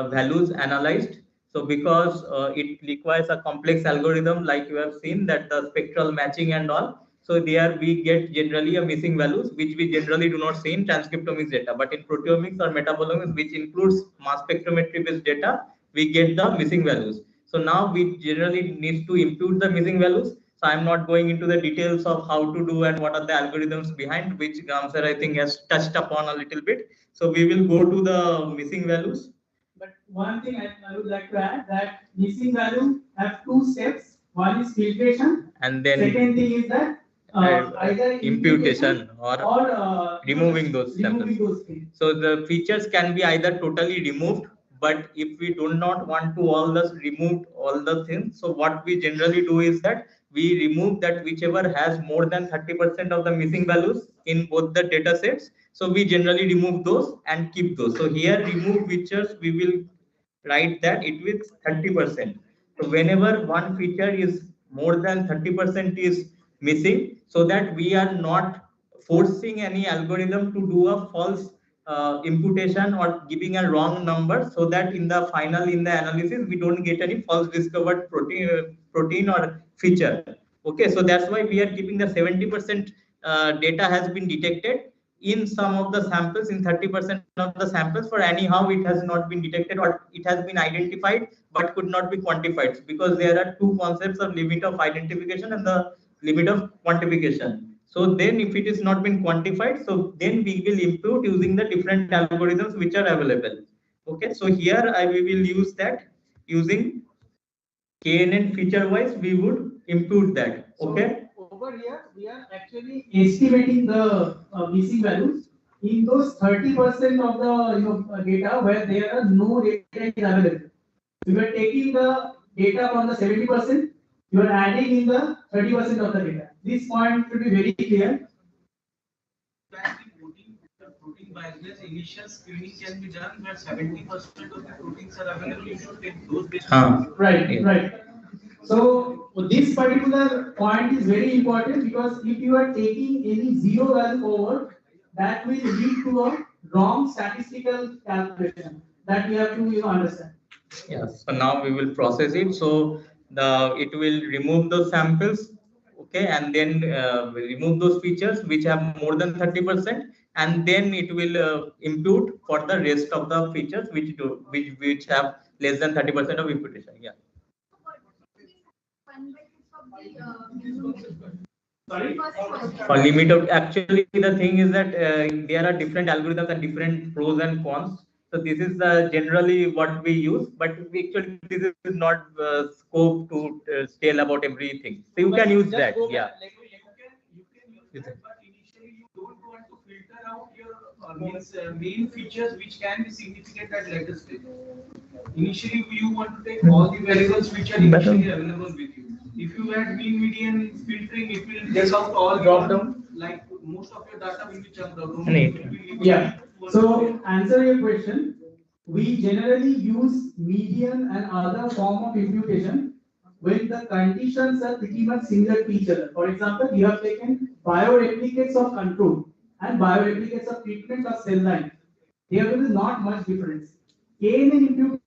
values analyzed. So because it requires a complex algorithm, like you have seen that the spectral matching and all. So there we get generally a missing values, which we generally do not see in transcriptomics data. But in proteomics or metabolomics, which includes mass spectrometry based data, we get the missing values. So now we generally need to impute the missing values. So I'm not going into the details of how to do and what are the algorithms behind, which Ram sir I think has touched upon a little bit. So we will go to the missing values. But one thing I would like to add, that missing value have two steps. One is filtration, and then second thing is that either imputation or removing those samples. So the features can be either totally removed, but if we do not want to remove all the things, so what we generally do is that we remove that whichever has more than 30% of the missing values in both the data sets. So we generally remove those and keep those. So here remove features, we will write that it with 30%. So whenever one feature is more than 30% is missing, so that we are not forcing any algorithm to do a false imputation or giving a wrong number, so that in the final in the analysis we don't get any false discovered protein or feature. Okay, so that's why we are giving the 70% data has been detected in some of the samples, in 30% of the samples. For anyhow it has not been detected or it has been identified but could not be quantified, because there are two concepts of limit of identification and the limit of quantification. So then if it is not been quantified, so then we will impute using the different algorithms which are available. Okay, so here we will use that using KNN feature wise, we would impute that. Okay. So over here, we are actually estimating the missing values in those 30% of the data where there are no data is available. We are taking the data from the 70%. You are adding in the 30% of the data. This point should be very clear. Protein biasness initial screening can be done where 70% of the proteins are available. You should take those based. Right, right. So this particular point is very important, because if you are taking any zero value over, that will lead to a wrong statistical calculation that we have to understand. Yes. So now we will process it. So it will remove those samples. Okay, and then remove those features which have more than 30%, and then it will impute for the rest of the features which have less than 30% of imputation. Yeah. Sorry? For limit of, actually the thing is that there are different algorithms and different pros and cons. So this is generally what we use, but actually this is not scope to tell about everything. So you can use that. Yeah. You can use that, but initially you don't want to filter out means main features which can be significant at later stage. Initially, you want to take all the variables which are initially available with you. If you add mean, median, filtering, it will take out all drop down. Like most of your data will be chunked out. Yeah. So answer your question. We generally use median and other form of imputation when the conditions are pretty much similar to each other. For example, you have taken bioreplicates of control and bioreplicates of treatment of cell line. There is not much difference. KNN imputation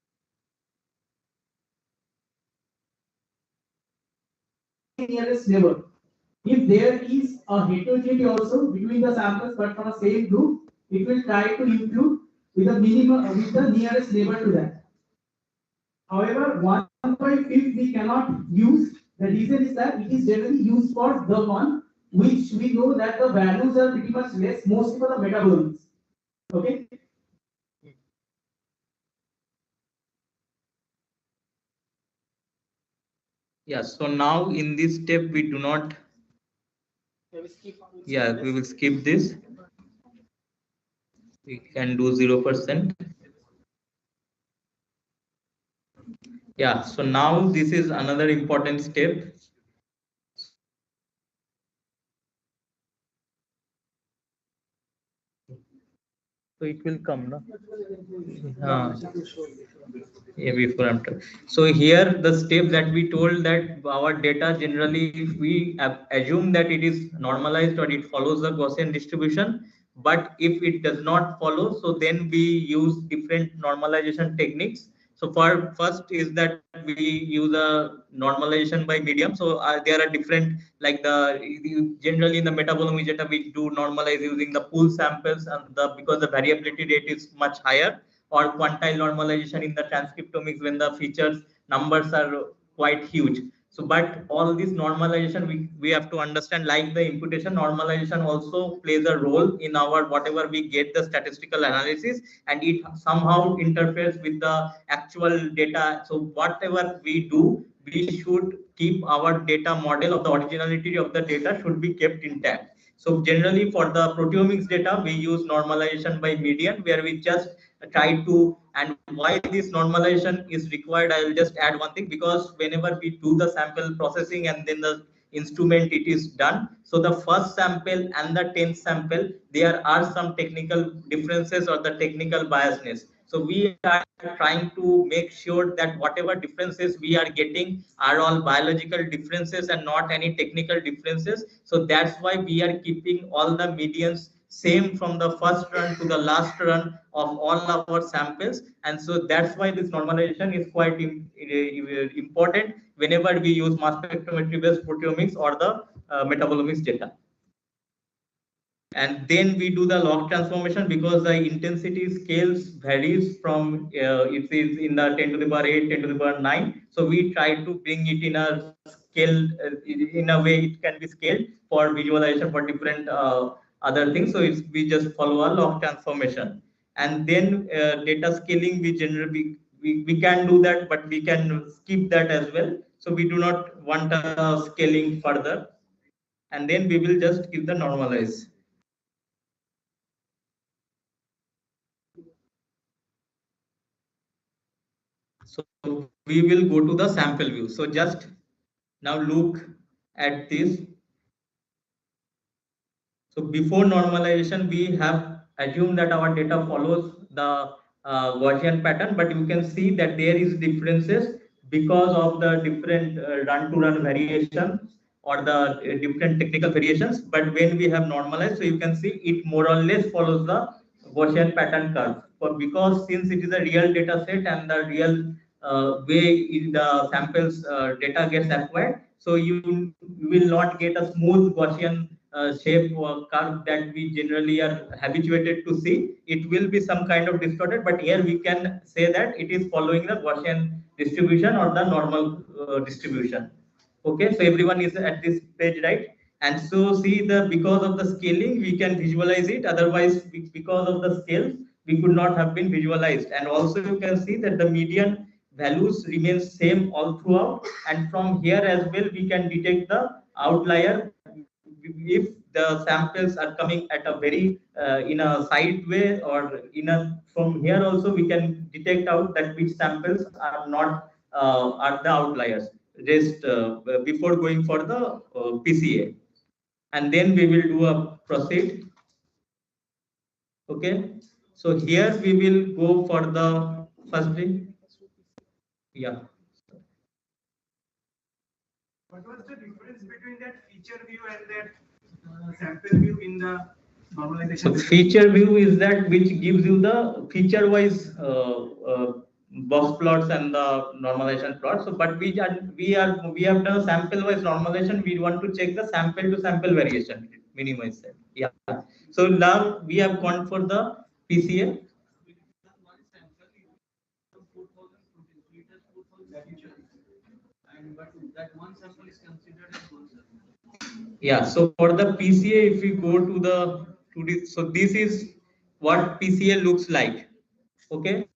nearest neighbor. If there is a heterogeneity also between the samples but from the same group, it will try to impute with the minimum with the nearest neighbor to that. However, 1/5 we cannot use. The reason is that it is generally used for the one which we know that the values are pretty much less, mostly for the metabolomics. Okay. Yeah, so now in this step we do not, yeah, we will skip this. We can do 0%. Yeah, so now this is another important step. So it will come, no? Yeah, before I'm talking. So here the step that we told that our data generally, if we assume that it is normalized or it follows the Gaussian distribution, but if it does not follow, so then we use different normalization techniques. So for first is that we use a normalization by medium. So there are different, like generally in the metabolomics data we do normalize using the pool samples, and because the variability rate is much higher, or quantile normalization in the transcriptomics when the features numbers are quite huge. So, but all this normalization we have to understand, like the imputation, normalization also plays a role in our whatever we get the statistical analysis, and it somehow interferes with the actual data. So whatever we do, we should keep our data model of the originality of the data should be kept intact. So generally for the proteomics data, we use normalization by median, where we just try to, and why this normalization is required, I will just add one thing, because whenever we do the sample processing and then the instrument it is done, so the first sample and the 10th sample, there are some technical differences or the technical biasness. So we are trying to make sure that whatever differences we are getting are all biological differences and not any technical differences. So that's why we are keeping all the medians same from the first run to the last run of all our samples. And so that's why this normalization is quite important whenever we use mass spectrometry based proteomics or the metabolomics data. And then we do the log transformation, because the intensity scales varies from it is in the 10 to the power 8, 10 to the power 9. So we try to bring it in a scale, in a way it can be scaled for visualization for different other things. So we just follow a log transformation. And then data scaling, we generally we can do that, but we can skip that as well. So we do not want scaling further. And then we will just give the normalize. So we will go to the sample view. So just now look at this. So before normalization, we have assumed that our data follows the Gaussian pattern, but you can see that there is differences because of the different run-to-run variations or the different technical variations. But when we have normalized, so you can see it more or less follows the Gaussian pattern curve. Because since it is a real data set and the real way in the samples data gets acquired, so you will not get a smooth Gaussian shape or curve that we generally are habituated to see. It will be some kind of distorted, but here we can say that it is following the Gaussian distribution or the normal distribution. Okay, so everyone is at this page, right? And so see, the because of the scaling we can visualize it, otherwise because of the scales we could not have been visualized. And also you can see that the median values remain same all throughout, and from here as well we can detect the outlier if the samples are coming at a very in a side way, or in a from here also we can detect out that which samples are not are the outliers just before going for the PCA, and then we will do a proceed. Okay, so here we will go for the firstly, yeah. What was the difference between that feature view and that sample view in the normalization? So feature view is that which gives you the feature wise box plots and the normalization plots. So, but we have done sample wise normalization. We want to check the sample to sample variation, minimize that. Yeah. So now we have gone for the PCA. But that one sample is considered as one sample. Yeah, so for the PCA, if we go to the so this is what PCA looks like. Okay.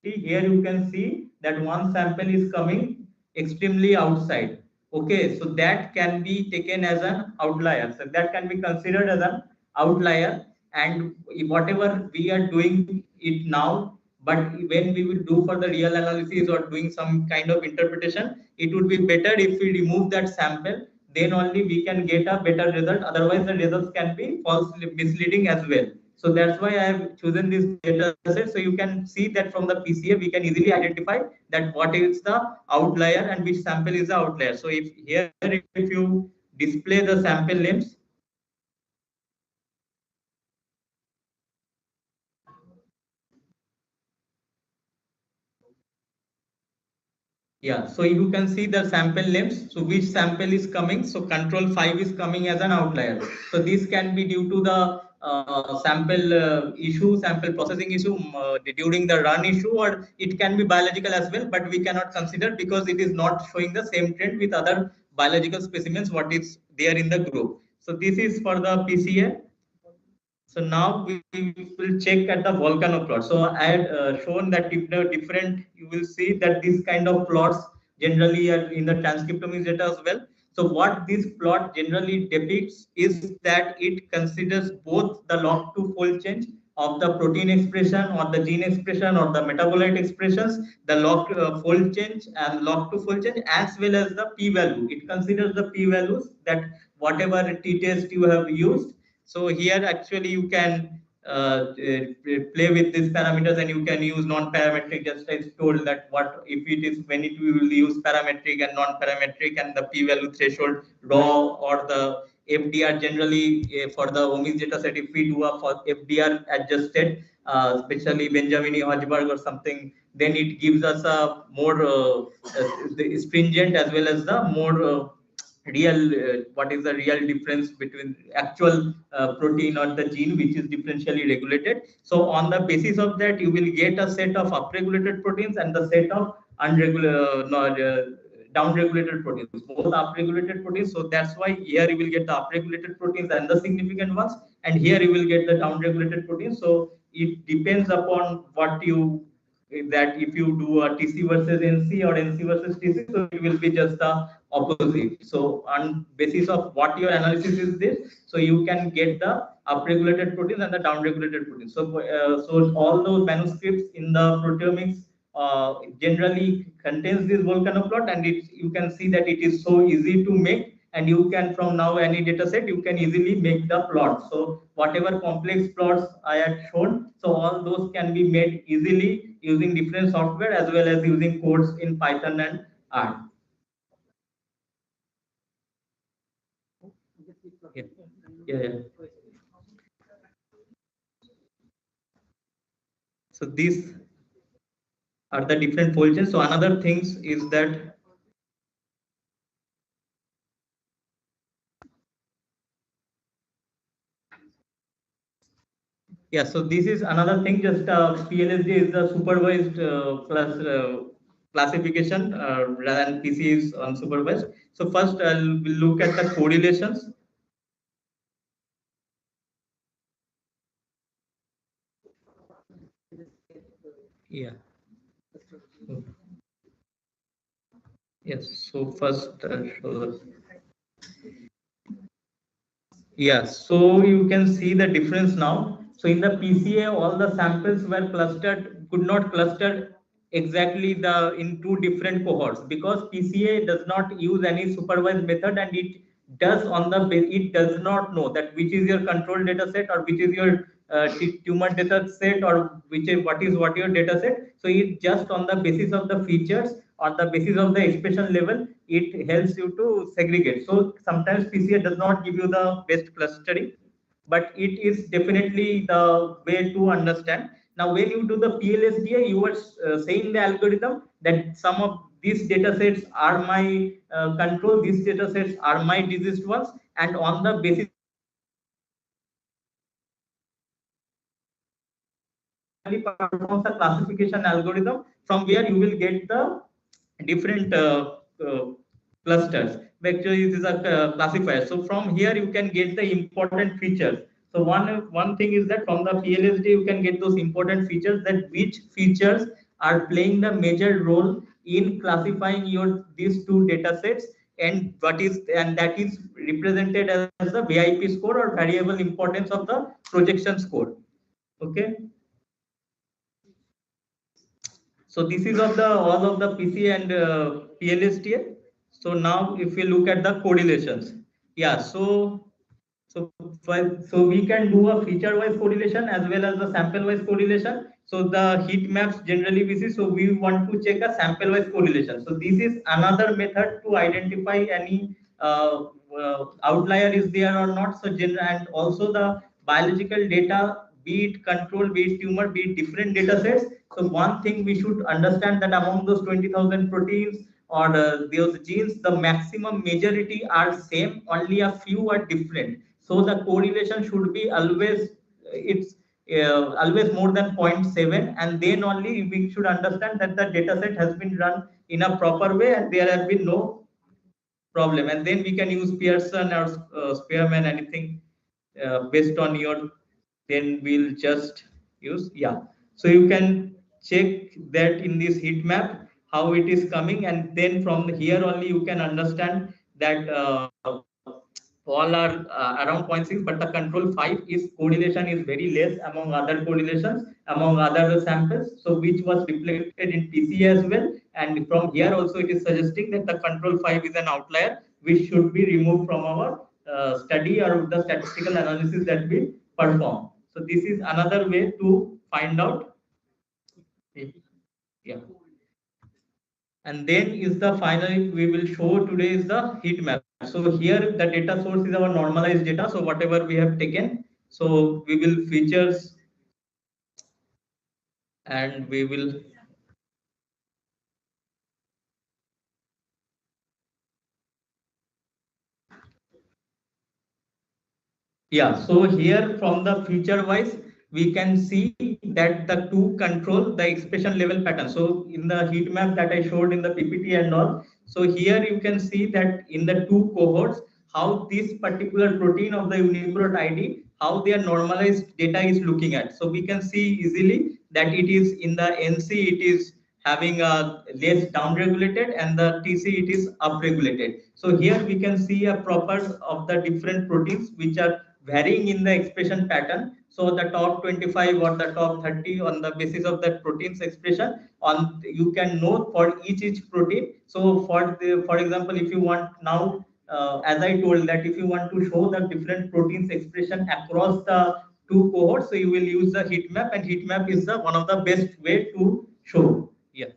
Here you can see that one sample is coming extremely outside. Okay, so that can be taken as an outlier. So that can be considered as an outlier, and whatever we are doing it now, but when we will do for the real analysis or doing some kind of interpretation, it would be better if we remove that sample. Then only we can get a better result. Otherwise, the results can be falsely misleading as well. So that's why I have chosen this data set. So you can see that from the PCA, we can easily identify that what is the outlier and which sample is the outlier. So if here, if you display the sample names, yeah, so you can see the sample names. So which sample is coming? So control 5 is coming as an outlier. So this can be due to the sample issue, sample processing issue during the run issue, or it can be biological as well, but we cannot consider because it is not showing the same trend with other biological specimens what is there in the group. So this is for the PCA. So now we will check at the volcano plot. So I had shown that if the different, you will see that this kind of plots generally are in the transcriptomics data as well. So what this plot generally depicts is that it considers both the log2 fold change of the protein expression or the gene expression or the metabolite expressions, the log fold change and log2 fold change, as well as the p-value. It considers the p-values that whatever t-test you have used. So here actually you can play with these parameters, and you can use non-parametric, just as told that what if it is when it we will use parametric and non-parametric, and the p-value threshold raw or the FDR generally for the omics data set, if we do a for FDR adjusted, especially Benjamini Hodgberg or something, then it gives us a more stringent as well as the more real what is the real difference between actual protein or the gene which is differentially regulated. So on the basis of that, you will get a set of upregulated proteins and the set of downregulated proteins, both upregulated proteins. So that's why here you will get the upregulated proteins and the significant ones, and here you will get the downregulated proteins. So it depends upon what you that if you do a TC versus NC or NC versus TC, so it will be just the opposite. So on basis of what your analysis is this, so you can get the upregulated proteins and the downregulated proteins. So so all those manuscripts in the proteomics generally contains this volcano plot, and you can see that it is so easy to make, and you can from now any data set you can easily make the plot. So whatever complex plots I had shown, so all those can be made easily using different software as well as using codes in Python and R. Yeah. So these are the different fold chains. So another things is that yeah, so this is another thing, just PLSG is the supervised classification rather than PC is unsupervised. So first we'll look at the correlations. Yeah. Yes. So first, yes. So you can see the difference now. So in the PCA, all the samples were clustered, could not cluster exactly in two different cohorts, because PCA does not use any supervised method, and it does not know that which is your control data set or which is your tumor data set, or what is your data set. So it just on the basis of the features, on the basis of the expression level, it helps you to segregate. So sometimes PCA does not give you the best clustering, but it is definitely the way to understand. Now, when you do the PLSDA, you are saying the algorithm that some of these data sets are my control, these data sets are my diseased ones, and on the basis performs a classification algorithm from where you will get the different clusters. Actually, this is a classifier. So from here you can get the important features. So one thing is that from the PLSD you can get those important features, that which features are playing the major role in classifying these two data sets, and that is represented as the VIP score, or variable importance of the projection score. Okay. So this is of all of the PCA and PLSTL. So now if we look at the correlations, yeah, so we can do a feature-wise correlation as well as the sample-wise correlation. So the heat maps generally we see, so we want to check a sample-wise correlation. So this is another method to identify any outlier is there or not. So and also the biological data, be it control, be it tumor, be it different data sets. So one thing we should understand that among those 20,000 proteins or those genes, the maximum majority are same, only a few are different. So the correlation should be always, it's always more than 0.7, and then only we should understand that the data set has been run in a proper way and there has been no problem. And then we can use Pearson or Spearman, anything based on your, then we'll just use, yeah. So you can check that in this heat map, how it is coming, and then from here only you can understand that all are around 0.6, but the control 5 is correlation is very less among other correlations, among other samples, so which was reflected in PCA as well. And from here also it is suggesting that the control 5 is an outlier which should be removed from our study or the statistical analysis that we perform. So this is another way to find out. Yeah. And then is the final we will show today is the heat map. So here the data source is our normalized data. So whatever we have taken, so we will features and we will yeah. So here from the feature wise, we can see that the two control the expression level pattern. So in the heat map that I showed in the PPT and all, so here you can see that in the two cohorts, how this particular protein of the UniProt ID, how their normalized data is looking at. So we can see easily that it is in the NC, it is having a less downregulated, and the TC it is upregulated. So here we can see a proper of the different proteins which are varying in the expression pattern. So the top 25 or the top 30 on the basis of that protein's expression, on you can know for each protein. So for example, if you want now, as I told that if you want to show the different proteins expression across the two cohorts, so you will use the heat map, and heat map is the one of the best way to show. Yeah.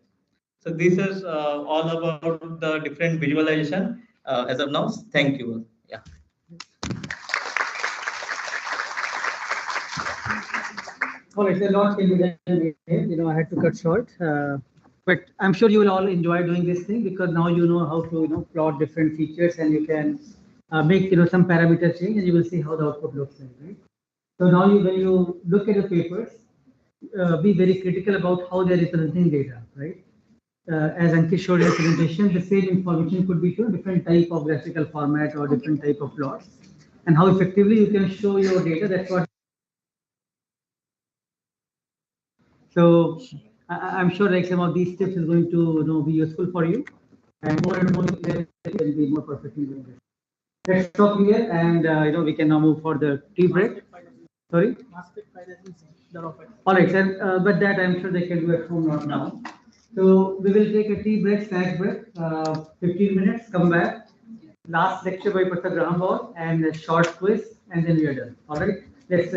So this is all about the different visualization as of now. Thank you. Yeah. All right, a lot can be done here. I had to cut short, but I'm sure you will all enjoy doing this thing, because now you know how to plot different features, and you can make some parameter change, and you will see how the output looks like, right? So now when you look at the papers, be very critical about how they're representing data, right? As Ankit showed in the presentation, the same information could be to a different type of graphical format or different type of plots, and how effectively you can show your data. That's what. So I'm sure like some of these tips is going to be useful for you. and more clarity will be more perfectly doing this. Let's stop here, and we can now move for the tea break. Sorry. All right, sir. But that I'm sure they can do at home, not now. So we will take a tea break, snack break, 15 minutes. Come back. Last lecture by Professor Graham Ball and a short quiz, and then we are done. All right. Let's.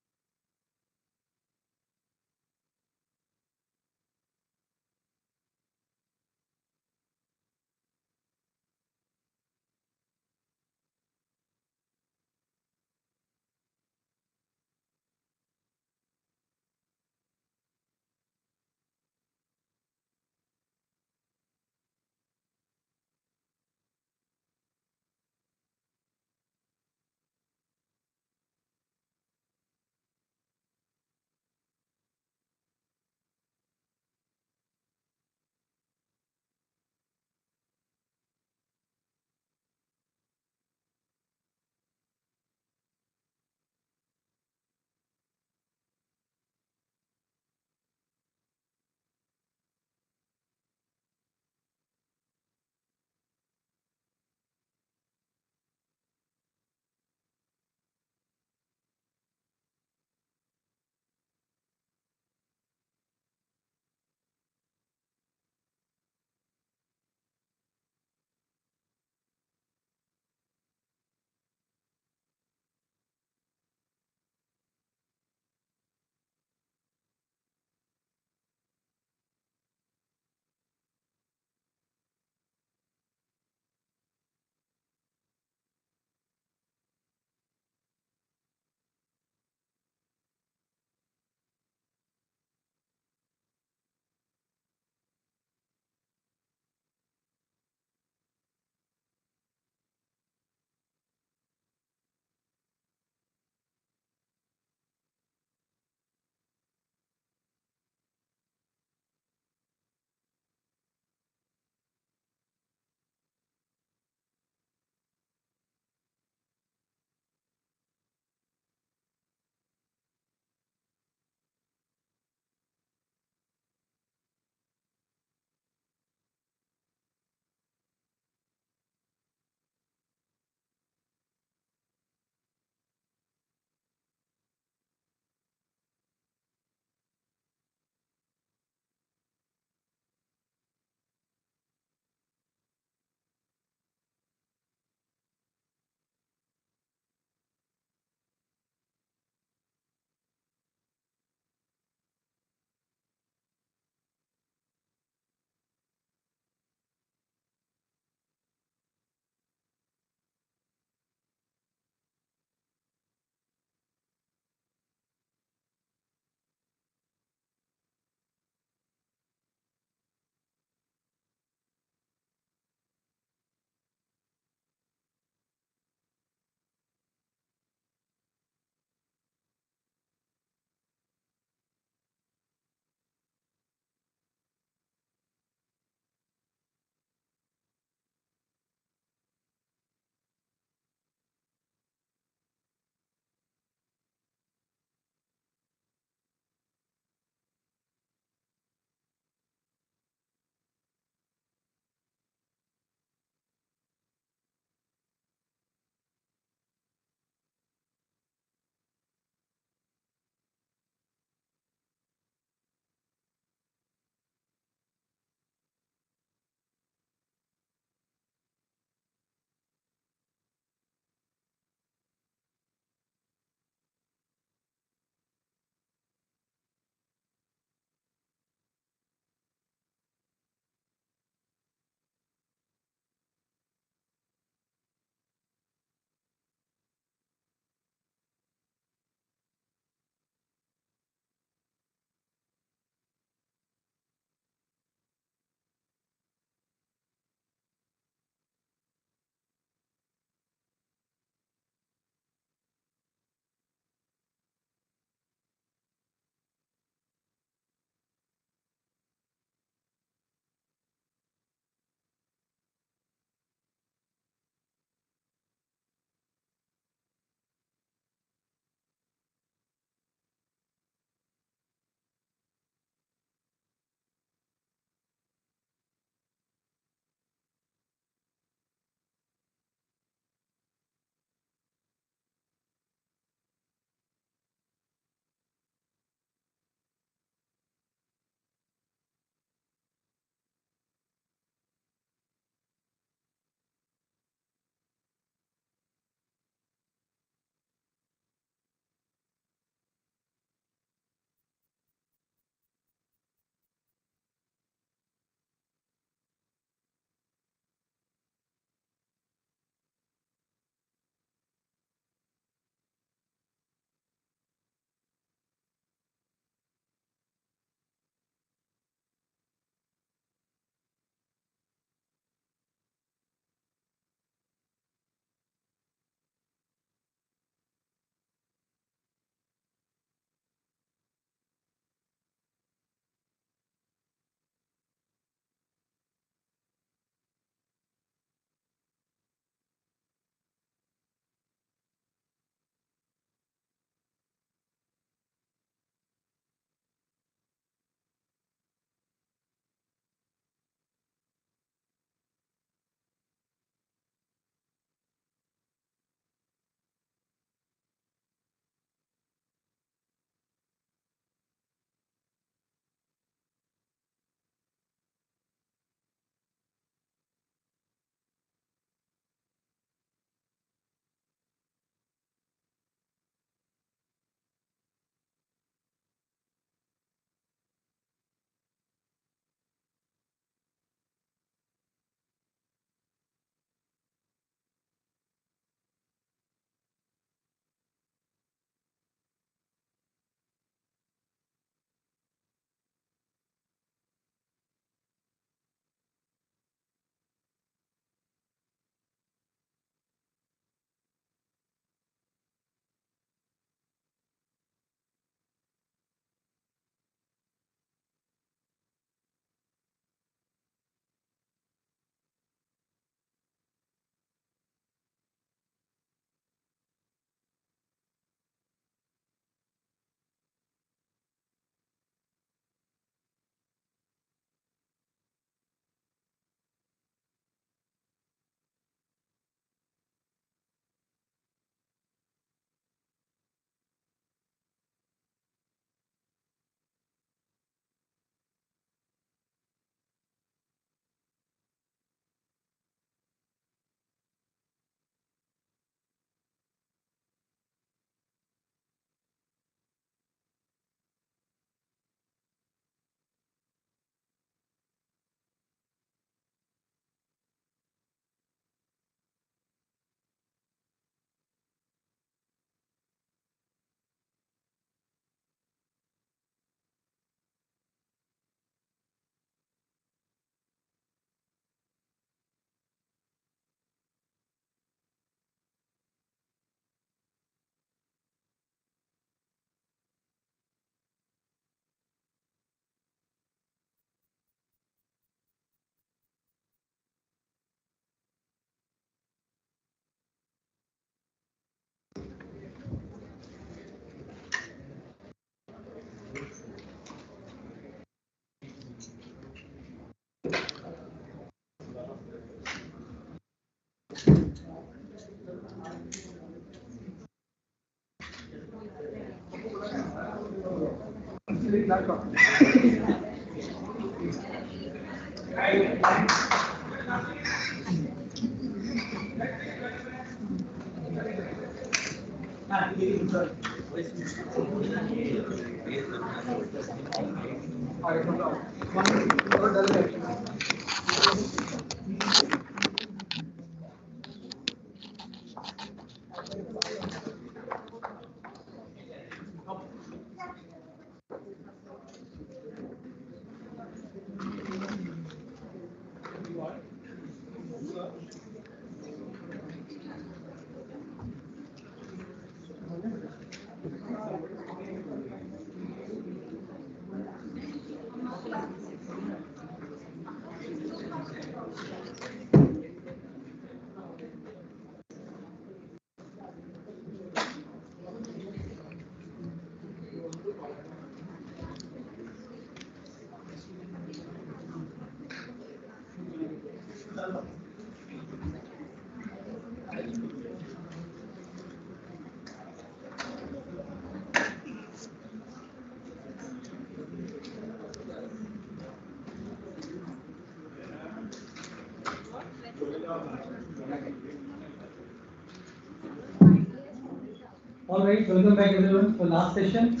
All right, welcome back everyone for last session.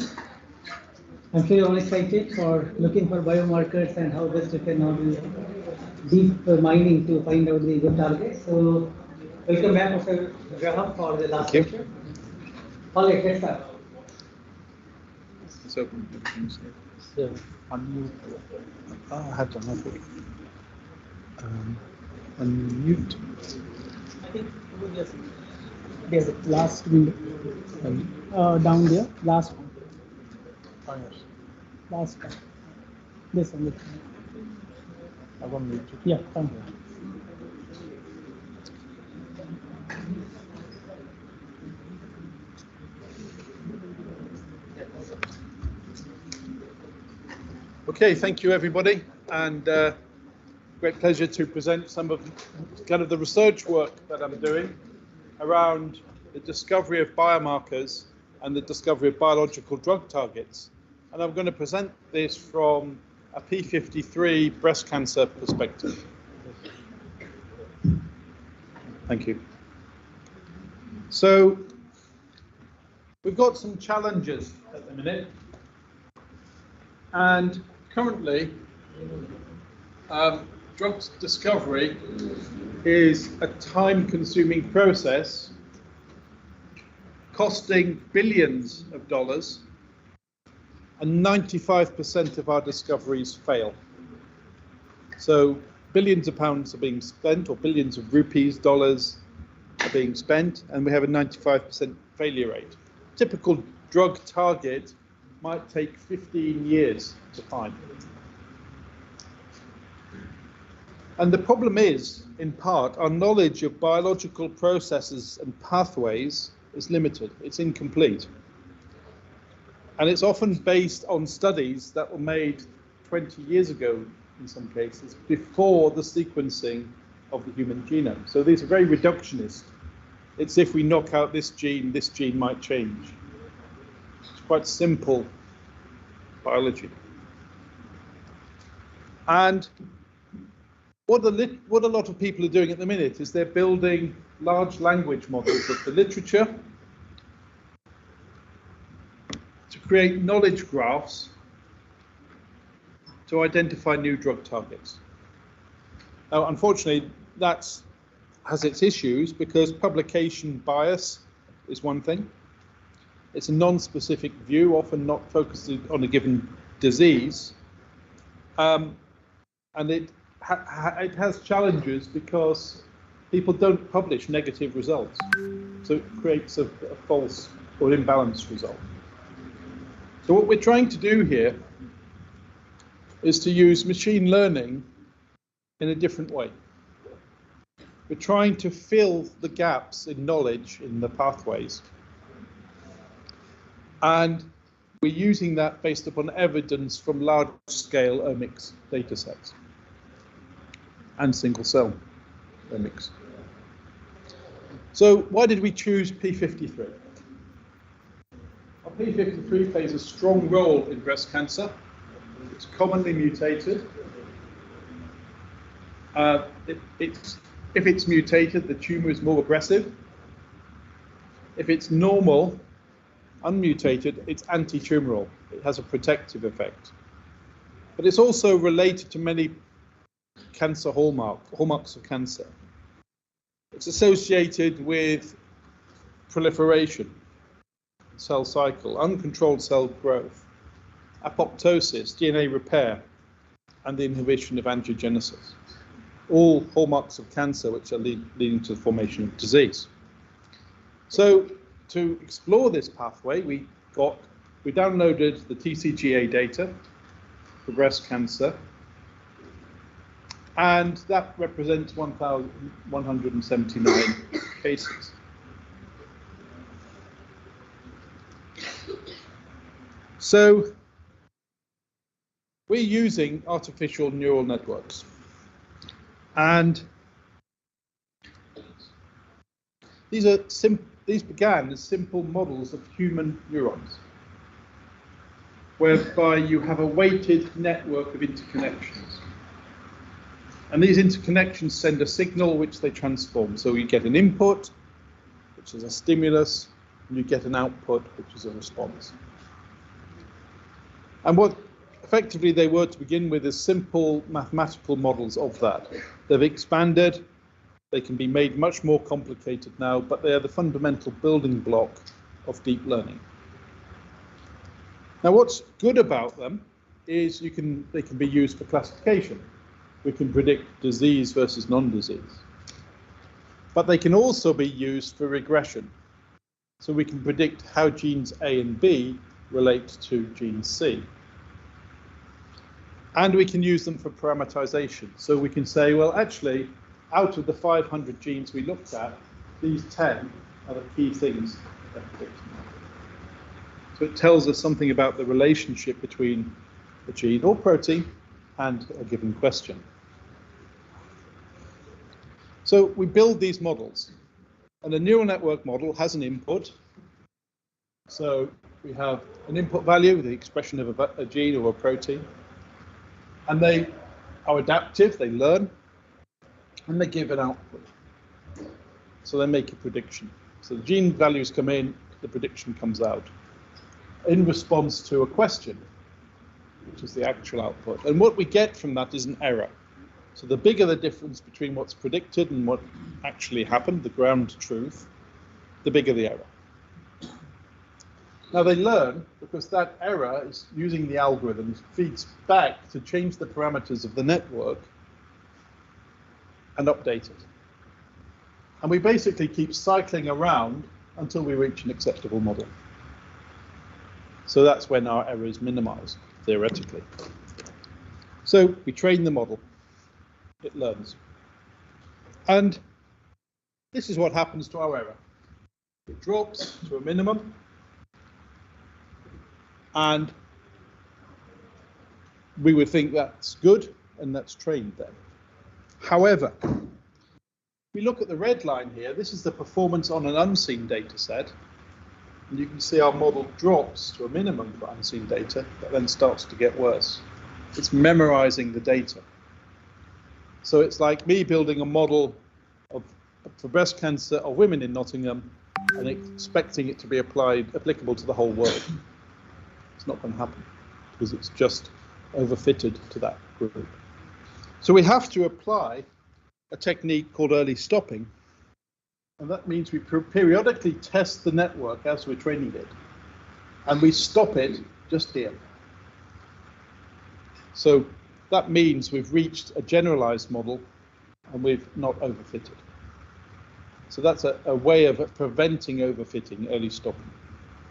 I'm sure you're all excited for looking for biomarkers and how best you can now do deep mining to find out the good targets. So welcome back, Mr. Graham, for the last lecture. All right, let's start. So unmute. I have to unmute. Unmute. I think there's a last window. Down there, last one. Oh, yes. Last one. This one. I want mute. Yeah, fine. Okay, thank you everybody, and great pleasure to present some of kind of the research work that I'm doing around the discovery of biomarkers and the discovery of biological drug targets. And I'm going to present this from a P53 breast cancer perspective. Thank you. So we've got some challenges at the minute. And currently, drug discovery is a time-consuming process costing billions of dollars, and 95% of our discoveries fail. So billions of pounds are being spent, or billions of rupees, dollars are being spent, and we have a 95% failure rate. Typical drug target might take 15 years to find. And the problem is, in part, our knowledge of biological processes and pathways is limited. It's incomplete. And it's often based on studies that were made 20 years ago, in some cases, before the sequencing of the human genome. So these are very reductionist. It's if we knock out this gene might change. It's quite simple biology. And what a lot of people are doing at the minute is they're building large language models of the literature to create knowledge graphs to identify new drug targets. Now, unfortunately, that has its issues because publication bias is one thing. It's a non-specific view, often not focused on a given disease. And it has challenges because people don't publish negative results. So it creates a false or imbalanced result. So what we're trying to do here is to use machine learning in a different way. We're trying to fill the gaps in knowledge in the pathways. And we're using that based upon evidence from large-scale omics datasets and single-cell omics. So why did we choose P53? Well, P53 plays a strong role in breast cancer. It's commonly mutated. If it's mutated, the tumor is more aggressive. If it's normal, unmutated, it's anti-tumoral. It has a protective effect. But it's also related to many cancer hallmarks of cancer. It's associated with proliferation, cell cycle, uncontrolled cell growth, apoptosis, DNA repair, and the inhibition of angiogenesis. All hallmarks of cancer which are leading to the formation of disease. So to explore this pathway, we downloaded the TCGA data for breast cancer, and that represents 1,179 cases. So we're using artificial neural networks, and these began as simple models of human neurons, whereby you have a weighted network of interconnections. And these interconnections send a signal which they transform. So you get an input, which is a stimulus, and you get an output, which is a response. And what effectively they were to begin with is simple mathematical models of that. They've expanded. They can be made much more complicated now, but they are the fundamental building block of deep learning. Now, what's good about them is they can be used for classification. We can predict disease versus non-disease. But they can also be used for regression. So we can predict how genes A and B relate to gene C. And we can use them for parameterization. So we can say, well, actually, out of the 500 genes we looked at, these 10 are the key things that predict. So it tells us something about the relationship between a gene or protein and a given question. So we build these models, and a neural network model has an input. So we have an input value, the expression of a gene or a protein, and they are adaptive, they learn, and they give an output. So they make a prediction. So the gene values come in, the prediction comes out in response to a question, which is the actual output. And what we get from that is an error. So the bigger the difference between what's predicted and what actually happened, the ground truth, the bigger the error. Now they learn because that error is using the algorithms, feeds back to change the parameters of the network and update it. And we basically keep cycling around until we reach an acceptable model. So that's when our error is minimized, theoretically. So we train the model. It learns. And this is what happens to our error. It drops to a minimum. And we would think that's good, and that's trained then. However, we look at the red line here. This is the performance on an unseen data set. And you can see our model drops to a minimum for unseen data, but then starts to get worse. It's memorizing the data. So it's like me building a model for breast cancer of women in Nottingham and expecting it to be applicable to the whole world. It's not going to happen because it's just overfitted to that group. So we have to apply a technique called early stopping. And that means we periodically test the network as we're training it. And we stop it just here. So that means we've reached a generalized model and we've not overfitted. So that's a way of preventing overfitting, early stopping.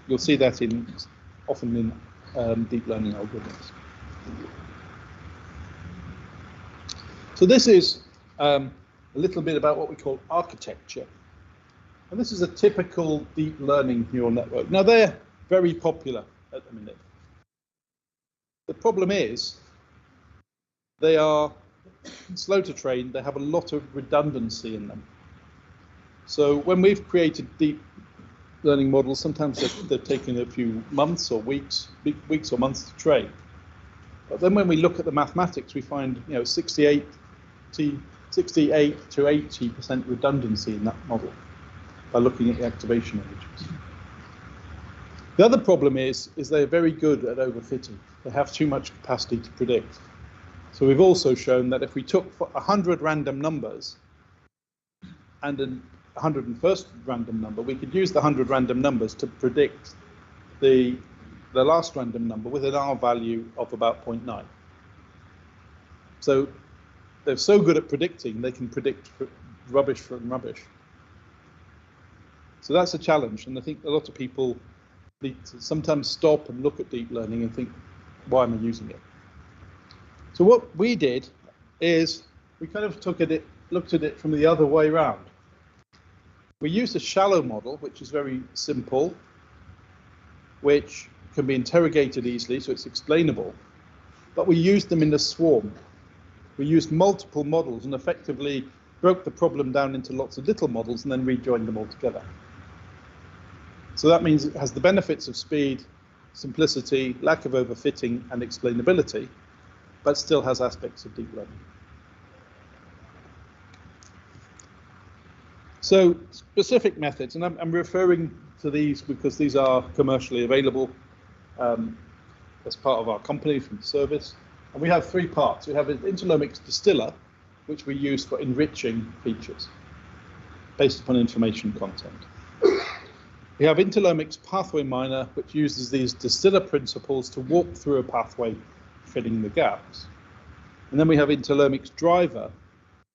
You'll see that often in deep learning algorithms. So this is a little bit about what we call architecture. And this is a typical deep learning neural network. Now they're very popular at the minute. The problem is they are slow to train. They have a lot of redundancy in them. So when we've created deep learning models, sometimes they've taken a few months or weeks or months to train. But then when we look at the mathematics, we find 68 to 80% redundancy in that model by looking at the activation images. The other problem is they're very good at overfitting. They have too much capacity to predict. So we've also shown that if we took 100 random numbers and a 101st random number, we could use the 100 random numbers to predict the last random number with an R value of about 0.9. So they're so good at predicting, they can predict rubbish from rubbish. So that's a challenge, and I think a lot of people need to sometimes stop and look at deep learning and think, why am I using it? So what we did is we kind of looked at it from the other way around. We used a shallow model, which is very simple, which can be interrogated easily, so it's explainable. But we used them in a swarm. We used multiple models and effectively broke the problem down into lots of little models and then rejoined them all together. So that means it has the benefits of speed, simplicity, lack of overfitting, and explainability, but still has aspects of deep learning. So specific methods, and I'm referring to these because these are commercially available as part of our company from the service. And we have three parts. We have an Interlomics distiller, which we use for enriching features based upon information content. We have Interlomics pathway miner, which uses these distiller principles to walk through a pathway, filling the gaps. And then we have Interlomics driver,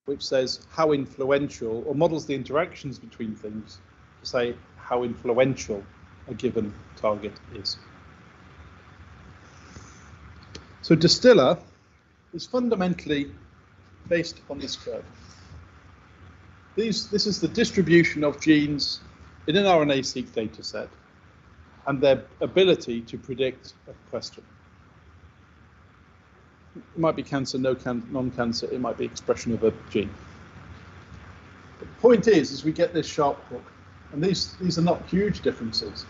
which says how influential, or models the interactions between things to say how influential a given target is. So distiller is fundamentally based on this curve. This is the distribution of genes in an RNA-seq data set and their ability to predict a question. It might be cancer, non-cancer, it might be expression of a gene. The point is we get this sharp hook, and these are not huge differences,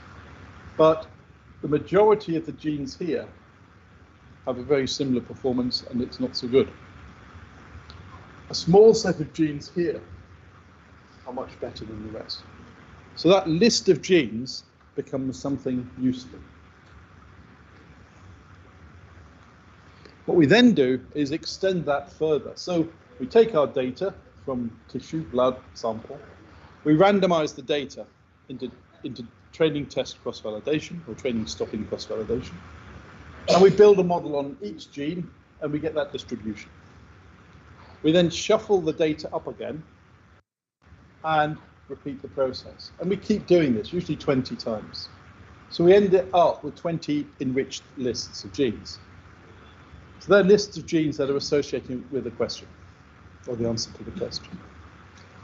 but the majority of the genes here have a very similar performance, and it's not so good. A small set of genes here are much better than the rest. So that list of genes becomes something useful. What we then do is extend that further. So we take our data from tissue, blood, sample. We randomize the data into training test cross-validation or training stopping cross-validation. And we build a model on each gene, and we get that distribution. We then shuffle the data up again and repeat the process. And we keep doing this, usually 20 times. So we end it up with 20 enriched lists of genes. So they're lists of genes that are associated with the question, or the answer to the question.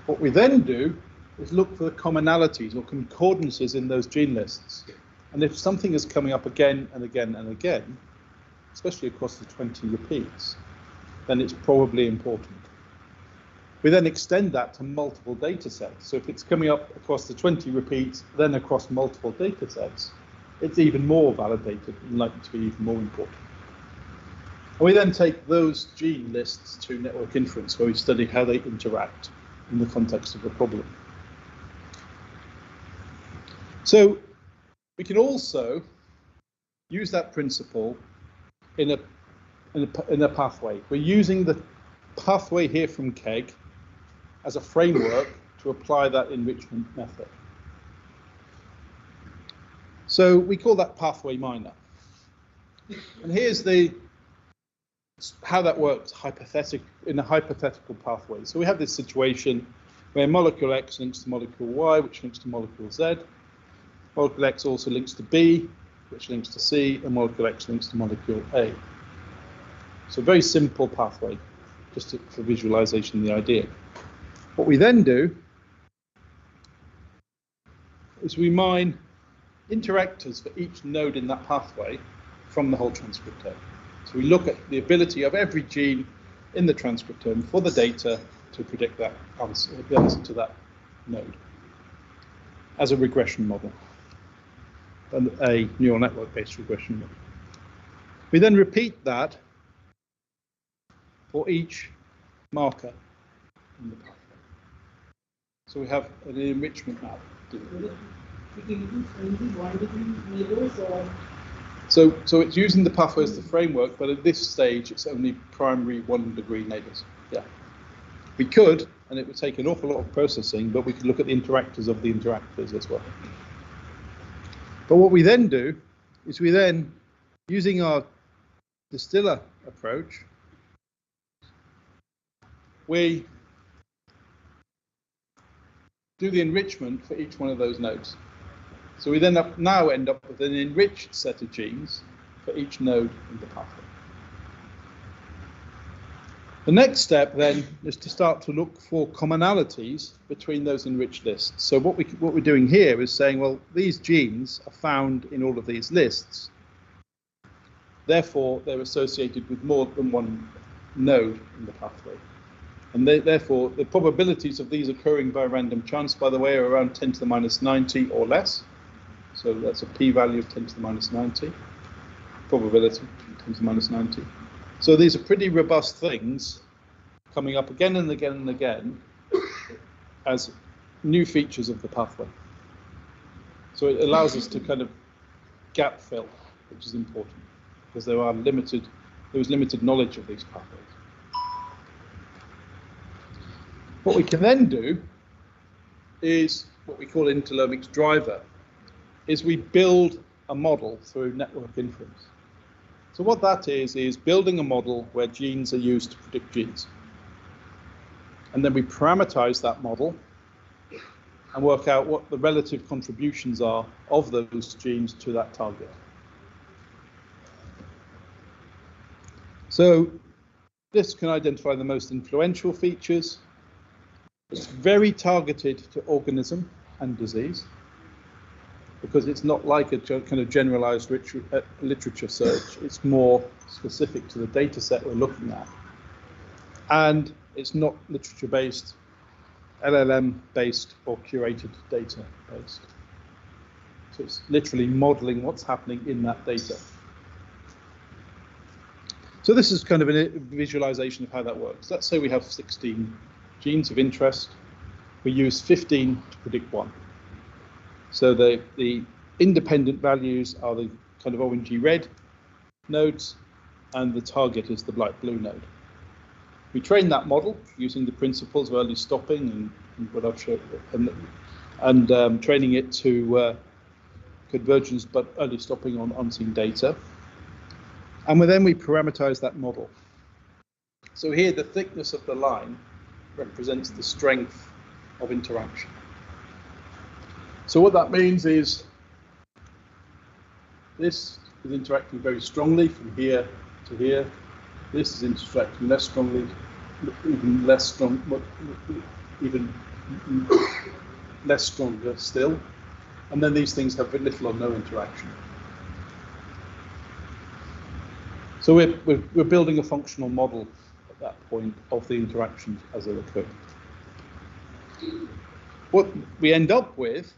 What we then do is look for the commonalities or concordances in those gene lists. And if something is coming up again and again and again, especially across the 20 repeats, then it's probably important. We then extend that to multiple data sets. So if it's coming up across the 20 repeats, then across multiple data sets, it's even more validated and likely to be even more important. And we then take those gene lists to network inference, where we study how they interact in the context of the problem. So we can also use that principle in a pathway. We're using the pathway here from KEGG as a framework to apply that enrichment method. So we call that pathway miner. And here's how that works in a hypothetical pathway. So we have this situation where molecule X links to molecule Y, which links to molecule Z. Molecule X also links to B, which links to C, and molecule X links to molecule A. So a very simple pathway, just for visualization of the idea. What we then do is we mine interactors for each node in that pathway from the whole transcriptome. So we look at the ability of every gene in the transcriptome for the data to predict that answer, the answer to that node. as a regression model, and a neural network-based regression model. We then repeat that for each marker in the pathway. So we have an enrichment map. So it's using the pathway as the framework, but at this stage it's only primary 1-degree neighbors. Yeah. We could, and it would take an awful lot of processing, but we could look at the interactors of the interactors as well. But what we then do is we then, using our distiller approach, we do the enrichment for each one of those nodes. So we then now end up with an enriched set of genes for each node in the pathway. The next step then is to start to look for commonalities between those enriched lists. So what we're doing here is saying, well, these genes are found in all of these lists. Therefore, they're associated with more than one node in the pathway. And therefore, the probabilities of these occurring by random chance, by the way, are around 10 to the minus 90 or less. So that's a p-value of 10 to the minus 90. Probability, 10 to the minus 90. So these are pretty robust things coming up again and again and again as new features of the pathway. So it allows us to kind of gap fill, which is important, because there was limited knowledge of these pathways. What we can then do is what we call interlomics driver, is we build a model through network inference. So what that is building a model where genes are used to predict genes. And then we parameterize that model and work out what the relative contributions are of those genes to that target. So this can identify the most influential features. It's very targeted to organism and disease, because it's not like a kind of generalized literature search. It's more specific to the data set we're looking at. And it's not literature-based, LLM-based, or curated data-based. So it's literally modeling what's happening in that data. So this is kind of a visualization of how that works. Let's say we have 16 genes of interest. We use 15 to predict one. So the independent values are the kind of orangey red nodes, and the target is the light blue node. We train that model using the principles of early stopping and what I've showed, and training it to convergence but early stopping on unseen data. And then we parameterize that model. So here the thickness of the line represents the strength of interaction. So what that means is this is interacting very strongly from here to here. This is interacting less strongly, even less stronger still. And then these things have little or no interaction. So we're building a functional model at that point of the interactions as they occur. What we end up with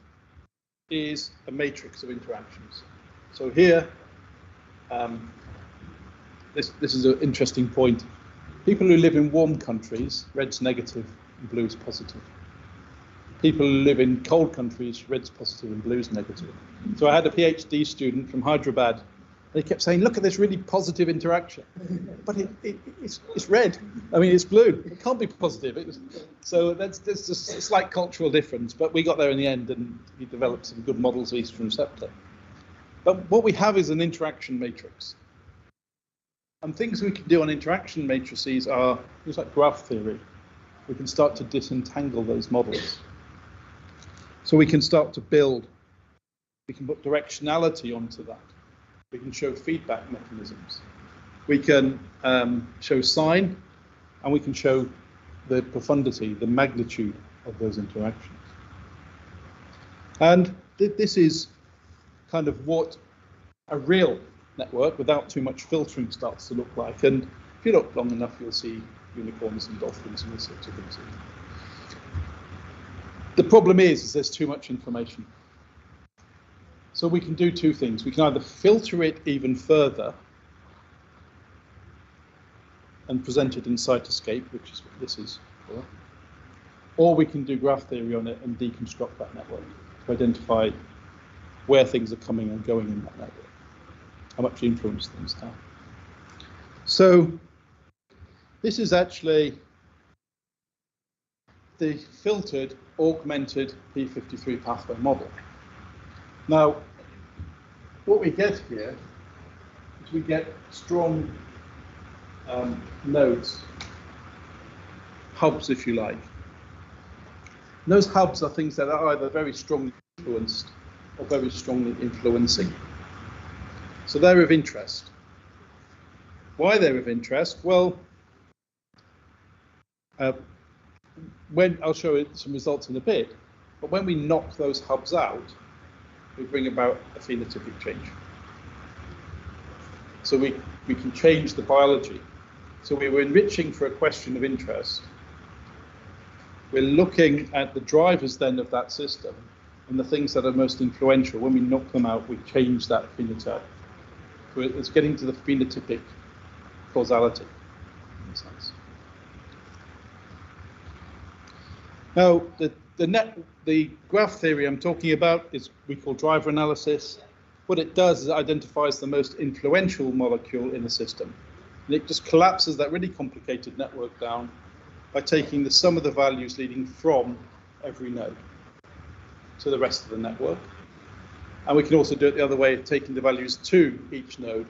is a matrix of interactions. So here, this is an interesting point. People who live in warm countries, red's negative and blue's positive. People who live in cold countries, red's positive and blue's negative. So I had a PhD student from Hyderabad. They kept saying, look at this really positive interaction, but it's red. I mean, it's blue. It can't be positive. So that's just a slight cultural difference, but we got there in the end, and we developed some good models of estrogen receptor. But what we have is an interaction matrix. And things we can do on interaction matrices are things like graph theory. We can start to disentangle those models. So we can start to build. We can put directionality onto that. We can show feedback mechanisms. We can show sign, and we can show the profundity, the magnitude of those interactions. And this is kind of what a real network without too much filtering starts to look like. And if you look long enough, you'll see unicorns and dolphins and all sorts of things. The problem is there's too much information. So we can do two things. We can either filter it even further and present it in Cytoscape, which is what this is for, or we can do graph theory on it and deconstruct that network to identify where things are coming and going in that network, how much influence things have. So this is actually the filtered, augmented P53 pathway model. Now, what we get here is we get strong nodes, hubs, if you like. And those hubs are things that are either very strongly influenced or very strongly influencing. So they're of interest. Why they're of interest? Well, when I'll show you some results in a bit, but when we knock those hubs out, we bring about a phenotypic change. So we can change the biology. So we were enriching for a question of interest. We're looking at the drivers then of that system and the things that are most influential. When we knock them out, we change that phenotype. So it's getting to the phenotypic causality in a sense. Now, the graph theory I'm talking about is we call driver analysis. What it does is it identifies the most influential molecule in a system. And it just collapses that really complicated network down by taking the sum of the values leading from every node to the rest of the network. And we can also do it the other way, taking the values to each node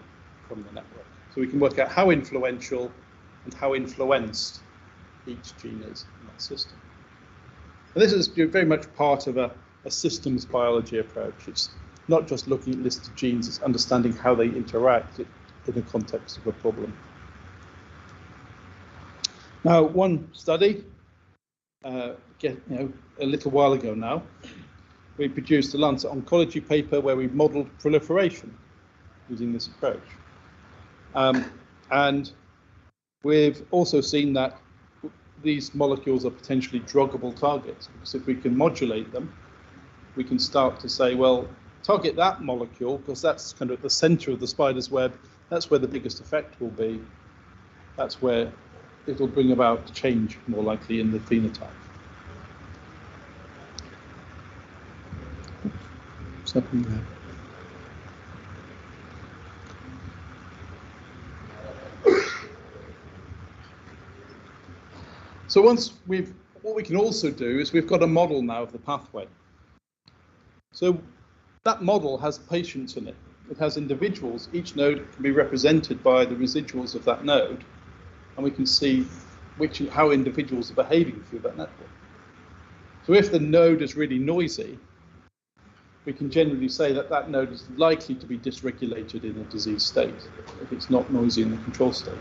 from the network. So we can work out how influential and how influenced each gene is in that system. And this is very much part of a systems biology approach. It's not just looking at lists of genes, it's understanding how they interact in the context of a problem. Now, one study, a little while ago now, we produced a Lancet Oncology paper where we modeled proliferation using this approach. And we've also seen that these molecules are potentially druggable targets, because if we can modulate them, we can start to say, well, target that molecule, because that's kind of at the center of the spider's web, that's where the biggest effect will be, that's where it'll bring about change more likely in the phenotype. What's happening there? So what we can also do is we've got a model now of the pathway. So that model has patients in it. It has individuals. Each node can be represented by the residuals of that node, and we can see how individuals are behaving through that network. So if the node is really noisy, we can generally say that that node is likely to be dysregulated in a disease state if it's not noisy in the control state.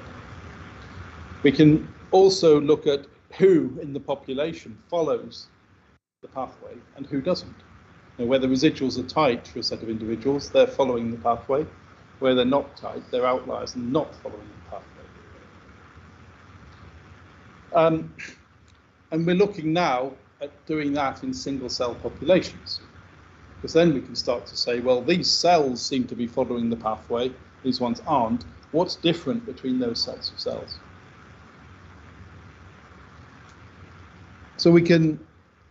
We can also look at who in the population follows the pathway and who doesn't. Where the residuals are tight for a set of individuals, they're following the pathway. Where they're not tight, they're outliers and not following the pathway. And we're looking now at doing that in single cell populations, because then we can start to say, well, these cells seem to be following the pathway, these ones aren't. What's different between those sets of cells? So we can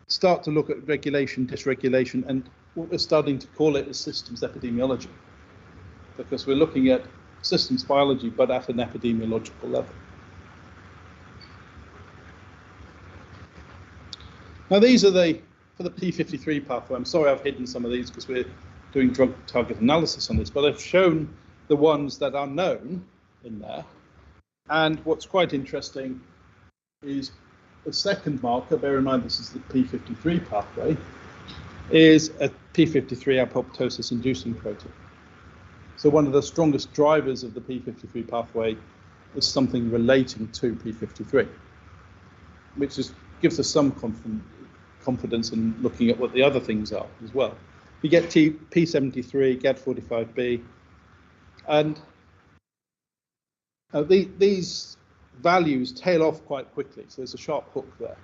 start to look at regulation, dysregulation, and what we're starting to call it is systems epidemiology, because we're looking at systems biology, but at an epidemiological level. Now these are for the P53 pathway. I'm sorry I've hidden some of these because we're doing drug target analysis on this, but I've shown the ones that are known in there. And what's quite interesting is the second marker, bear in mind this is the P53 pathway, is a P53 apoptosis inducing protein. So one of the strongest drivers of the P53 pathway is something relating to P53, which gives us some confidence in looking at what the other things are as well. You get P73, GAD45B, and these values tail off quite quickly, so there's a sharp hook there.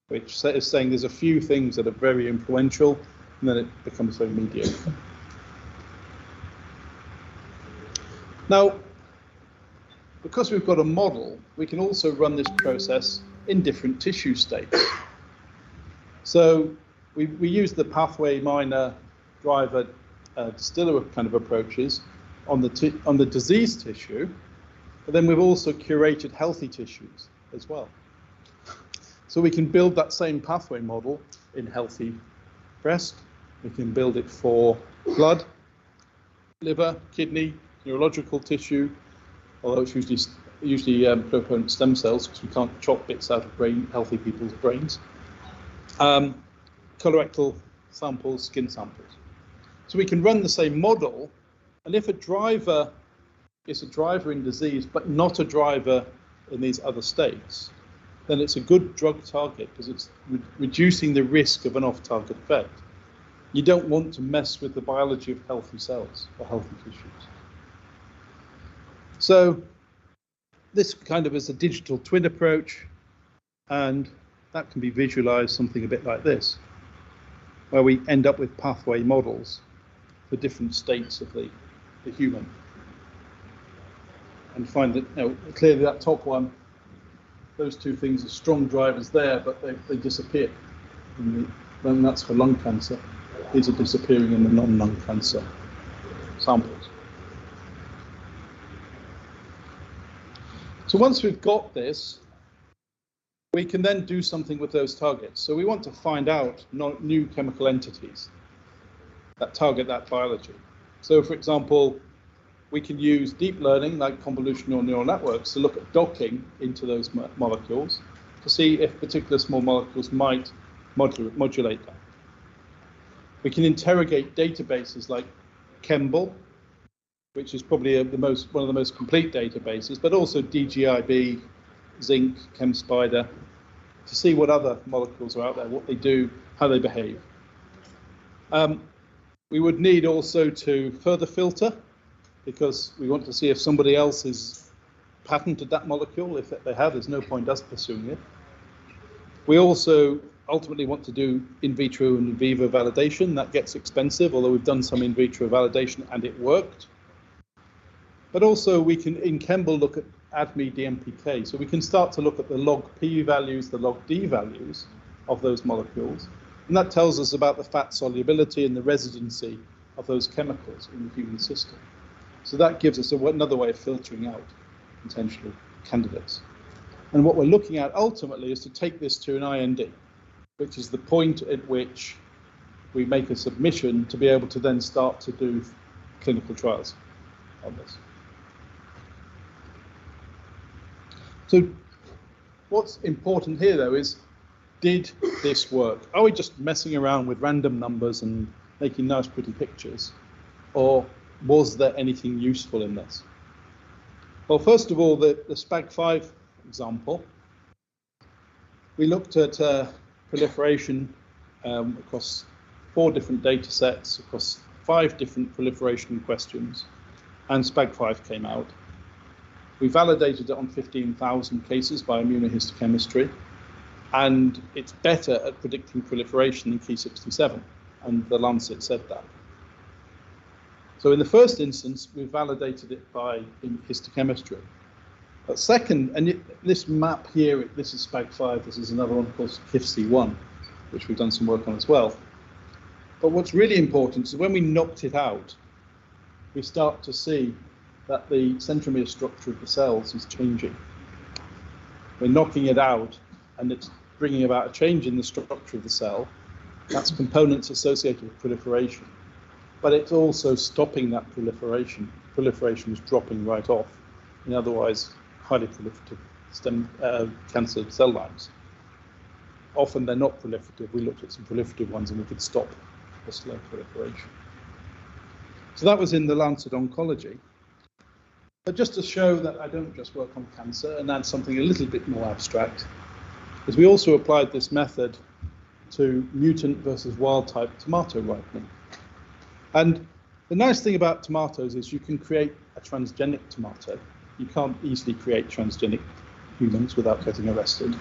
which is saying there's a few things that are very influential, and then it becomes very mediocre. Now, because we've got a model, we can also run this process in different tissue states. So we use the pathway miner driver distiller kind of approaches on the diseased tissue, but then we've also curated healthy tissues as well. So we can build that same pathway model in healthy breast. We can build it for blood, liver, kidney, neurological tissue, although it's usually pluripotent stem cells because we can't chop bits out of healthy people's brains. Colorectal samples, skin samples. So we can run the same model, and if a driver is a driver in disease but not a driver in these other states, then it's a good drug target because it's reducing the risk of an off-target effect. You don't want to mess with the biology of healthy cells or healthy tissues. So this kind of is a digital twin approach, and that can be visualized something a bit like this, where we end up with pathway models for different states of the human. And find that clearly that top one, those two things are strong drivers there, but they disappear. And then that's for lung cancer. These are disappearing in the non-lung cancer samples. So once we've got this, we can then do something with those targets. So we want to find out new chemical entities that target that biology. So for example, we can use deep learning like convolutional neural networks to look at docking into those molecules to see if particular small molecules might modulate that. We can interrogate databases like Chembl, which is probably one of the most complete databases, but also DGIB, Zinc, ChemSpider, to see what other molecules are out there, what they do, how they behave. We would need also to further filter, because we want to see if somebody else has patented that molecule. If they have, there's no point us pursuing it. We also ultimately want to do in vitro and in vivo validation. That gets expensive, although we've done some in vitro validation and it worked. But also we can, in Chembl, look at ADME DMPK. So we can start to look at the log P values, the log D values of those molecules. And that tells us about the fat solubility and the residency of those chemicals in the human system. So that gives us another way of filtering out potential candidates. And what we're looking at ultimately is to take this to an IND, which is the point at which we make a submission to be able to then start to do clinical trials on this. So what's important here, though, is did this work? Are we just messing around with random numbers and making nice, pretty pictures? Or was there anything useful in this? Well, first of all, the SPAG5 example, we looked at proliferation across 4 different data sets, across 5 different proliferation questions, and SPAG5 came out. We validated it on 15,000 cases by immunohistochemistry, and it's better at predicting proliferation than Ki67, and the Lancet said that. So in the first instance, we validated it by histochemistry. But second, and this map here, this is SPAG5, this is another one called KIFC1, which we've done some work on as well. But what's really important is when we knocked it out, we start to see that the centromere structure of the cells is changing. We're knocking it out, and it's bringing about a change in the structure of the cell. That's components associated with proliferation. But it's also stopping that proliferation. Proliferation is dropping right off in otherwise highly proliferative cancer cell lines. Often they're not proliferative. We looked at some proliferative ones and we could stop the slow proliferation. So that was in the Lancet Oncology. But just to show that I don't just work on cancer and add something a little bit more abstract, is we also applied this method to mutant versus wild type tomato ripening. And the nice thing about tomatoes is you can create a transgenic tomato. You can't easily create transgenic humans without getting arrested.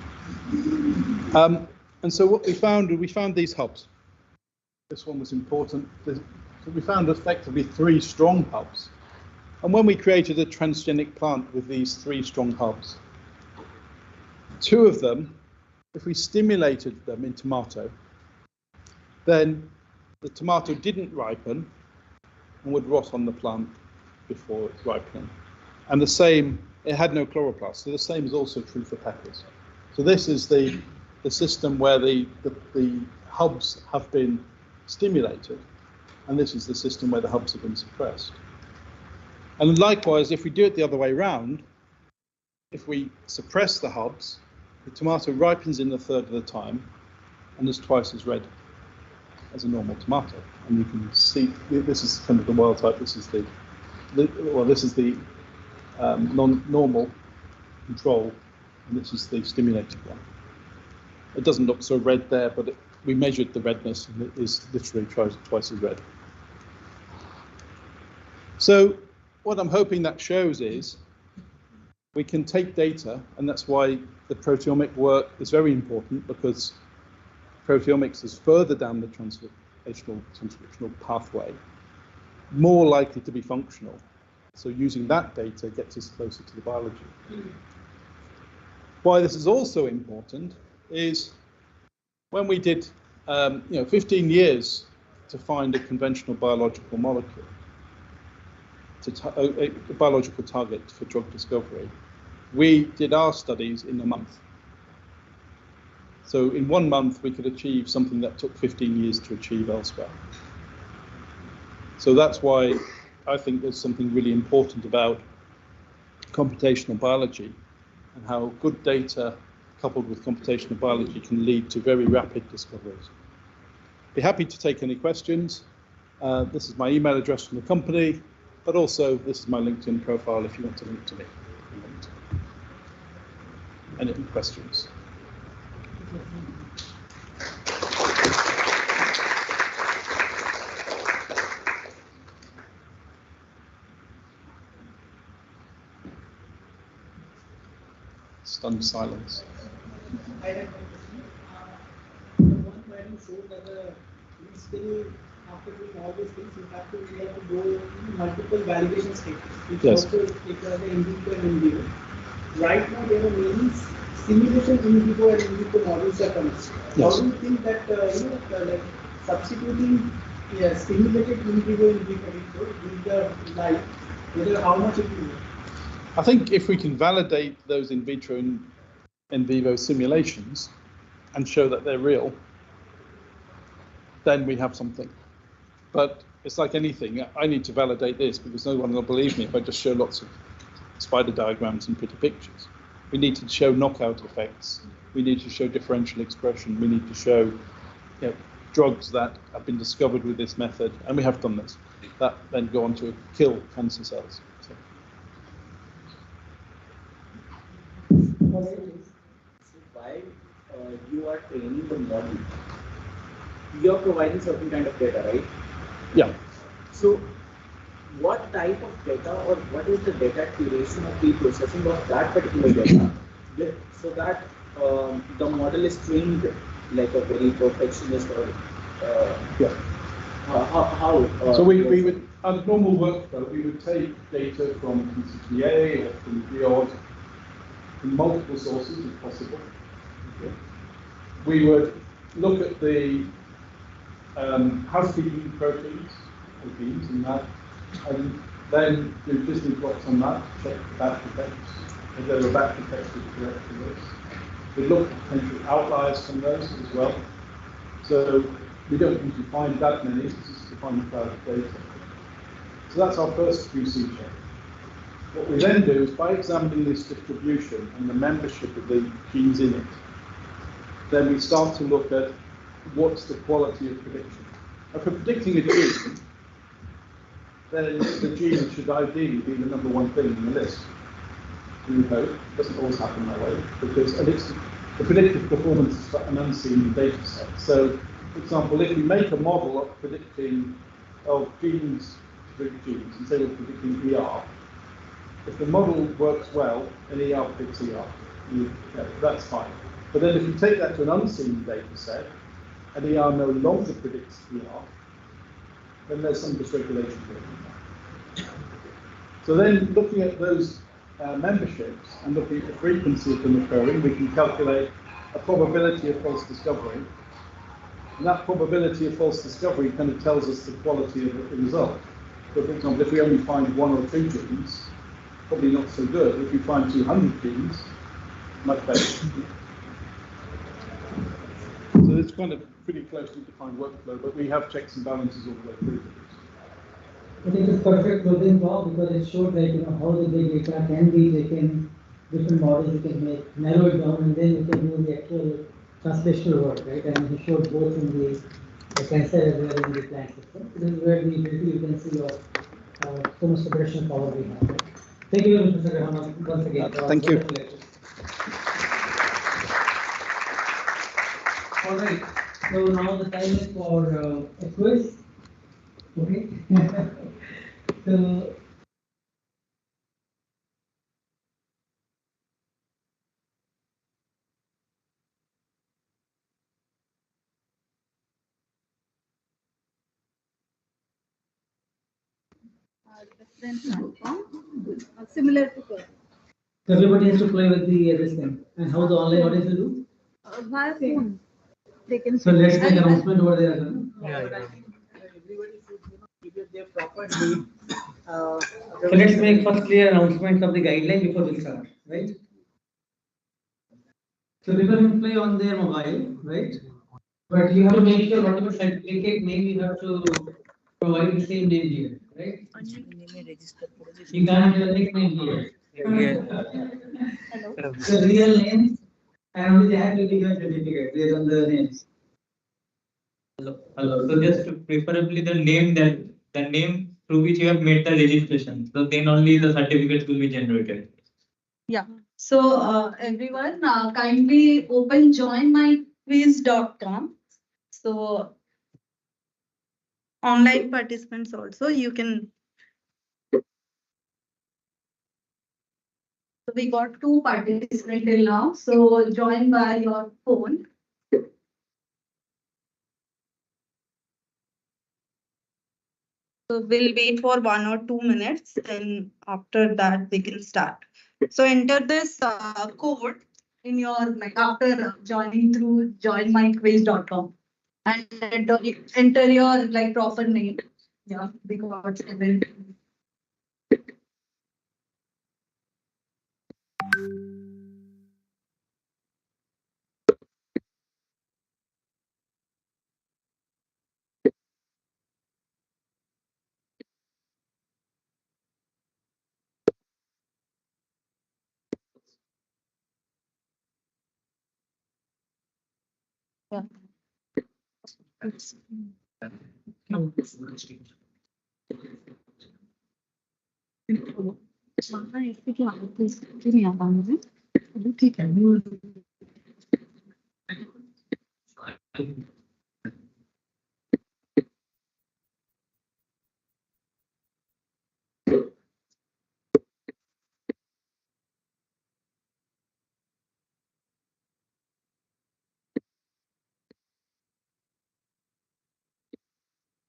And And so what we found these hubs. This one was important. So we found effectively 3 strong hubs. And when we created a transgenic plant with these 3 strong hubs, 2 of them, if we stimulated them in tomato, then the tomato didn't ripen and would rot on the plant before it's ripening. And the same, it had no chloroplast, so the same is also true for peppers. So this is the system where the hubs have been stimulated, and this is the system where the hubs have been suppressed. And likewise, if we do it the other way around, if we suppress the hubs, the tomato ripens in a third of the time and is twice as red as a normal tomato. And you can see, this is kind of the wild type, this is the non-normal control, and this is the stimulated one. It doesn't look so red there, but we measured the redness, and it is literally twice as red. So what I'm hoping that shows is we can take data, and that's why the proteomic work is very important, because proteomics is further down the transcriptional pathway, more likely to be functional. So using that data gets us closer to the biology. Why this is also important is when we did 15 years to find a conventional biological molecule, a biological target for drug discovery, we did our studies in a month. So in 1 month, we could achieve something that took 15 years to achieve elsewhere. So that's why I think there's something really important about computational biology and how good data coupled with computational biology can lead to very rapid discoveries. Be happy to take any questions. This is my email address from the company, but also this is my LinkedIn profile if you want to link to me. Any questions? Stunned silence. I have one where you showed that we still, after doing all these things, we have to go in multiple validation stages, which Yes. also take the in vitro and in vivo. Right now, there are many simulation in vivo and in vitro models are coming. Yes. How do you think that like substituting stimulated in vivo with the light, whether how much it will? I think if we can validate those in vitro and in vivo simulations and show that they're real, then we have something. But it's like anything. I need to validate this because no one will believe me if I just show lots of spider diagrams and pretty pictures. We need to show knockout effects. We need to show differential expression. We need to show drugs that have been discovered with this method, and we have done this, that then go on to kill cancer cells. So. So while you are training the model, you are providing certain kind of data, right? Yeah. So what type of data or what is the data curation or pre-processing of that particular data so that the model is trained like a very perfectionist or how? So we would, on a normal workflow, we would take data from TCGA or from BIOD, from multiple sources if possible. Okay. We would look at the housekeeping proteins or genes in that, and then do Disney plots on that to check the batch effects, if there were batch effects with the correct results. We look at potential outliers from those as well. So we don't usually find that many, it's just to find the cloud of data. So that's our first QC check. What we then do is by examining this distribution and the membership of the genes in it, then we start to look at what's the quality of prediction. Now for predicting a gene, then the gene should ideally be the #1 thing in the list. We hope. It doesn't always happen that way, because the predictive performance is an unseen data set. So, for example, if we make a model of predicting genes, and say we're predicting ER, if the model works well, then ER predicts ER. That's fine. But then if you take that to an unseen data set, and ER no longer predicts ER, then there's some dysregulation here. So then looking at those memberships and looking at the frequency of them occurring, we can calculate a probability of false discovery. And that probability of false discovery kind of tells us the quality of the result. So for example, if we only find 1 or 2 genes, probably not so good. If you find 200 genes, much better. So it's kind of pretty closely defined workflow, but we have checks and balances all the way through. I think it's perfect closing block because it showed how the big data can be taken, different models you can make, narrow it down, and then you can do the actual translational work, right? And you showed both in the cancer as well as in the plant system. This is where you can see your so much operational power we have. Right? Thank you, Mr. Rahman, once again. Thank you. All right. So now the time is for a quiz. Okay. So different platform, similar to Curve. everybody has to play with this thing. And how the online audience will do? Via phone. They can. So let's make announcement over there. Everybody should give their proper name. So let's make firstly an announcement of the guideline before we start, right? So people can play on their mobile, right? But you have to make sure whatever certificate name you have to provide the same name here, right? You can't have a nickname here. Hello. The real name and only they have to be your certificate based on the names. Hello. So just preferably the name through which you have made the registration. So then only the certificates will be generated. Yeah. So everyone, kindly open joinmyquiz.com. So online participants also, you can. So we got 2 participants till now. So join by your phone. So we'll wait for 1 or 2 minutes, and after that we can start. So enter this code in your after joining through joinmyquiz.com and enter your proper name. Yeah, because yeah. ठीक है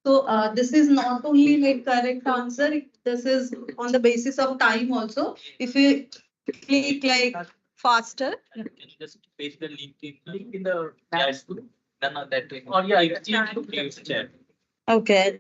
So this is not only correct answer, this is on the basis of time also. If you click faster. Can you just paste the link in the chat? No, that way. Or yeah, use chat. Okay. Okay.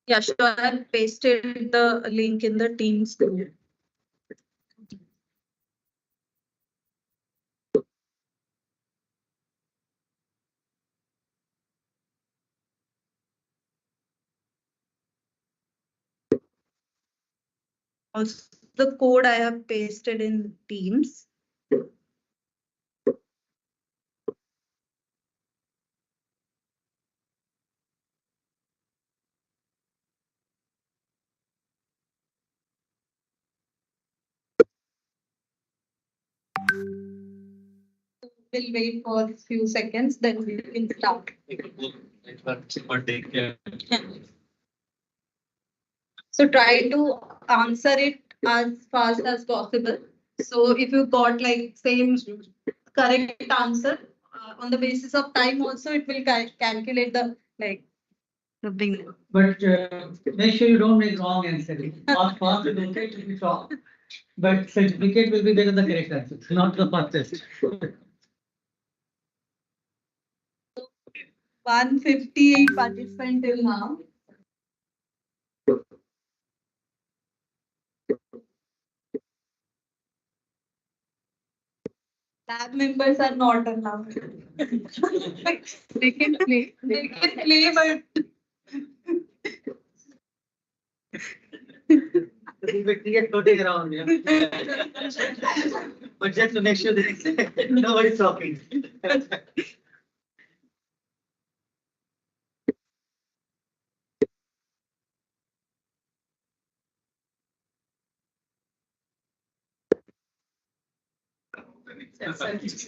Yeah, sure. I have pasted the link in the Teams group. Also, the code I have pasted in Teams. we'll wait for a few seconds, then we can start. So try to answer it as fast as possible. So if you got like same correct answer, on the basis of time also, it will calculate the like the thing. But make sure you don't make wrong answer. Fast is okay to be wrong. But certificate will be there in the correct answer, not the fastest. 158 participants till now. Lab members are not allowed. They can play. They can play, but We get floating around, yeah. But just to make sure that nobody's talking.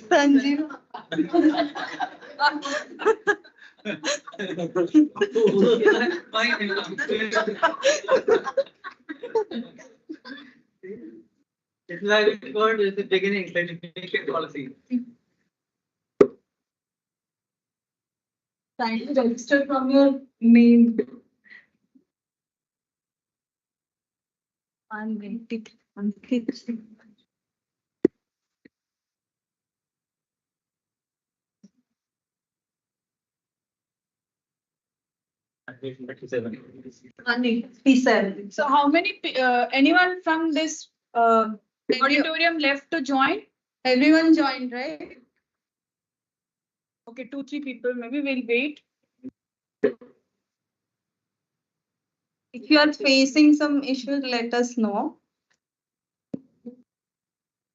Sanjeev. It's like God is the beginning, certificate policy. Trying to register from your name. 193. So how many, anyone from this auditorium left to join? Everyone joined, right? Okay, 2-3 people, maybe we'll wait. If you are facing some issues, let us know.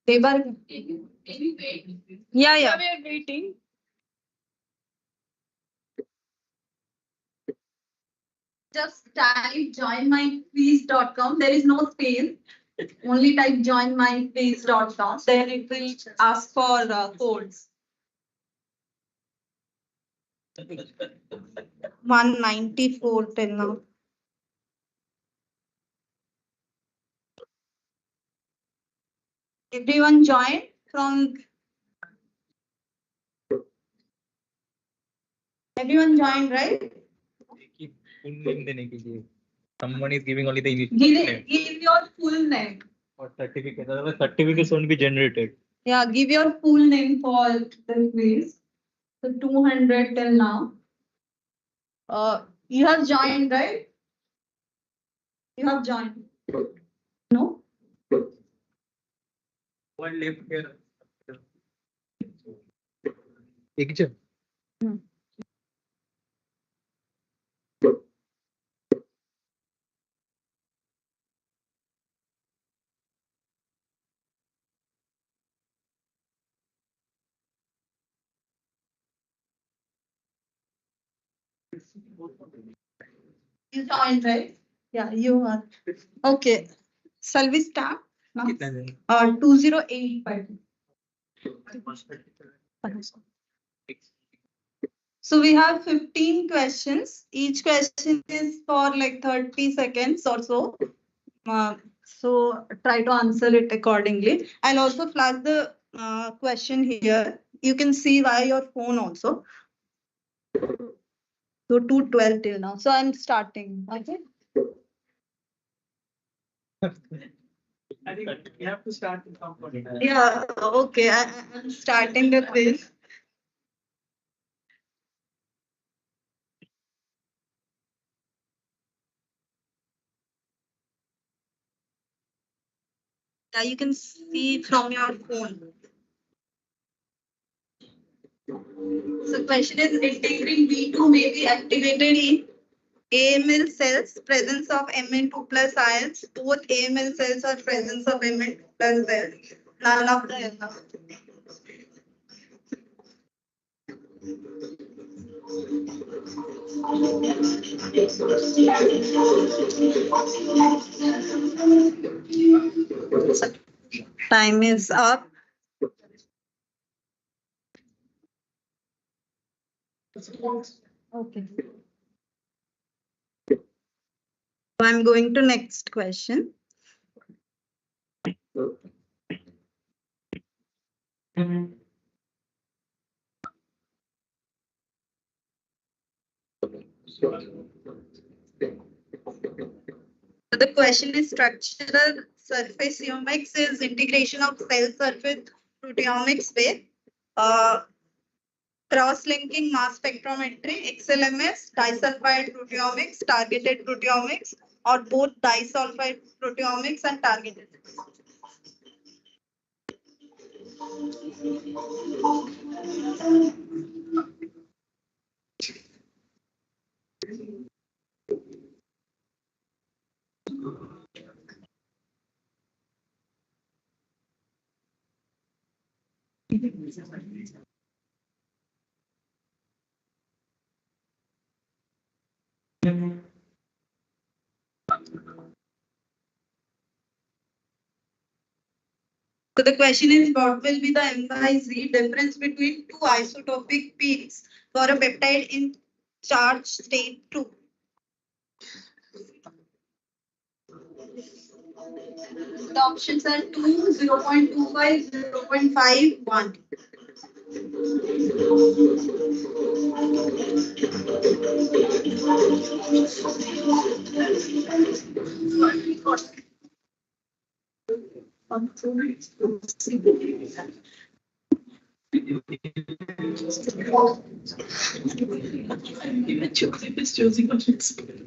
Yeah, We are waiting. just type joinmyquiz.com. There is no space. Only type joinmyquiz.com. Then it will ask for codes. 194 till now. Everyone joined from. Everyone joined, right? Someone is giving only the initial Give your full name. or certificate. Otherwise, certificates won't be generated. Yeah, give your full name for the quiz. So 200 till now. You have joined, right? You have joined. No? One left here. You joined, right? Yeah, you are. Okay. Shall we start? Now? 208. So we have 15 questions. Each question is for like 30 seconds or so. So try to answer it accordingly. I'll also flag the question here. You can see via your phone also. So 212 till now. So I'm starting. Okay. I think you have to start with some point. Yeah, okay. I'm starting the quiz. Yeah, you can see from your phone. So question is integrin B2 may be activated in AML cells, presence of Mn2 plus ions. Both AML cells are presence of Mn2 plus cells. None of the above. Time is up. Okay. So I'm going to next question. So the question is structural surface geomics is integration of cell surface proteomics with cross-linking mass spectrometry, XLMS, disulfide proteomics, targeted proteomics, or both disulfide proteomics and targeted. So the question is, what will be the M/Z difference between two isotopic peaks for a peptide in charge state 2? The options are 2, 0.25, 0.5, 1.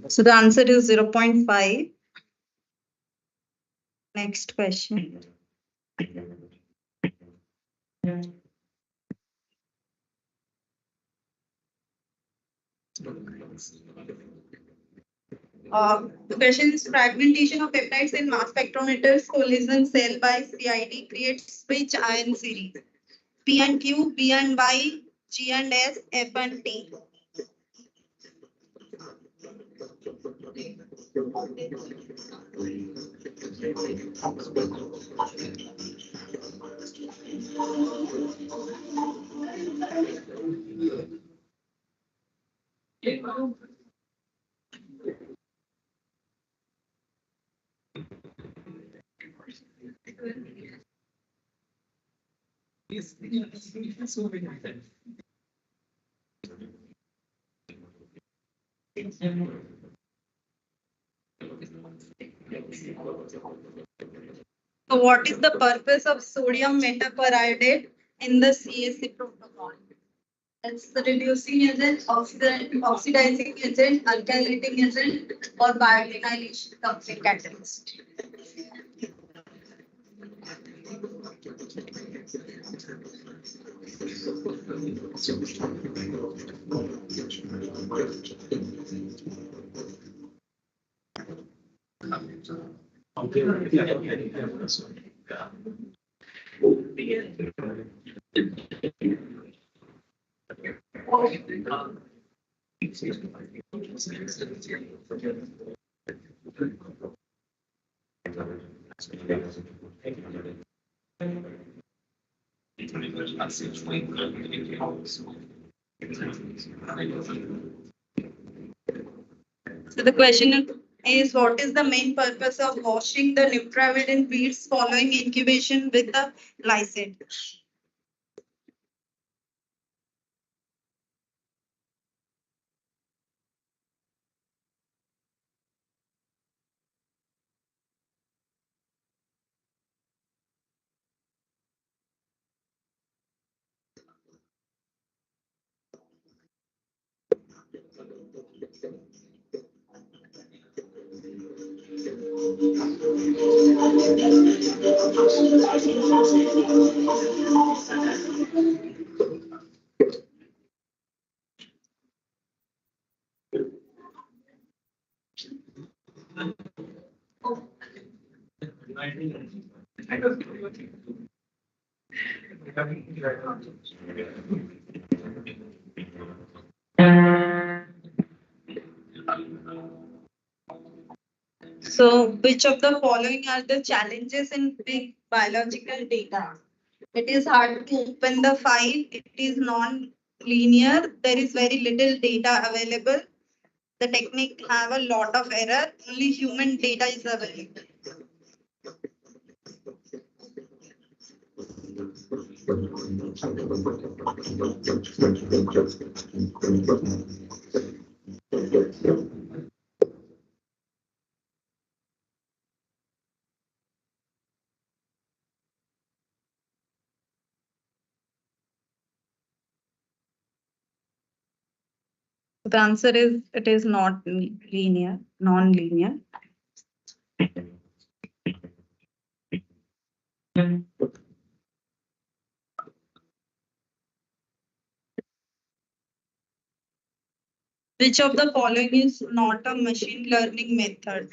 So the answer is 0.5. Next question. The question is fragmentation of peptides in mass spectrometers collision cell by CID creates which ion series? P and Q, B and Y, G and S, F and T. So what is the purpose of sodium metaperidate in the CAC protocol? It's the reducing agent, oxidizing agent, alkylating agent, or biodenylation coupling catalyst. So the question is, what is the main purpose of washing the neutral beads following incubation with the lysate? So which of the following are the challenges in big biological data? It is hard to open the file. It is linear. There is very little data available. The technique have a lot of error. Only human data is available. The answer is it is not linear, non-linear. Which of the following is not a machine learning method?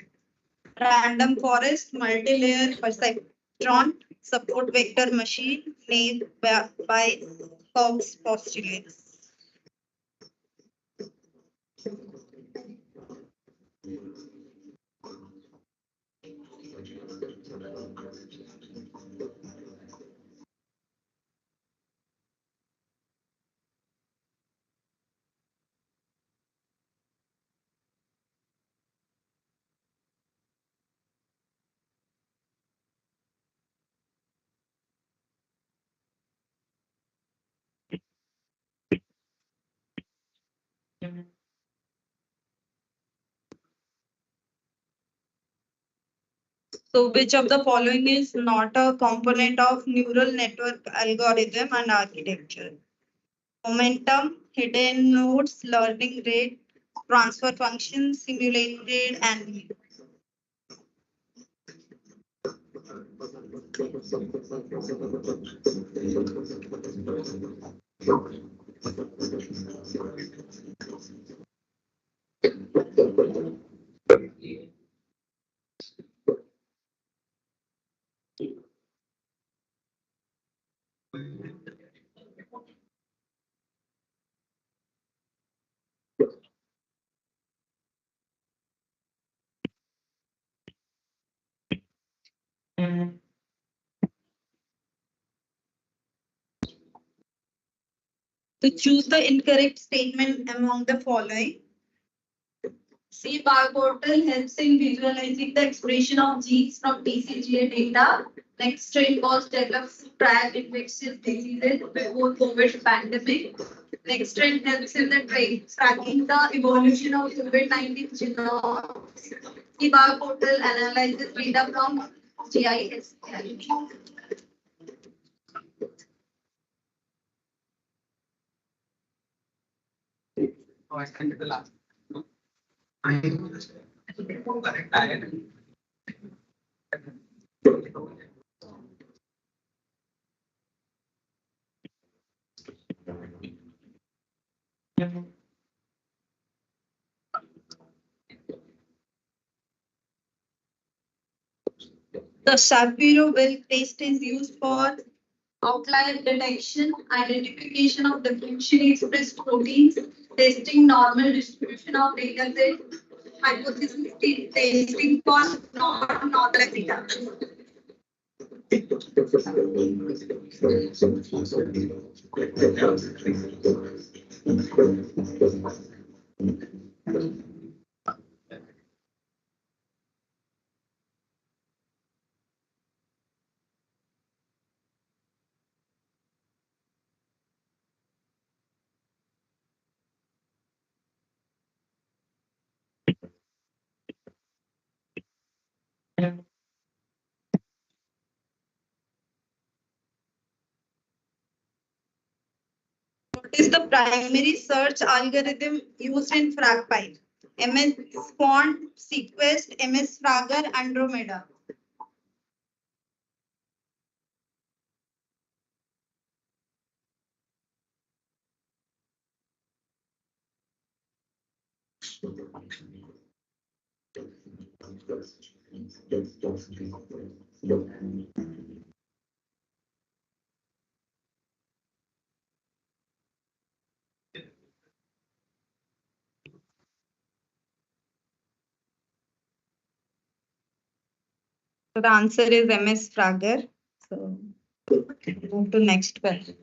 Random forest, multi-layer perceptron, support vector machine, named by Cox postulates. So which of the following is not a component of neural network algorithm and architecture? Momentum, hidden nodes, learning rate, transfer function, simulated and to choose the incorrect statement among the following. CBAR portal helps in visualizing the expression of genes from TCGA data. Next trend was developed to track infectious diseases before COVID pandemic. Next trend helps in the tracking the evolution of COVID-19 genome. CBAR portal analyzes data from GIS. Oh, I sent the last. The Shapiro-Wilk test is used for outlier detection, identification of differentially expressed proteins, testing normal distribution of data set, hypothesis testing for non-normal data. What is the primary search algorithm used in FragPipe? MS-Quant, Sequest, MS-Fragor, Andromeda. So the answer is MS-Fragor. So move to next question.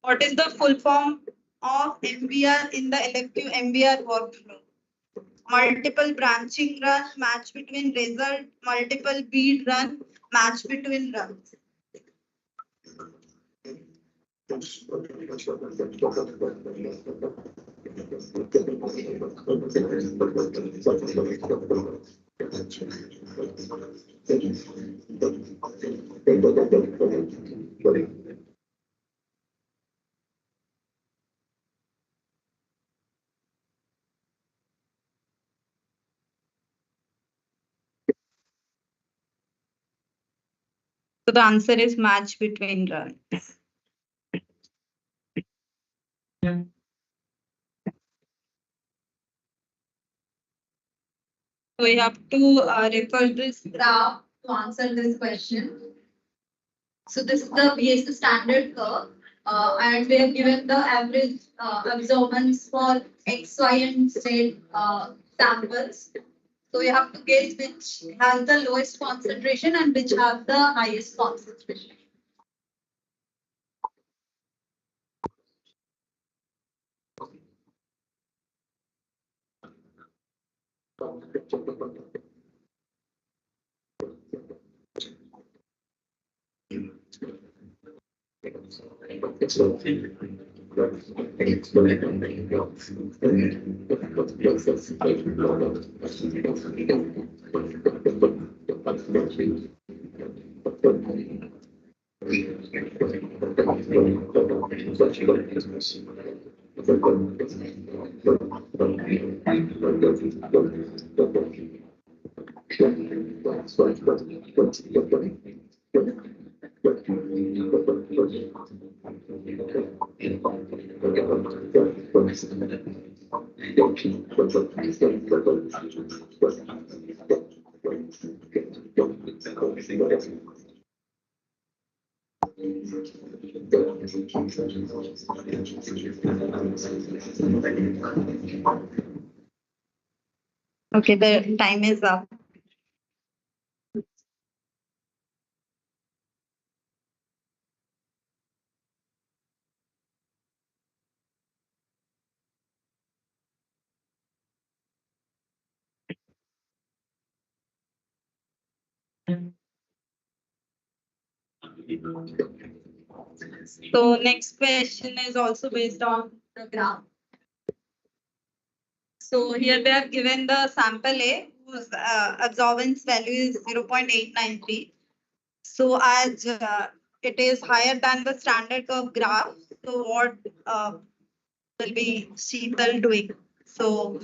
What is the full form of MBR in the elective MBR workflow? Multiple branching run, match between result, multiple bead run, match between runs. So the answer is match between runs. Yeah. So we have to refer this graph to answer this question. So this is the VSC standard curve, and we have given the average absorbance for X, Y, and Z samples. So you have to guess which has the lowest concentration and which have the highest concentration. Okay, the time is up. So next question is also based on the graph. So here they have given the sample A whose absorbance value is 0.893. So as it is higher than the standard curve graph, so what will be Sheetal doing? So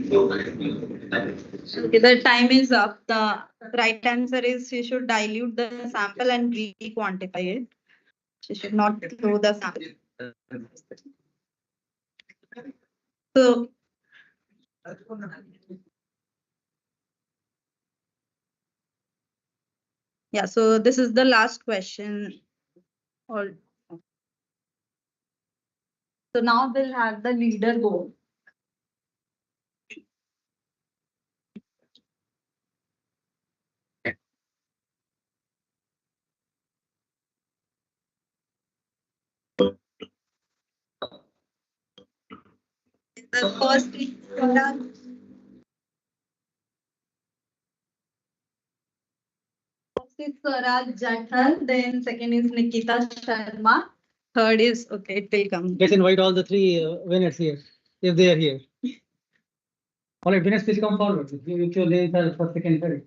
okay, the time is up. The right answer is she should dilute the sample and re-quantify it. She should not throw the sample. So yeah, so this is the last question. So now we'll have the leaderboard. The first is Swaraj Jathal, then second is Nikita Sharma, third is, okay, it will come. Let's invite all the three winners here, if they are here. All right, winners, please come forward with your names are first, second, third.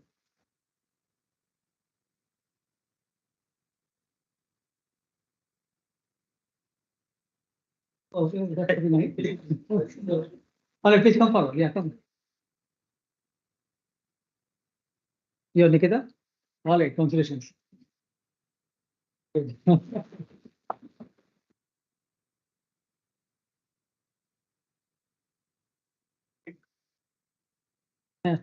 Okay, that's very nice. All right, please come forward. Yeah, come. You're Nikita? All right, congratulations. Good. Yeah.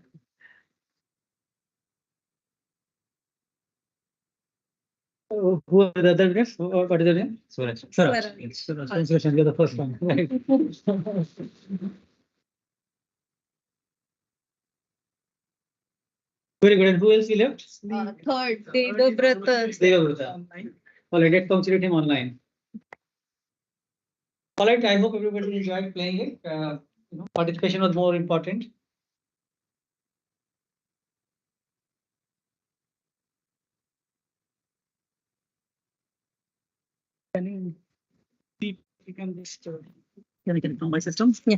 Who are the other winners? What is their name? Swaraj. Swaraj. Swaraj. Congratulations, you're the first one. Right. Very good. And who else we left? Third, Devabrata. Devabrata. All right, let's congratulate him online. All right, I hope everybody enjoyed playing it. Participation was more important. Can you see if you can just can we confirm my system? Yeah.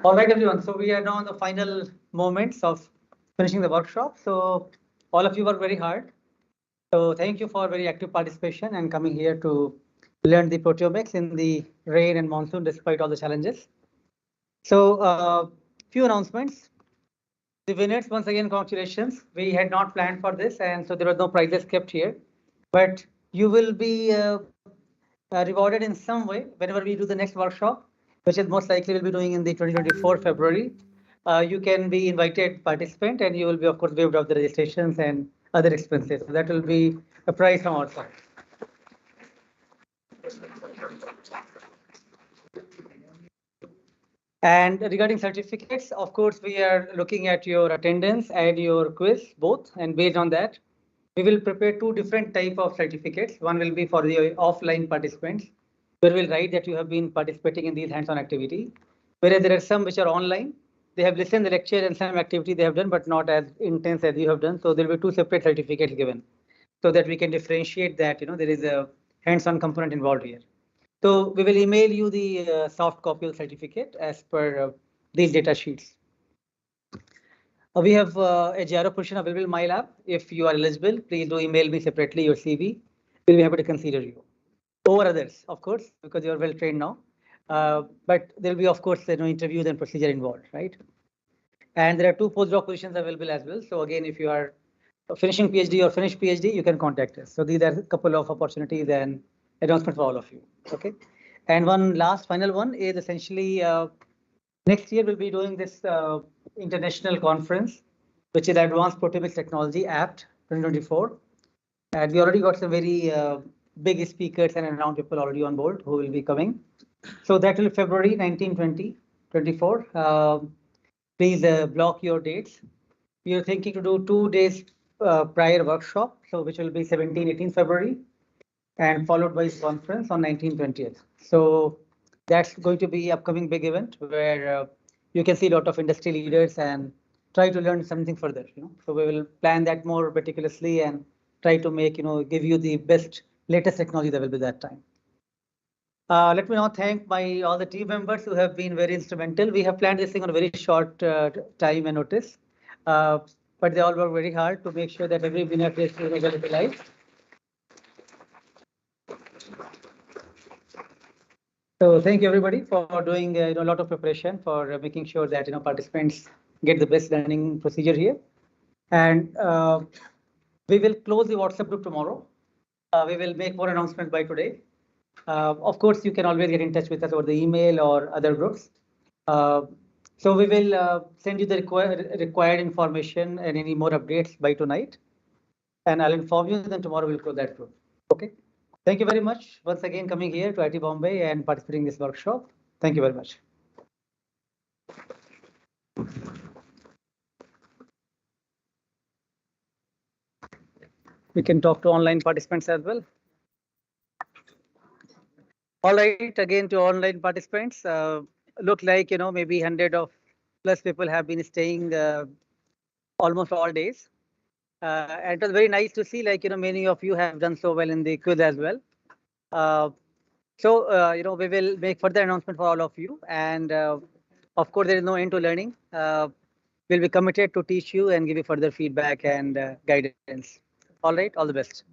All right, everyone. So we are now in the final moments of finishing the workshop. So all of you worked very hard. So thank you for very active participation and coming here to learn the proteomics in the rain and monsoon despite all the challenges. So few announcements. The winners, once again, congratulations. We had not planned for this, and so there were no prizes kept here. But you will be rewarded in some way whenever we do the next workshop, which is most likely we'll be doing in the 2024 February. You can be invited participant, and you will be, of course, waived off the registrations and other expenses. So that will be a prize from our side. And regarding certificates, of course, we are looking at your attendance and your quiz both, and based on that, we will prepare two different type of certificates. One will be for the offline participants, where we'll write that you have been participating in these hands-on activity. Whereas there are some which are online, they have listened to the lecture and some activity they have done, but not as intense as you have done. So there will be two separate certificates given, so that we can differentiate that there is a hands-on component involved here. So we will email you the soft copy of the certificate as per these data sheets. We have a Jira position available in MyLab. If you are eligible, please do email me separately your CV. We'll be happy to consider you. Over others, of course, because you are well trained now. But there will be, of course, interviews and procedure involved, right? And there are two postdoc positions available as well. So again, if you are finishing PhD or finished PhD, you can contact us. So these are a couple of opportunities and announcements for all of you. Okay. And one last final one is essentially next year we'll be doing this international conference, which is Advanced Proteomics Technology APT 2024. And we already got some very big speakers and renowned people already on board who will be coming. So that will be February 19, 20, 24. Please block your dates. We are thinking to do 2 days prior workshop, so which will be 17, 18 February, and followed by conference on 19, 20th. So that's going to be upcoming big event where you can see a lot of industry leaders and try to learn something further. So we will plan that more meticulously and try to make give you the best latest technology that will be that time. Let me now thank all the team members who have been very instrumental. We have planned this thing on a very short time and notice, but they all work very hard to make sure that every winner is available. So thank you everybody for doing a lot of preparation for making sure that participants get the best learning procedure here. And we will close the WhatsApp group tomorrow. We will make more announcements by today. Of course, you can always get in touch with us over the email or other groups. So we will send you the required information and any more updates by tonight. And I'll inform you, then tomorrow we'll close that group. Okay. Thank you very much once again coming here to IIT Bombay and participating in this workshop. Thank you very much. We can talk to online participants as well. All right, again to online participants, look like, maybe 100 of plus people have been staying almost all days. And it was very nice to see, like, many of you have done so well in the quiz as well. So, we will make further announcement for all of you. And of course, there is no end to learning. We'll be committed to teach you and give you further feedback and guidance. All right, all the best.